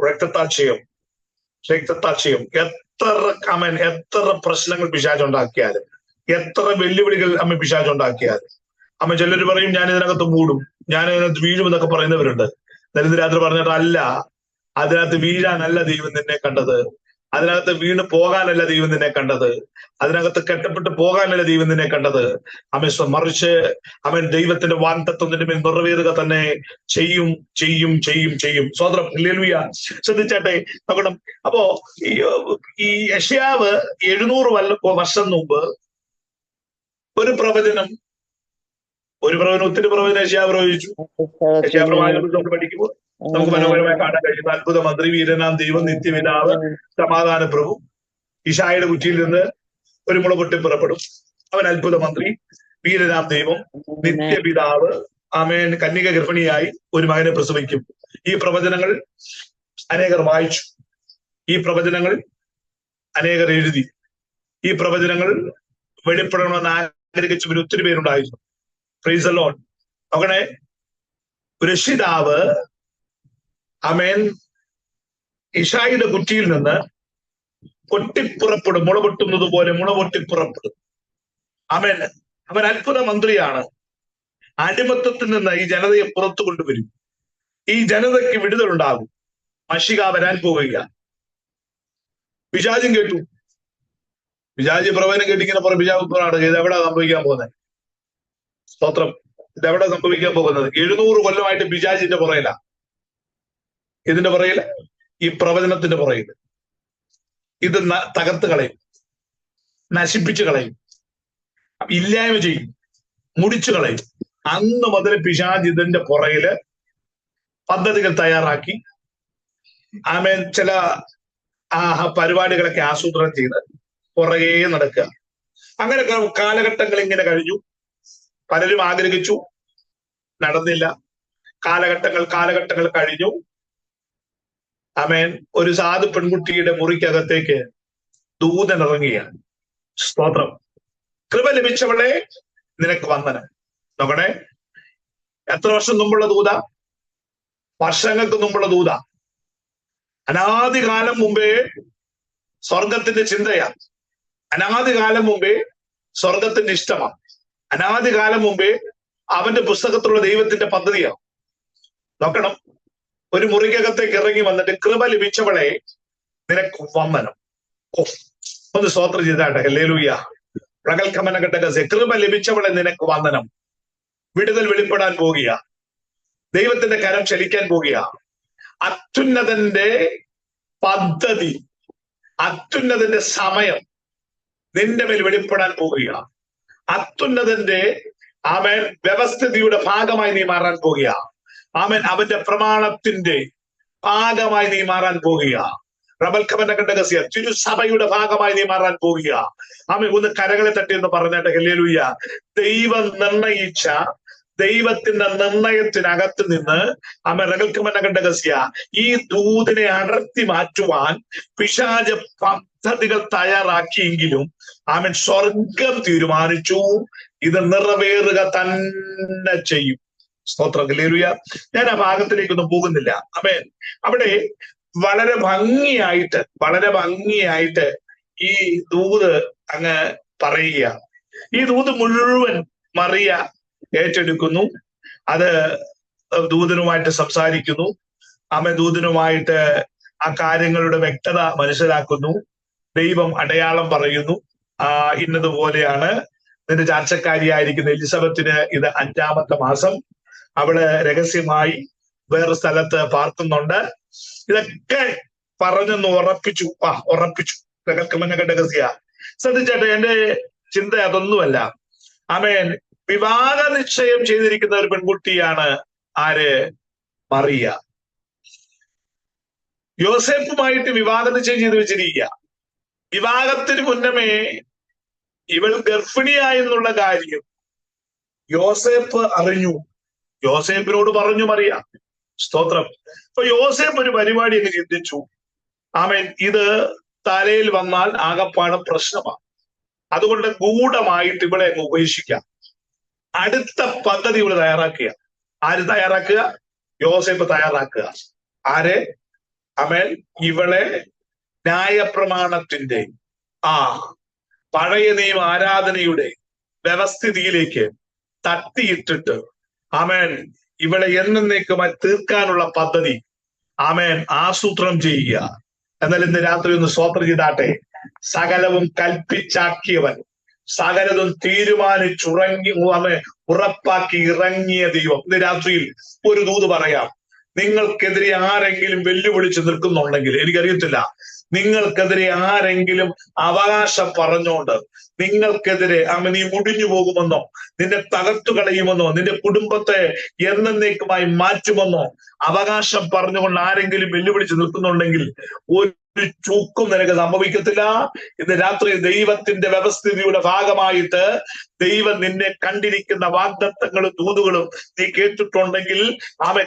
രക്തസാക്ഷിയും. എത്ര പ്രശ്നങ്ങൾ പിശാചുണ്ടാക്കിയാലും, എത്ര വെല്ലുവിളികൾ പിശാചുണ്ടാക്കിയാലും ചിലര് പറയും ഞാൻ ഇതിനകത്ത് മൂടും, ഞാൻ ഇതിനകത്ത് വീഴും എന്നൊക്കെ പറയുന്നവരുണ്ട്. ഇന്ന് രാത്രി പറഞ്ഞിട്ട് അല്ല, അതിനകത്ത് വീഴാനല്ല ദൈവം നിന്നെ കണ്ടത്. അതിനകത്ത് വീണ് പോകാനല്ല ദൈവം നിന്നെ കണ്ടത്. അതിനകത്ത് കെട്ടപ്പെട്ട് പോകാനല്ല ദൈവം നിന്നെ കണ്ടത്. മറിച്ച് അവൻ ദൈവത്തിന്റെ വാഗ്ദത്തം നിന്റെ മേൽ നിറവേറുക തന്നെ ചെയ്യും. സ്വതന്ത്രം. ഹല്ലേലൂയ. ശ്രദ്ധിച്ചാട്ടെ, നോക്കണം. അപ്പോ ഈ യെശയ്യാവ് 700 വർഷം മുമ്പ് ഒരു പ്രവചനം, ഒത്തിരി പ്രവചനം യെശയ്യാവ് പ്രവചിച്ചു. യെശയ്യാവ് പ്രവാചകനെ പഠിക്കുമ്പോൾ നമുക്ക് മനോഹരമായി കാണാൻ കഴിയുന്ന അത്ഭുത മന്ത്രി, വീരനാം ദൈവം, നിത്യപിതാവ്, സമാധാന പ്രഭു. ഈശായുടെ കുറ്റിയിൽ നിന്ന് ഒരു മുള പൊട്ടി പുറപ്പെടും. അവൻ അത്ഭുത മന്ത്രി, വീരനാം ദൈവം, നിത്യപിതാവ്. ആമേൻ. കന്യക ഗർഭിണിയായി ഒരു മകനെ പ്രസവിക്കും. ഈ പ്രവചനങ്ങൾ അനേകർ വായിച്ചു. ഈ പ്രവചനങ്ങൾ അനേകർ എഴുതി. ഈ പ്രവചനങ്ങൾ വെളിപ്പെടണമെന്ന് ആഗ്രഹിച്ചവർ ഒത്തിരി പേരുണ്ടായിരുന്നു. Price the Lord. നോക്കണേ, രക്ഷിതാവ് ആമേൻ ഇശായിയുടെ കുറ്റിയിൽ നിന്ന് പൊട്ടിപ്പുറപ്പെടും, മുള പൊട്ടുന്നത് പോലെ മുള പൊട്ടിപ്പുറപ്പെടും. ആമേൻ. അവൻ അത്ഭുത മന്ത്രിയാണ്. അടിമത്തത്തിൽ നിന്ന് ഈ ജനതയെ പുറത്തു കൊണ്ടുവരും. ഈ ജനതയ്ക്ക് വിടുതലുണ്ടാകും. മശിക വരാൻ പോവുക. പിശാചും കേട്ടു. പിശാചി പ്രവചനം കേട്ടിങ്ങനെ പറയും, പിശാചാണ് ഇത് എവിടെ സംഭവിക്കാൻ പോകുന്നത്? സ്തോത്രം. ഇതെവിടെ സംഭവിക്കാൻ പോകുന്നത്? 700 കൊല്ലമായിട്ട് പിശാചിന്റെ പുറയില. ഇതിന്റെ പുറയില്, ഈ പ്രവചനത്തിന്റെ പുറയില്. ഇത് തകർത്ത് കളയും, നശിപ്പിച്ചു കളയും, ഇല്ലായ്മ ചെയ്യും, മുടിച്ചു കളയും. അന്ന് മുതൽ പിശാച് ഇതിന്റെ പുറയില് പദ്ധതികൾ തയ്യാറാക്കി ആമേൻ ചില പരിപാടികളൊക്കെ ആസൂത്രണം ചെയ്ത് പുറകെ നടക്കുക. അങ്ങനെ കാലഘട്ടങ്ങൾ ഇങ്ങനെ കഴിഞ്ഞു. പലരും ആഗ്രഹിച്ചു, നടന്നില്ല. കാലഘട്ടങ്ങൾ കഴിഞ്ഞു. ആമേൻ. ഒരു സാധു പെൺകുട്ടിയുടെ മുറിക്കകത്തേക്ക് ദൂതൻ ഇറങ്ങിയാണ്. സ്തോത്രം. കൃപ ലഭിച്ചവളെ നിനക്ക് വന്ദനം. നോക്കണേ, എത്ര വർഷം മുമ്പുള്ള ദൂത? വർഷങ്ങൾക്ക് മുമ്പുള്ള ദൂത. അനാദികാലം മുമ്പേ സ്വർഗത്തിന്റെ ചിന്തയാണ്. അനാദികാലം മുമ്പേ സ്വർഗത്തിന്റെ ഇഷ്ടമാണ്. അനാദികാലം മുമ്പേ അവന്റെ പുസ്തകത്തിലുള്ള ദൈവത്തിന്റെ പദ്ധതിയാണ്. നോക്കണം, ഒരു മുറിക്കകത്തേക്ക് ഇറങ്ങി വന്നിട്ട് കൃപ ലഭിച്ചവളെ നിനക്ക് വന്ദനം. ഒന്ന് സ്തോത്രം ചെയ്താട്ടെ. ഹല്ലേലൂയ. പ്രഗൽഭമനഘട്ടകസെ. കൃപ ലഭിച്ചവളെ നിനക്ക് വന്ദനം. വിടുതൽ വെളിപ്പെടാൻ പോകുക. ദൈവത്തിന്റെ കരം ചലിക്കാൻ പോകുക. അത്യുന്നതന്റെ പദ്ധതി, അത്യുന്നതന്റെ സമയം നിന്റെ മേൽ വെളിപ്പെടാൻ പോകുക. അത്യുന്നതന്റെ ആമേൻ വ്യവസ്ഥിതിയുടെ ഭാഗമായി നീ മാറാൻ പോകുക. ആമേൻ അവന്റെ പ്രമാണത്തിന്റെ ഭാഗമായി നീ മാറാൻ പോകുക. റബൽഖമനഘട്ടകസ്യ തിരുസഭയുടെ ഭാഗമായി നീ മാറാൻ പോകുക. ആമേൻ. ഒന്ന് കരകളെ തട്ടി എന്ന് പറഞ്ഞിട്ട് ഹല്ലേലൂയ. ദൈവം നിർണയിച്ച ദൈവത്തിന്റെ നിർണയത്തിനകത്ത് നിന്ന് ആമേൻ റബൽഖമനഘട്ടകസ്യ ഈ ദൂതിനെ അടർത്തി മാറ്റുവാൻ പിശാച പദ്ധതികൾ തയ്യാറാക്കിയെങ്കിലും ആമേൻ സ്വർഗം തീരുമാനിച്ചു ഇത് നിറവേറുക തന്നെ ചെയ്യും. സ്തോത്രം. ഹല്ലേലൂയ. ഞാൻ ആ ഭാഗത്തിലേക്കൊന്നും പോകുന്നില്ല. ആമേൻ. അവിടെ വളരെ ഭംഗിയായിട്ട് ഈ ദൂത് അങ്ങ് പറയുക. ഈ ദൂത് മുഴുവൻ മറിയ ഏറ്റെടുക്കുന്നു. അത് ദൂതനുമായിട്ട് സംസാരിക്കുന്നു. ആമേൻ. ദൂതനുമായിട്ട് ആ കാര്യങ്ങളുടെ വ്യക്തത മനസ്സിലാക്കുന്നു. ദൈവം അടയാളം പറയുന്നു. ഇന്നതുപോലെയാണ്. നിന്റെ ചാർച്ചക്കാരിയായിരിക്കുന്ന എലിസബത്തിന് ഇത് 5ാമത്തെ മാസം. അവള് രഹസ്യമായി വേറെ സ്ഥലത്ത് പാർക്കുന്നുണ്ട്. ഇതൊക്കെ പറഞ്ഞൊന്ന് ഉറപ്പിച്ചു. രഹസ്യ. ശ്രദ്ധിച്ചേട്ടെ, എന്റെ ചിന്ത അതൊന്നുമല്ല. ആമേൻ. വിവാഹ നിശ്ചയം ചെയ്തിരിക്കുന്ന ഒരു പെൺകുട്ടിയാണ് ആര്? മറിയ. യോസേഫുമായിട്ട് വിവാഹ നിശ്ചയം ചെയ്ത് വെച്ചിരിക്കുക. വിവാഹത്തിന് മുന്നമേ ഇവൾ ഗർഭിണിയായെന്നുള്ള കാര്യം യോസേഫ് അറിഞ്ഞു. യോസേഫിനോട് പറഞ്ഞു മറിയ. സ്തോത്രം. അപ്പൊ യോസേഫ് ഒരു പരിപാടി അങ്ങ് ചിന്തിച്ചു. ആമേൻ. ഇത് തലയിൽ വന്നാൽ ആകപ്പാടെ പ്രശ്നമാണ്. അതുകൊണ്ട് ഗൂഢമായിട്ട് ഇവളെ അങ്ങ് ഉപേക്ഷിക്കാം. അടുത്ത പദ്ധതി ഇവള് തയ്യാറാക്കുക. ആര് തയ്യാറാക്കുക? യോസേഫ് തയ്യാറാക്കുക. ആരെ? ആമേൻ. ഇവളെ ന്യായപ്രമാണത്തിന്റെ പഴയ നിയമ ആരാധനയുടെ വ്യവസ്ഥിതിയിലേക്ക് തട്ടിയിട്ടിട്ട് ആമേൻ ഇവളെ എന്നേക്കുമായി തീർക്കാനുള്ള പദ്ധതി ആമേൻ ആസൂത്രണം ചെയ്യുക. എന്നാൽ ഇന്ന് രാത്രി ഒന്ന് സ്തോത്രം ചെയ്താട്ടെ. സകലവും കൽപ്പിച്ചാക്കിയവൻ, സകലതും ഉറപ്പാക്കി ഇറങ്ങിയ ദൈവം. ഇന്ന് രാത്രിയിൽ ഒരു ദൂത് പറയാം. നിങ്ങൾക്കെതിരെ ആരെങ്കിലും വെല്ലുവിളിച്ച് നിൽക്കുന്നുണ്ടെങ്കിൽ, എനിക്കറിയത്തില്ല, നിങ്ങൾക്കെതിരെ ആരെങ്കിലും അവകാശം പറഞ്ഞുകൊണ്ട് നിങ്ങൾക്കെതിരെ നീ മുടിഞ്ഞു പോകുമെന്നോ, നിന്നെ തകർത്തു കളയുമെന്നോ, നിന്റെ കുടുംബത്തെ എന്നേക്കുമായി മാറ്റുമെന്നോ അവകാശം പറഞ്ഞുകൊണ്ട് ആരെങ്കിലും വെല്ലുവിളിച്ച് നിൽക്കുന്നുണ്ടെങ്കിൽ ഒരു ചൂക്കും നിനക്ക് സംഭവിക്കത്തില്ല. ഇന്ന് രാത്രി ദൈവത്തിന്റെ വ്യവസ്ഥിതിയുടെ ഭാഗമായിട്ട് ദൈവം നിന്നെ കണ്ടിരിക്കുന്ന വാഗ്ദത്തങ്ങളും ദൂതുകളും നീ കേട്ടിട്ടുണ്ടെങ്കിൽ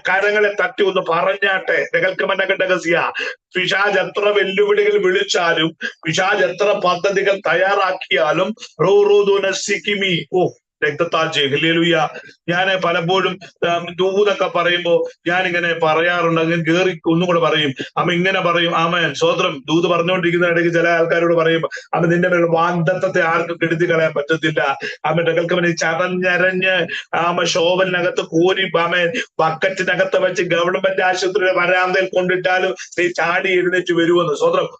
കരങ്ങളെ തട്ടി ഒന്ന് പറഞ്ഞാട്ടെ. രഹസ്യ. പിശാച് എത്ര വെല്ലുവിളികൾ വിളിച്ചാലും, പിശാച് എത്ര പദ്ധതികൾ തയ്യാറാക്കിയാലും രക്തത്താൽ ചെയ്യും. ഹല്ലേലൂയ. ഞാൻ പലപ്പോഴും ദൂതൊക്കെ പറയുമ്പോ ഞാനിങ്ങനെ പറയാറുണ്ട്, അങ്ങനെ കേറി ഒന്നും കൂടെ പറയും. അമ്മ ഇങ്ങനെ പറയും, ആമേൻ സ്വോത്രം. ദൂത് പറഞ്ഞുകൊണ്ടിരിക്കുന്ന ഇടയ്ക്ക് ചില ആൾക്കാരോട് പറയും, അമ്മ നിന്റെ മേലുള്ള വാഗ്ദത്തത്തെ ആർക്കും കെടുത്തി കളയാൻ പറ്റത്തില്ല. ആമ കേൾക്കവനെ ചതഞ്ഞരഞ്ഞ് ശോഭനകത്ത് കോരി ആമേൻ ബക്കറ്റിനകത്ത് വെച്ച് ഗവൺമെന്റ് ആശുപത്രിയുടെ വരാന്തയിൽ കൊണ്ടിട്ടാലും നീ ചാടി എഴുന്നേറ്റ് വരുമെന്ന്.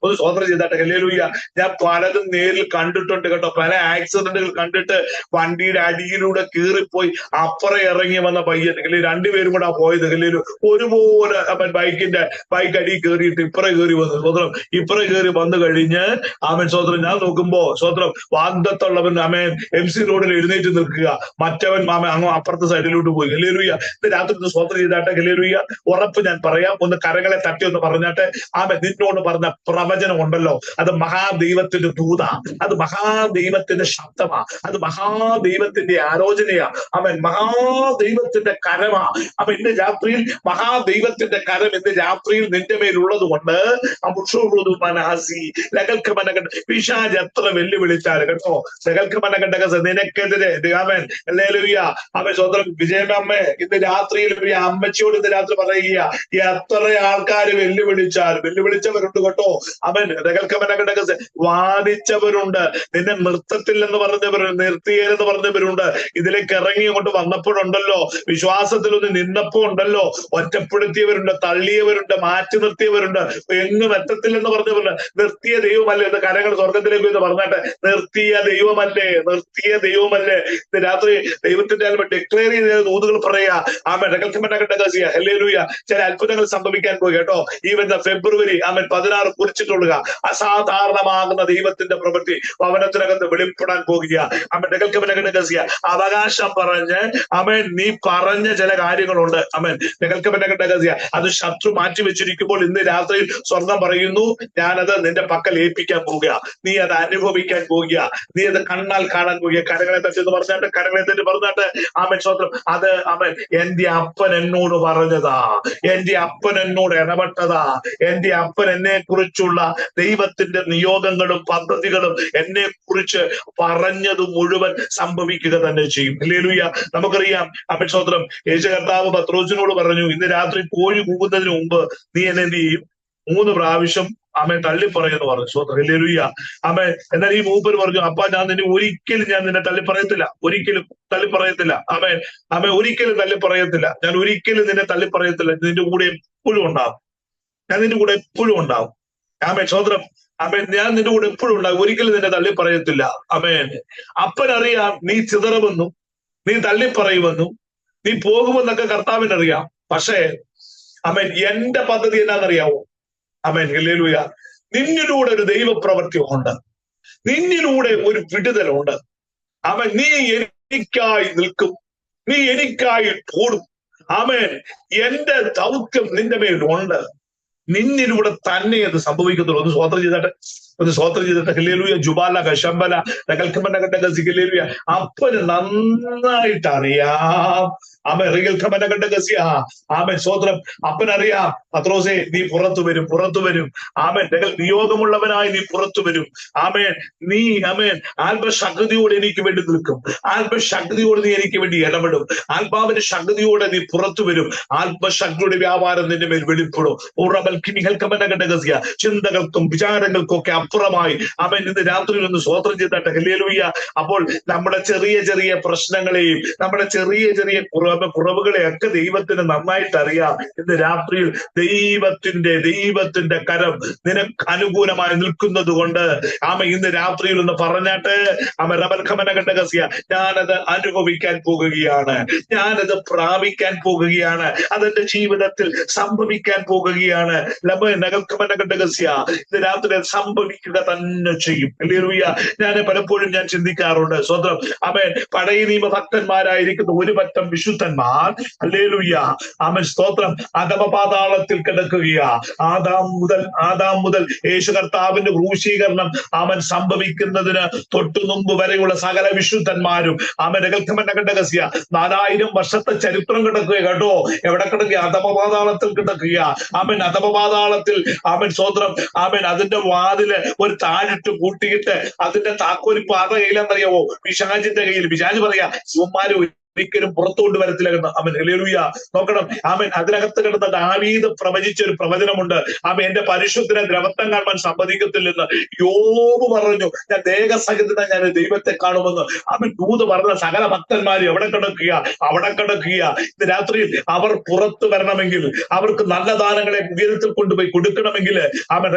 ഒന്ന് സ്വോത്രം ചെയ്താട്ടെ. ഹല്ലേലൂയ. ഞാൻ പലതും നേരിൽ കണ്ടിട്ടുണ്ട് കേട്ടോ. പല ആക്സിഡന്റുകൾ കണ്ടിട്ട് വണ്ടിയുടെ അടിയിലൂടെ കീറിപ്പോയി അപ്പുറം ഇറങ്ങി വന്ന പയ്യൻ, അല്ലെങ്കിൽ രണ്ടുപേരും കൂടെ പോയത്, അല്ലെങ്കിൽ ഒരുപോലെ അവൻ ബൈക്ക് അടി കയറിയിട്ട് ഇപ്പുറം കയറി വന്നു. സ്വോത്രം ഇപ്പുറം കയറി വന്നു കഴിഞ്ഞ് ആമൻ സ്വോത്രം ഞാൻ നോക്കുമ്പോ സ്വോത്രം വാഗ്ദത്തുള്ളവൻ ആമേൻ MC റോഡിൽ എഴുന്നേറ്റ് നിൽക്കുക, മറ്റവൻ ആമൻ അങ്ങ് അപ്പുറത്തെ സൈഡിലോട്ട് പോയി. ഹല്ലേലൂയ. ഇത് രാത്രി ഒന്ന് സ്വോത്രം ചെയ്താട്ടെ. ഹല്ലേലൂയ. ഉറപ്പ് ഞാൻ പറയാം, ഒന്ന് കരങ്ങളെ തട്ടി ഒന്ന് പറഞ്ഞാട്ടെ. ആമൻ നിന്നോട് പറഞ്ഞ പ്രവചനം ഉണ്ടല്ലോ, അത് മഹാദൈവത്തിന്റെ ദൂതാ, അത് മഹാദൈവത്തിന്റെ ശബ്ദമാ, അത് മഹാദൈവത്തിന്റെ ആലോചനയാ. അവൻ മഹാദൈവത്തിന്റെ കരമാ. അപ്പൊ ഇന്ന് രാത്രിയിൽ മഹാദൈവത്തിന്റെ കരം ഇന്ന് രാത്രിയിൽ നിന്റെ മേലുള്ളത് കൊണ്ട് പിശാച് എത്ര വെല്ലുവിളിച്ചാല് കേട്ടോ, സകൽക്ക് മനകണ്ടക നിനക്കെതിരെ അവൻ ഹല്ലേലൂയ അവൻ സ്വന്തം വിജയമ്മ ഇന്ന് രാത്രിയിൽ അമ്മച്ചിയോട് ഇന്ന് രാത്രി പറയുക, എത്ര ആൾക്കാർ വെല്ലുവിളിച്ചവരുണ്ട് കേട്ടോ. അവൻ സകൽക്ക് മനകണ്ടക വാദിച്ചവരുണ്ട്, നിന്നെ നൃത്തത്തില്ലെന്ന് പറഞ്ഞവരുണ്ട്, നിർത്തിയെന്ന് പറഞ്ഞവരുണ്ട്, ഇതിലേക്ക് ഇറങ്ങി കൊണ്ട് വന്നപ്പോഴുണ്ടല്ലോ, വിശ്വാസത്തിലൊന്ന് നിന്നപ്പോ ഉണ്ടല്ലോ, ഒറ്റപ്പെടുത്തിയവരുണ്ട്, തള്ളിയവരുണ്ട്, മാറ്റി നിർത്തിയവരുണ്ട്, എങ്ങും എത്തത്തില്ലെന്ന് പറഞ്ഞവരുണ്ട്. നിർത്തിയ ദൈവമല്ലേ എന്ന് കരങ്ങൾ സ്വർഗത്തിലേക്ക് എന്ന് പറഞ്ഞാട്ടെ. നിർത്തിയ ദൈവമല്ലേ, നിർത്തിയ ദൈവമല്ലേ. ഇത് രാത്രി ദൈവത്തിന്റെ ഡിക്ലെയർ ചെയ്ത ദൂതുകൾ പറയാ. ഹല്ലേലൂയ. ചില അത്ഭുതങ്ങൾ സംഭവിക്കാൻ പോയി കേട്ടോ. ഈ വരുന്ന ഫെബ്രുവരി 16 കുറിച്ചിട്ടുള്ള അസാധാരണമാകുന്ന ദൈവത്തിന്റെ പ്രവൃത്തി ഭവനത്തിനകത്ത് വെളിപ്പെടാൻ പോകുക. അവകാശം പറഞ്ഞ് നീ പറഞ്ഞ ചില കാര്യങ്ങളുണ്ട്. അത് ശത്രു മാറ്റി വെച്ചിരിക്കുമ്പോൾ ഇന്ന് രാത്രിയിൽ സ്വർഗം പറയുന്നു, ഞാനത് നിന്റെ പക്കൽ ഏൽപ്പിക്കാൻ പോവുക, നീ അത് അനുഭവിക്കാൻ പോവുക, നീ അത് കണ്ണാൽ കാണാൻ പോവുക. കരങ്ങളെ തട്ടി പറഞ്ഞാട്ട്, കരങ്ങളെ തട്ടി പറഞ്ഞാട്ട് സ്വന്തം അത് എന്റെ അപ്പൻ എന്നോട് പറഞ്ഞതാ, എന്റെ അപ്പൻ എന്നോട് ഇടപെട്ടതാ, എന്റെ അപ്പൻ എന്നെ കുറിച്ചുള്ള ദൈവത്തിന്റെ നിയോഗങ്ങളും പദ്ധതികളും എന്നെ കുറിച്ച് പറഞ്ഞത് മുഴുവൻ സംഭവിക്കുക തന്നെ ചെയ്യും. ഹല്ലേലൂയ. നമുക്കറിയാം സ്വന്തം യേശു കർത്താവ് പത്രോസിനോട് പറഞ്ഞു, ഇന്ന് രാത്രി കോഴി കൂകുന്നതിന് മുമ്പ് നീ എന്നെ എന്ത് ചെയ്യും? 3 പ്രാവശ്യം തള്ളിപ്പറയെന്ന് പറഞ്ഞു. സ്വന്തം ഹല്ലേലൂയ. എന്നാൽ ഈ മൂപ്പര് പറഞ്ഞു, അപ്പ ഞാൻ നിന്നെ തള്ളിപ്പറയത്തില്ല, ഒരിക്കലും തള്ളിപ്പറയത്തില്ല. ഒരിക്കലും തള്ളിപ്പറയത്തില്ല, ഞാൻ ഒരിക്കലും നിന്നെ തള്ളിപ്പറയത്തില്ല, നിന്റെ കൂടെ എപ്പോഴും ഉണ്ടാവും, ഞാൻ നിന്റെ കൂടെ എപ്പോഴും ഉണ്ടാവും. സ്വന്തം ഞാൻ നിന്റെ കൂടെ എപ്പോഴും ഉണ്ടാകും, ഒരിക്കലും നിന്നെ തള്ളിപ്പറയത്തില്ല. അപ്പനറിയാം നീ ചിതറുമെന്നും നീ തള്ളിപ്പറയുമെന്നും നീ പോകുമെന്നൊക്കെ കർത്താവിനറിയാം. പക്ഷേ എന്റെ പദ്ധതി എന്നാന്നറിയാവോ? ഹല്ലേലൂയ. നിന്നിലൂടെ ഒരു ദൈവപ്രവൃത്തി ഉണ്ട്, നിന്നിലൂടെ ഒരു വിടുതലുണ്ട്. നീ എനിക്കായി നിൽക്കും, നീ എനിക്കായി ഓടും. എന്റെ ദൗത്യം നിന്റെ മേലുണ്ട്, നിന്നിലൂടെ തന്നെ അത് സംഭവിക്കത്തുള്ളൂ. ഒന്ന് സ്വോത്രം ചെയ്തിട്ട് ഹല്ലേലൂയ. ജുബാല കശമ്പല ഹല്ലേലൂയ. അപ്പന് നന്നായിട്ട് അറിയാം. സ്വോത്രം അപ്പനറിയാം, പത്രോസേ നീ പുറത്തു വരും. നിയോഗമുള്ളവനായി നീ പുറത്തു വരും. നീ ആത്മശക്തിയോടെ എനിക്ക് വേണ്ടി നിൽക്കും, ആത്മശക്തിയോടെ നീ എനിക്ക് വേണ്ടി ഇടപെടും, ആത്മാവിന്റെ ശക്തിയോടെ നീ പുറത്തു വരും, ആത്മശക്തിയുടെ വ്യാപാരം നിന്റെ മേൽ വെളിപ്പെടും. ചിന്തകൾക്കും വിചാരങ്ങൾക്കും ഒക്കെ അപ്പുറമായി ഇന്ന് രാത്രിയിൽ ഒന്ന് സ്വോത്രം ചെയ്തിട്ട് ഹല്ലേലൂയ. അപ്പോൾ നമ്മുടെ ചെറിയ ചെറിയ പ്രശ്നങ്ങളെയും നമ്മുടെ ചെറിയ ചെറിയ കുറവുകളെയൊക്കെ ദൈവത്തിന് നന്നായിട്ട് അറിയാം. ഇന്ന് രാത്രിയിൽ ദൈവത്തിന്റെ കരം നിനക്ക് അനുകൂലമായി നിൽക്കുന്നത് കൊണ്ട് ഇന്ന് രാത്രിയിൽ ഒന്ന് പറഞ്ഞാട്ട് ഞാനത് അനുഭവിക്കാൻ പോകുകയാണ്, ഞാനത് പ്രാപിക്കാൻ പോകുകയാണ്, അതെന്റെ ജീവിതത്തിൽ സംഭവിക്കാൻ പോകുകയാണ്. ഇത് രാത്രി സംഭവിക്കുക തന്നെ ചെയ്യും. ഹല്ലേലൂയ. ഞാൻ പലപ്പോഴും ചിന്തിക്കാറുണ്ട്, സ്വന്തം പഴയ നിയമ ഭക്തന്മാരായിരിക്കുന്ന ഒരു പറ്റം വിശുദ്ധന്മാർ ഹല്ലേലൂയ സ്തോത്രം അധമപാതാളത്തിൽ കിടക്കുകയാ. ആദാം മുതൽ യേശു കർത്താവിന്റെ ക്രൂശീകരണം സംഭവിക്കുന്നതിന് തൊട്ടു മുമ്പ് വരെയുള്ള സകല വിശുദ്ധന്മാരും 4000 വർഷത്തെ ചരിത്രം കിടക്കുക കേട്ടോ. എവിടെ കിടക്കുക? അധമപാതാളത്തിൽ കിടക്കുക. അധമപാതാളത്തിൽ സ്വതന്ത്രം അതിന്റെ വാതില് ഒരു താഴിട്ട് കൂട്ടിയിട്ട് അതിന്റെ താക്കോലിപ്പ് ആരുടെ കയ്യിലാണെന്നറിയാവോ? പിശാചിന്റെ കയ്യിൽ. പിശാച് പറയാ ഇവന്മാര് ഒരിക്കലും പുറത്തു കൊണ്ടുവരത്തില്ല എന്ന്. അവൻ ഹല്ലേലൂയ. നോക്കണം, അവൻ അതിനകത്ത് കിടന്ന ദാവീദ് പ്രവചിച്ച ഒരു പ്രവചനമുണ്ട്. അവൻ എന്റെ പരിശുദ്ധനെ ദ്രവത്വം കാണുവാൻ സമ്മതിക്കത്തില്ലെന്ന് യോബ് പറഞ്ഞു. ഞാൻ ദേഹസഹിതന ഞാൻ ദൈവത്തെ കാണുമെന്ന്. അവൻ ദൂത് പറഞ്ഞ സകല ഭക്തന്മാര് എവിടെ കിടക്കുക? അവിടെ കിടക്കുക. ഇത് രാത്രിയിൽ അവർ പുറത്തു വരണമെങ്കിൽ, അവർക്ക് നല്ല ദാനങ്ങളെ ഉയരത്തിൽ കൊണ്ടുപോയി കൊടുക്കണമെങ്കിൽ അവൻ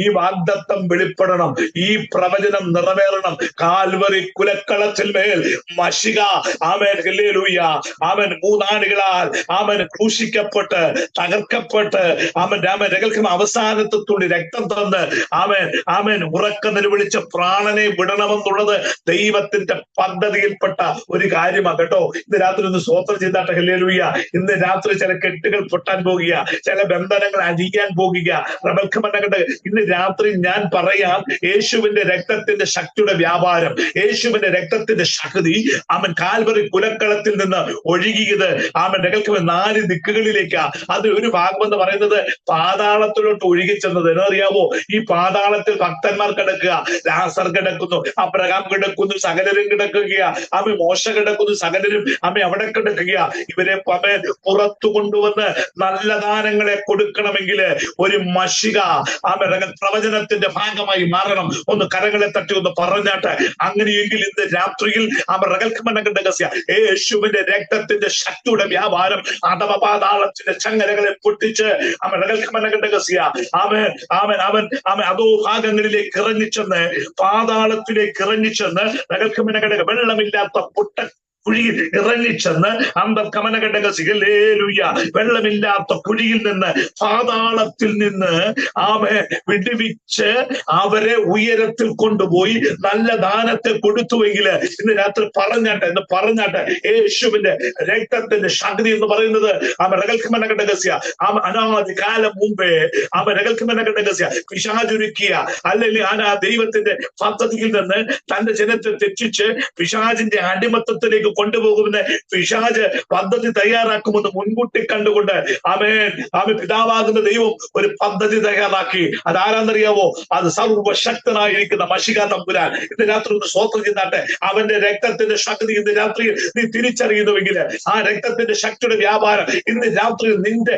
ഈ വാഗ്ദത്തം വെളിപ്പെടണം, ഈ പ്രവചനം നിറവേറണം. കാൽവറി കുലക്കളത്തിൽ മേൽ മശിക ആമേൻ ഹല്ലേലൂയ അവൻ 3 ആണികളാൽ അവൻ ക്രൂശിക്കപ്പെട്ട് തകർക്കപ്പെട്ട് അവൻ അവസാനത്തെ തുള്ളി രക്തം തന്ന് അവൻ ഉറക്ക നിലവിളിച്ച പ്രാണനെ വിടണമെന്നുള്ളത് ദൈവത്തിന്റെ പദ്ധതിയിൽപ്പെട്ട ഒരു കാര്യമാണ് കേട്ടോ. ഇന്ന് രാത്രി ഒന്ന് സ്തോത്രം ചെയ്താട്ടെ ഹല്ലേലൂയ. ഇന്ന് രാത്രി ചില കെട്ടുകൾ പൊട്ടാൻ പോകുക, ചില ബന്ധനങ്ങൾ അഴിയാൻ പോകുക. ഇന്ന് രാത്രി ഞാൻ പറയാം, യേശുവിന്റെ രക്തത്തിന്റെ ശക്തിയുടെ വ്യാപാരം, യേശുവിന്റെ രക്തത്തിന്റെ ശക്തി അവൻ കാൽവറി കുലക്കളത്തിൽ നിന്ന് ഒഴുകിയത് അവൻ 4 ദിക്കുകളിലേക്കാ. അത് ഒരു ഭാഗം എന്ന് പറയുന്നത് പാതാളത്തിലോട്ട് ഒഴുകിച്ചെന്നത്. എന്നറിയാമോ? ഈ പാതാളത്തിൽ ഭക്തന്മാർ കിടക്കുക, ലാസർ കിടക്കുന്നു, അബ്രഹാം കിടക്കുന്നു, സകലരും കിടക്കുക, മോശ കിടക്കുന്നു, സകലരും അവിടെ കിടക്കുക. ഇവരെ പുറത്തു കൊണ്ടുവന്ന് നല്ല ദാനങ്ങളെ കൊടുക്കണമെങ്കിൽ ഒരു മഷിക പ്രവചനത്തിന്റെ ഭാഗമായി മാറണം. ഒന്ന് കരങ്ങളെ തട്ടി ഒന്ന് പറഞ്ഞാട്ടെ. അങ്ങനെയെങ്കിൽ ഇന്ന് രാത്രിയിൽ യേശുവിന്റെ രക്തത്തിന്റെ ശക്തിയുടെ വ്യാപാരം അധമപാതാളത്തിന്റെ ചങ്ങലകളെ പൊട്ടിച്ച് അതോ ഭാഗങ്ങളിലേക്ക് ഇറങ്ങിച്ചെന്ന്, പാതാളത്തിലേക്ക് ഇറങ്ങിച്ചെന്ന് വെള്ളമില്ലാത്ത പൊട്ട കുഴിയിൽ ഇറങ്ങിച്ചെന്ന് വെള്ളമില്ലാത്ത കുഴിയിൽ നിന്ന്, പാതാളത്തിൽ നിന്ന് വിടുവിച്ച് അവരെ ഉയരത്തിൽ കൊണ്ടുപോയി നല്ല ദാനത്തെ കൊടുത്തുവെങ്കിൽ ഇന്ന് രാത്രി പറഞ്ഞാട്ടെ യേശുവിന്റെ രക്തത്തിന്റെ ശക്തി എന്ന് പറയുന്നത് അനാദി കാലം മുമ്പേ പിശാചൊരുക്കിയ അല്ലെങ്കിൽ ആ ദൈവത്തിന്റെ പദ്ധതിയിൽ നിന്ന് തന്റെ ജനത്തെ തെറ്റിച്ച് പിശാചിന്റെ അടിമത്തത്തിലേക്ക് കൊണ്ടുപോകുമെന്ന് പിശാച് പദ്ധതി തയ്യാറാക്കുമെന്ന് മുൻകൂട്ടി കണ്ടുകൊണ്ട് പിതാവാകുന്ന ദൈവം ഒരു പദ്ധതി തയ്യാറാക്കി. അതാരാന്നറിയാവോ? അത് സർവശക്തനായിരിക്കുന്ന മശിക തമ്പുരാൻ. ഇന്ന് രാത്രി ഒന്ന് സ്തോത്രം ചെയ്താട്ടെ. അവന്റെ രക്തത്തിന്റെ ശക്തി ഇന്ന് രാത്രിയിൽ നീ തിരിച്ചറിയുന്നുവെങ്കിൽ, ആ രക്തത്തിന്റെ ശക്തിയുടെ വ്യാപാരം ഇന്ന് രാത്രിയിൽ നിന്റെ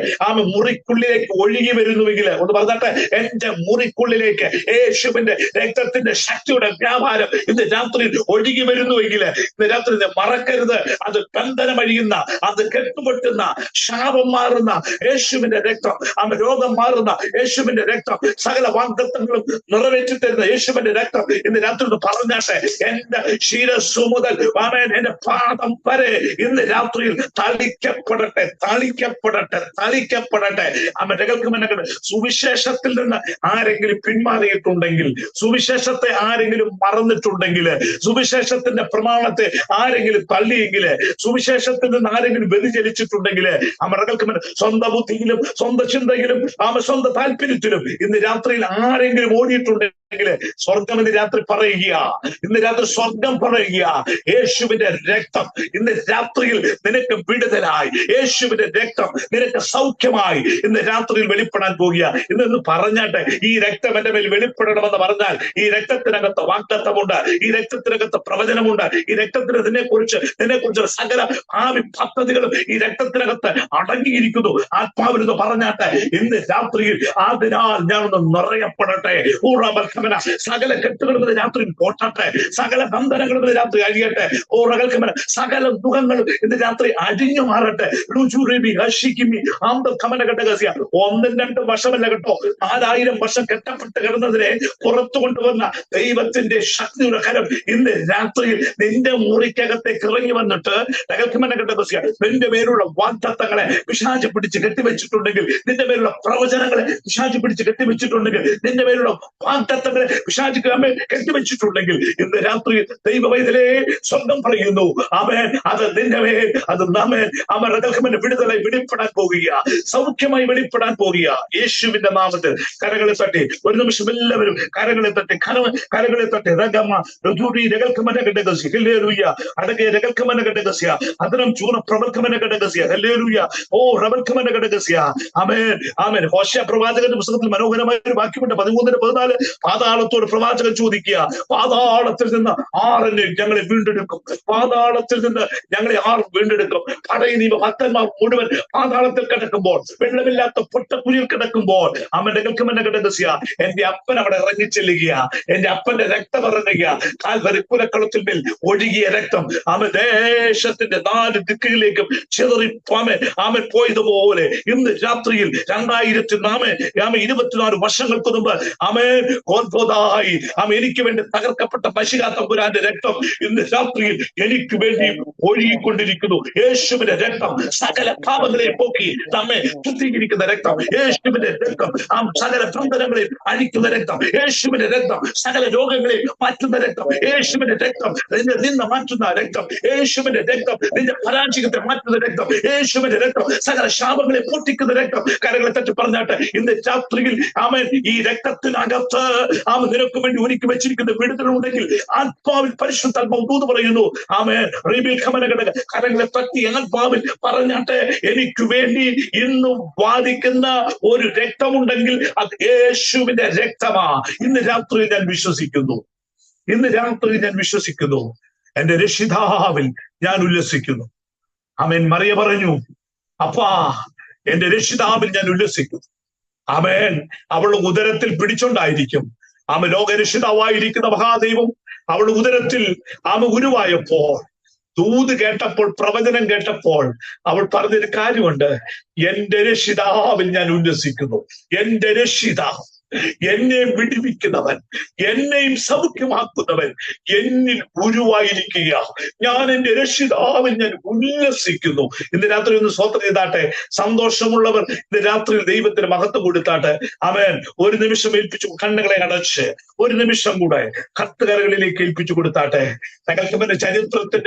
മുറിക്കുള്ളിലേക്ക് ഒഴുകി വരുന്നുവെങ്കിൽ ഒന്ന് പറഞ്ഞാട്ടെ, എന്റെ മുറിക്കുള്ളിലേക്ക് യേശുവിന്റെ രക്തത്തിന്റെ ശക്തിയുടെ വ്യാപാരം ഇന്ന് രാത്രിയിൽ ഒഴുകി വരുന്നുവെങ്കിൽ ഇന്ന് രാത്രി മറക്കരുത്. അത് ബന്ധനമഴിയുന്ന, അത് കെട്ടുപൊട്ടുന്ന, ശാപം മാറുന്ന യേശുവിന്റെ രക്തം, രോഗം മാറുന്ന യേശുവിന്റെ രക്തം, സകല വാഗ്ദത്തങ്ങളും നിറവേറ്റി തരുന്ന യേശുവിന്റെ രക്തം ഇന്ന് രാത്രി പറഞ്ഞാട്ടെ. എന്റെ ശിരസ്സു മുതൽ എന്റെ പാദം വരെ ഇന്ന് രാത്രിയിൽ തളിക്കപ്പെടട്ടെ. സുവിശേഷത്തിൽ നിന്ന് ആരെങ്കിലും പിന്മാറിയിട്ടുണ്ടെങ്കിൽ, സുവിശേഷത്തെ ആരെങ്കിലും മറന്നിട്ടുണ്ടെങ്കിൽ, സുവിശേഷത്തിന്റെ പ്രമാണത്തെ ആരെങ്കിലും തള്ളിയെങ്കിൽ, സുവിശേഷത്തിൽ നിന്ന് ആരെങ്കിലും വ്യതിചലിച്ചിട്ടുണ്ടെങ്കിൽ, സ്വന്തം ബുദ്ധിയിലും സ്വന്തം ചിന്തയിലും സ്വന്തം താല്പര്യത്തിലും ഇന്ന് രാത്രിയിൽ ആരെങ്കിലും ഓടിയിട്ടുണ്ടെങ്കിൽ സ്വർഗം ഇന്ന് രാത്രി പറയുക, ഇന്ന് രാത്രി സ്വർഗം പറയുക, യേശുവിന്റെ രക്തം ഇന്ന് രാത്രിയിൽ നിനക്ക് വിടുതലായി, യേശുവിന്റെ രക്തം നിനക്ക് സൗഖ്യമായി ഇന്ന് രാത്രിയിൽ വെളിപ്പെടാൻ പോകുക. ഇന്ന് പറഞ്ഞാട്ടെ, ഈ രക്തം എന്റെ മേൽ വെളിപ്പെടണമെന്ന് പറഞ്ഞാൽ ഈ രക്തത്തിനകത്ത് വാഗ്ദത്തമുണ്ട്, ഈ രക്തത്തിനകത്ത് പ്രവചനമുണ്ട്, ഈ രക്തത്തിന് നിന്നെക്കുറിച്ച് സകല ഭാവി പദ്ധതികളും ഈ രക്തത്തിനകത്ത് അടങ്ങിയിരിക്കുന്നു. ആത്മാവിനെന്ന് പറഞ്ഞാട്ടെ ഇന്ന് രാത്രിയിൽ അതിനാൽ ഞാനൊന്ന് നിറയപ്പെടട്ടെ. സകല കെട്ടുകളും രാത്രി പോട്ടട്ടെ, സകല ബന്ധനങ്ങളും രാത്രി അഴിയട്ടെ. സകല ദുഃഖങ്ങളും ഇന്ന് രാത്രി അഴിഞ്ഞു മാറട്ടെ. 1-2 വർഷമല്ല കേട്ടോ, 4000 വർഷം കെട്ടപ്പെട്ട് കിടന്നതിനെ പുറത്തു കൊണ്ടുവന്ന ദൈവത്തിന്റെ ശക്തിയുടെ കരം ഇന്ന് രാത്രിയിൽ നിന്റെ മുറിക്കകത്തേക്ക് ഇറങ്ങി വന്നിട്ട് നിന്റെ മേലുള്ള വാഗ്ദത്തങ്ങളെ പിശാച് പിടിച്ച് കെട്ടിവെച്ചിട്ടുണ്ടെങ്കിൽ, നിന്റെ മേലുള്ള പ്രവചനങ്ങളെ പിശാച് പിടിച്ച് കെട്ടിവെച്ചിട്ടുണ്ടെങ്കിൽ, നിന്റെ മേലുള്ള വാഗ്ദത്ത വാഗ്ദത്തങ്ങളെ പിശാചുക്ക് നമ്മെ കെട്ടിവെച്ചിട്ടുണ്ടെങ്കിൽ ഇന്ന് രാത്രി ദൈവവൈതലേ സ്വന്തം പറയുന്നു, ആമേൻ, അത് നിന്റെ മേൽ, അത് നമ്മേൽ അവരുടെ വിടുതലായി വെളിപ്പെടാൻ പോകുക, സൗഖ്യമായി വെളിപ്പെടാൻ പോകുക. യേശുവിന്റെ നാമത്തിൽ കരങ്ങളെ തട്ടി ഒരു നിമിഷം എല്ലാവരും കരങ്ങളെ തട്ടി കരങ്ങളെ തട്ടി അടകെ രകൽക്കമന ഘടകസ്യ അതിനം ചൂണ പ്രബൽക്കമന ഘടകസ്യ ഹല്ലേലൂയ. ഓ റബൽക്കമന ഘടകസ്യ. ആമേൻ, ആമേൻ. ഹോശേയ പ്രവാചകന്റെ പുസ്തകത്തിൽ മനോഹരമായ ഒരു വാക്യമുണ്ട്, 13:14. പാതാളത്തോട് പ്രവാചകൻ ചോദിക്കുക, പാതാളത്തിൽ നിന്ന് ആരെന്നെ ഞങ്ങളെ വീണ്ടെടുക്കും? പാതാളത്തിൽ നിന്ന് ഞങ്ങളെ ആർ വീണ്ടെടുക്കും? പടയനീമ ഭക്തന്മാർ മുഴുവൻ പാതാളത്തിൽ കിടക്കുമ്പോൾ, വെള്ളമില്ലാത്ത പൊട്ടക്കുഴിയിൽ കിടക്കുമ്പോൾ, അമ്മന്റെ കൽക്കമന്റെ ഘടകസ്യ എന്റെ അപ്പൻ അവിടെ ഇറങ്ങിച്ചെല്ലുക, എന്റെ അപ്പന്റെ രക്തം ഇറങ്ങുക, കാൽവരി കുലക്കളത്തിൽ മേൽ ഒഴുകിയ രക്തം ആമൻ ദേശത്തിന്റെ 4 ദിക്കുകളിലേക്കും ചിതറി ആമൻ പോയതുപോലെ ഇന്ന് രാത്രിയിൽ 2024 വർഷങ്ങൾക്ക് മുമ്പ് ആമേൻ ഗോൽഗോഥായി എനിക്ക് വേണ്ടി തകർക്കപ്പെട്ട മശിഹാ തമ്പുരാന്റെ രക്തം ഇന്ന് രാത്രിയിൽ എനിക്ക് വേണ്ടി ഒഴുകിക്കൊണ്ടിരിക്കുന്നു. യേശുവിന്റെ രക്തം സകല പാപങ്ങളെ പോക്കി നമ്മെ ശുദ്ധീകരിക്കുന്ന രക്തം. യേശുവിന്റെ രക്തം സകല ബന്ധനങ്ങളെ അഴിക്കുന്ന രക്തം. യേശുവിന്റെ രക്തം സകല രോഗങ്ങളെ മാറ്റുന്ന രക്തം. യേശുവിന്റെ രക്തം നിന്ന് മാറ്റുന്ന രക്തം. യേശുവിന്റെ രക്തം നിന്റെ പരാജയത്തെ മാറ്റുന്ന രക്തം. യേശുവിന്റെ രക്തം സകല ശാപങ്ങളെ പൊട്ടിക്കുന്ന രക്തം. കരകളെ തട്ടി പറഞ്ഞാട്ട് ഇന്ന് രാത്രിയിൽ ആമേൻ ഈ രക്തത്തിനകത്ത് ആമൻ നിനക്ക് വേണ്ടി ഒരുക്കി വെച്ചിരിക്കുന്ന വിടുതലുണ്ടെങ്കിൽ ആത്മാവിൽ പരിശുദ്ധാത്മാവ് ദൂത് പറയുന്നു. ആമേൻ റീബിൽ ഖമനഘടക കരങ്ങളെ തട്ടി ആത്മാവിൽ പറഞ്ഞാട്ടെ, എനിക്ക് വേണ്ടി ഇന്നും വാദിക്കുന്ന ഒരു രക്തമുണ്ടെങ്കിൽ അത് യേശുവിന്റെ രക്തമാ. ഇന്ന് രാത്രിയിൽ ഞാൻ വിശ്വസിക്കുന്നു, ഇന്ന് രാത്രിയിൽ ഞാൻ വിശ്വസിക്കുന്നു, എന്റെ രക്ഷിതാവിൽ ഞാൻ ഉല്ലസിക്കുന്നു. ആമേൻ. മറിയ പറഞ്ഞു, അപ്പാ എന്റെ രക്ഷിതാവിൽ ഞാൻ ഉല്ലസിക്കുന്നു. ആമേൻ. അവളുടെ ഉദരത്തിൽ പിടിച്ചോണ്ടായിരിക്കും ആമ ലോകരക്ഷിതാവായിരിക്കുന്ന മഹാദൈവം അവളുടെ ഉദരത്തിൽ ആമ ഉരുവായപ്പോൾ, ദൂത് കേട്ടപ്പോൾ, പ്രവചനം കേട്ടപ്പോൾ അവൾ പറഞ്ഞൊരു കാര്യമുണ്ട്, എന്റെ രക്ഷിതാവിൽ ഞാൻ ഉല്ലസിക്കുന്നു. എന്റെ രക്ഷിതാവ്, എന്നെ വിടുവിക്കുന്നവൻ, എന്നെയും സൗഖ്യമാക്കുന്നവൻ എന്നിൽ ഉരുവായിരിക്കുക. ഞാൻ എന്റെ രക്ഷിതാവിൽ ഞാൻ ഉല്ലസിക്കുന്നു. ഇന്ന് രാത്രി ഒന്ന് സ്വതന്ത്രം ചെയ്താട്ടെ. സന്തോഷമുള്ളവർ ഇന്ന് രാത്രി ദൈവത്തിന് മഹത്വം കൊടുത്താട്ടെ. ആമേൻ. ഒരു നിമിഷം ഏൽപ്പിച്ചു, കണ്ണുകളെ അടച്ച് ഒരു നിമിഷം കൂടെ കത്തുകരകളിലേക്ക് ഏൽപ്പിച്ചു കൊടുത്താട്ടെ. തകർക്കവന്റെ ചരിത്രത്തിന്റെ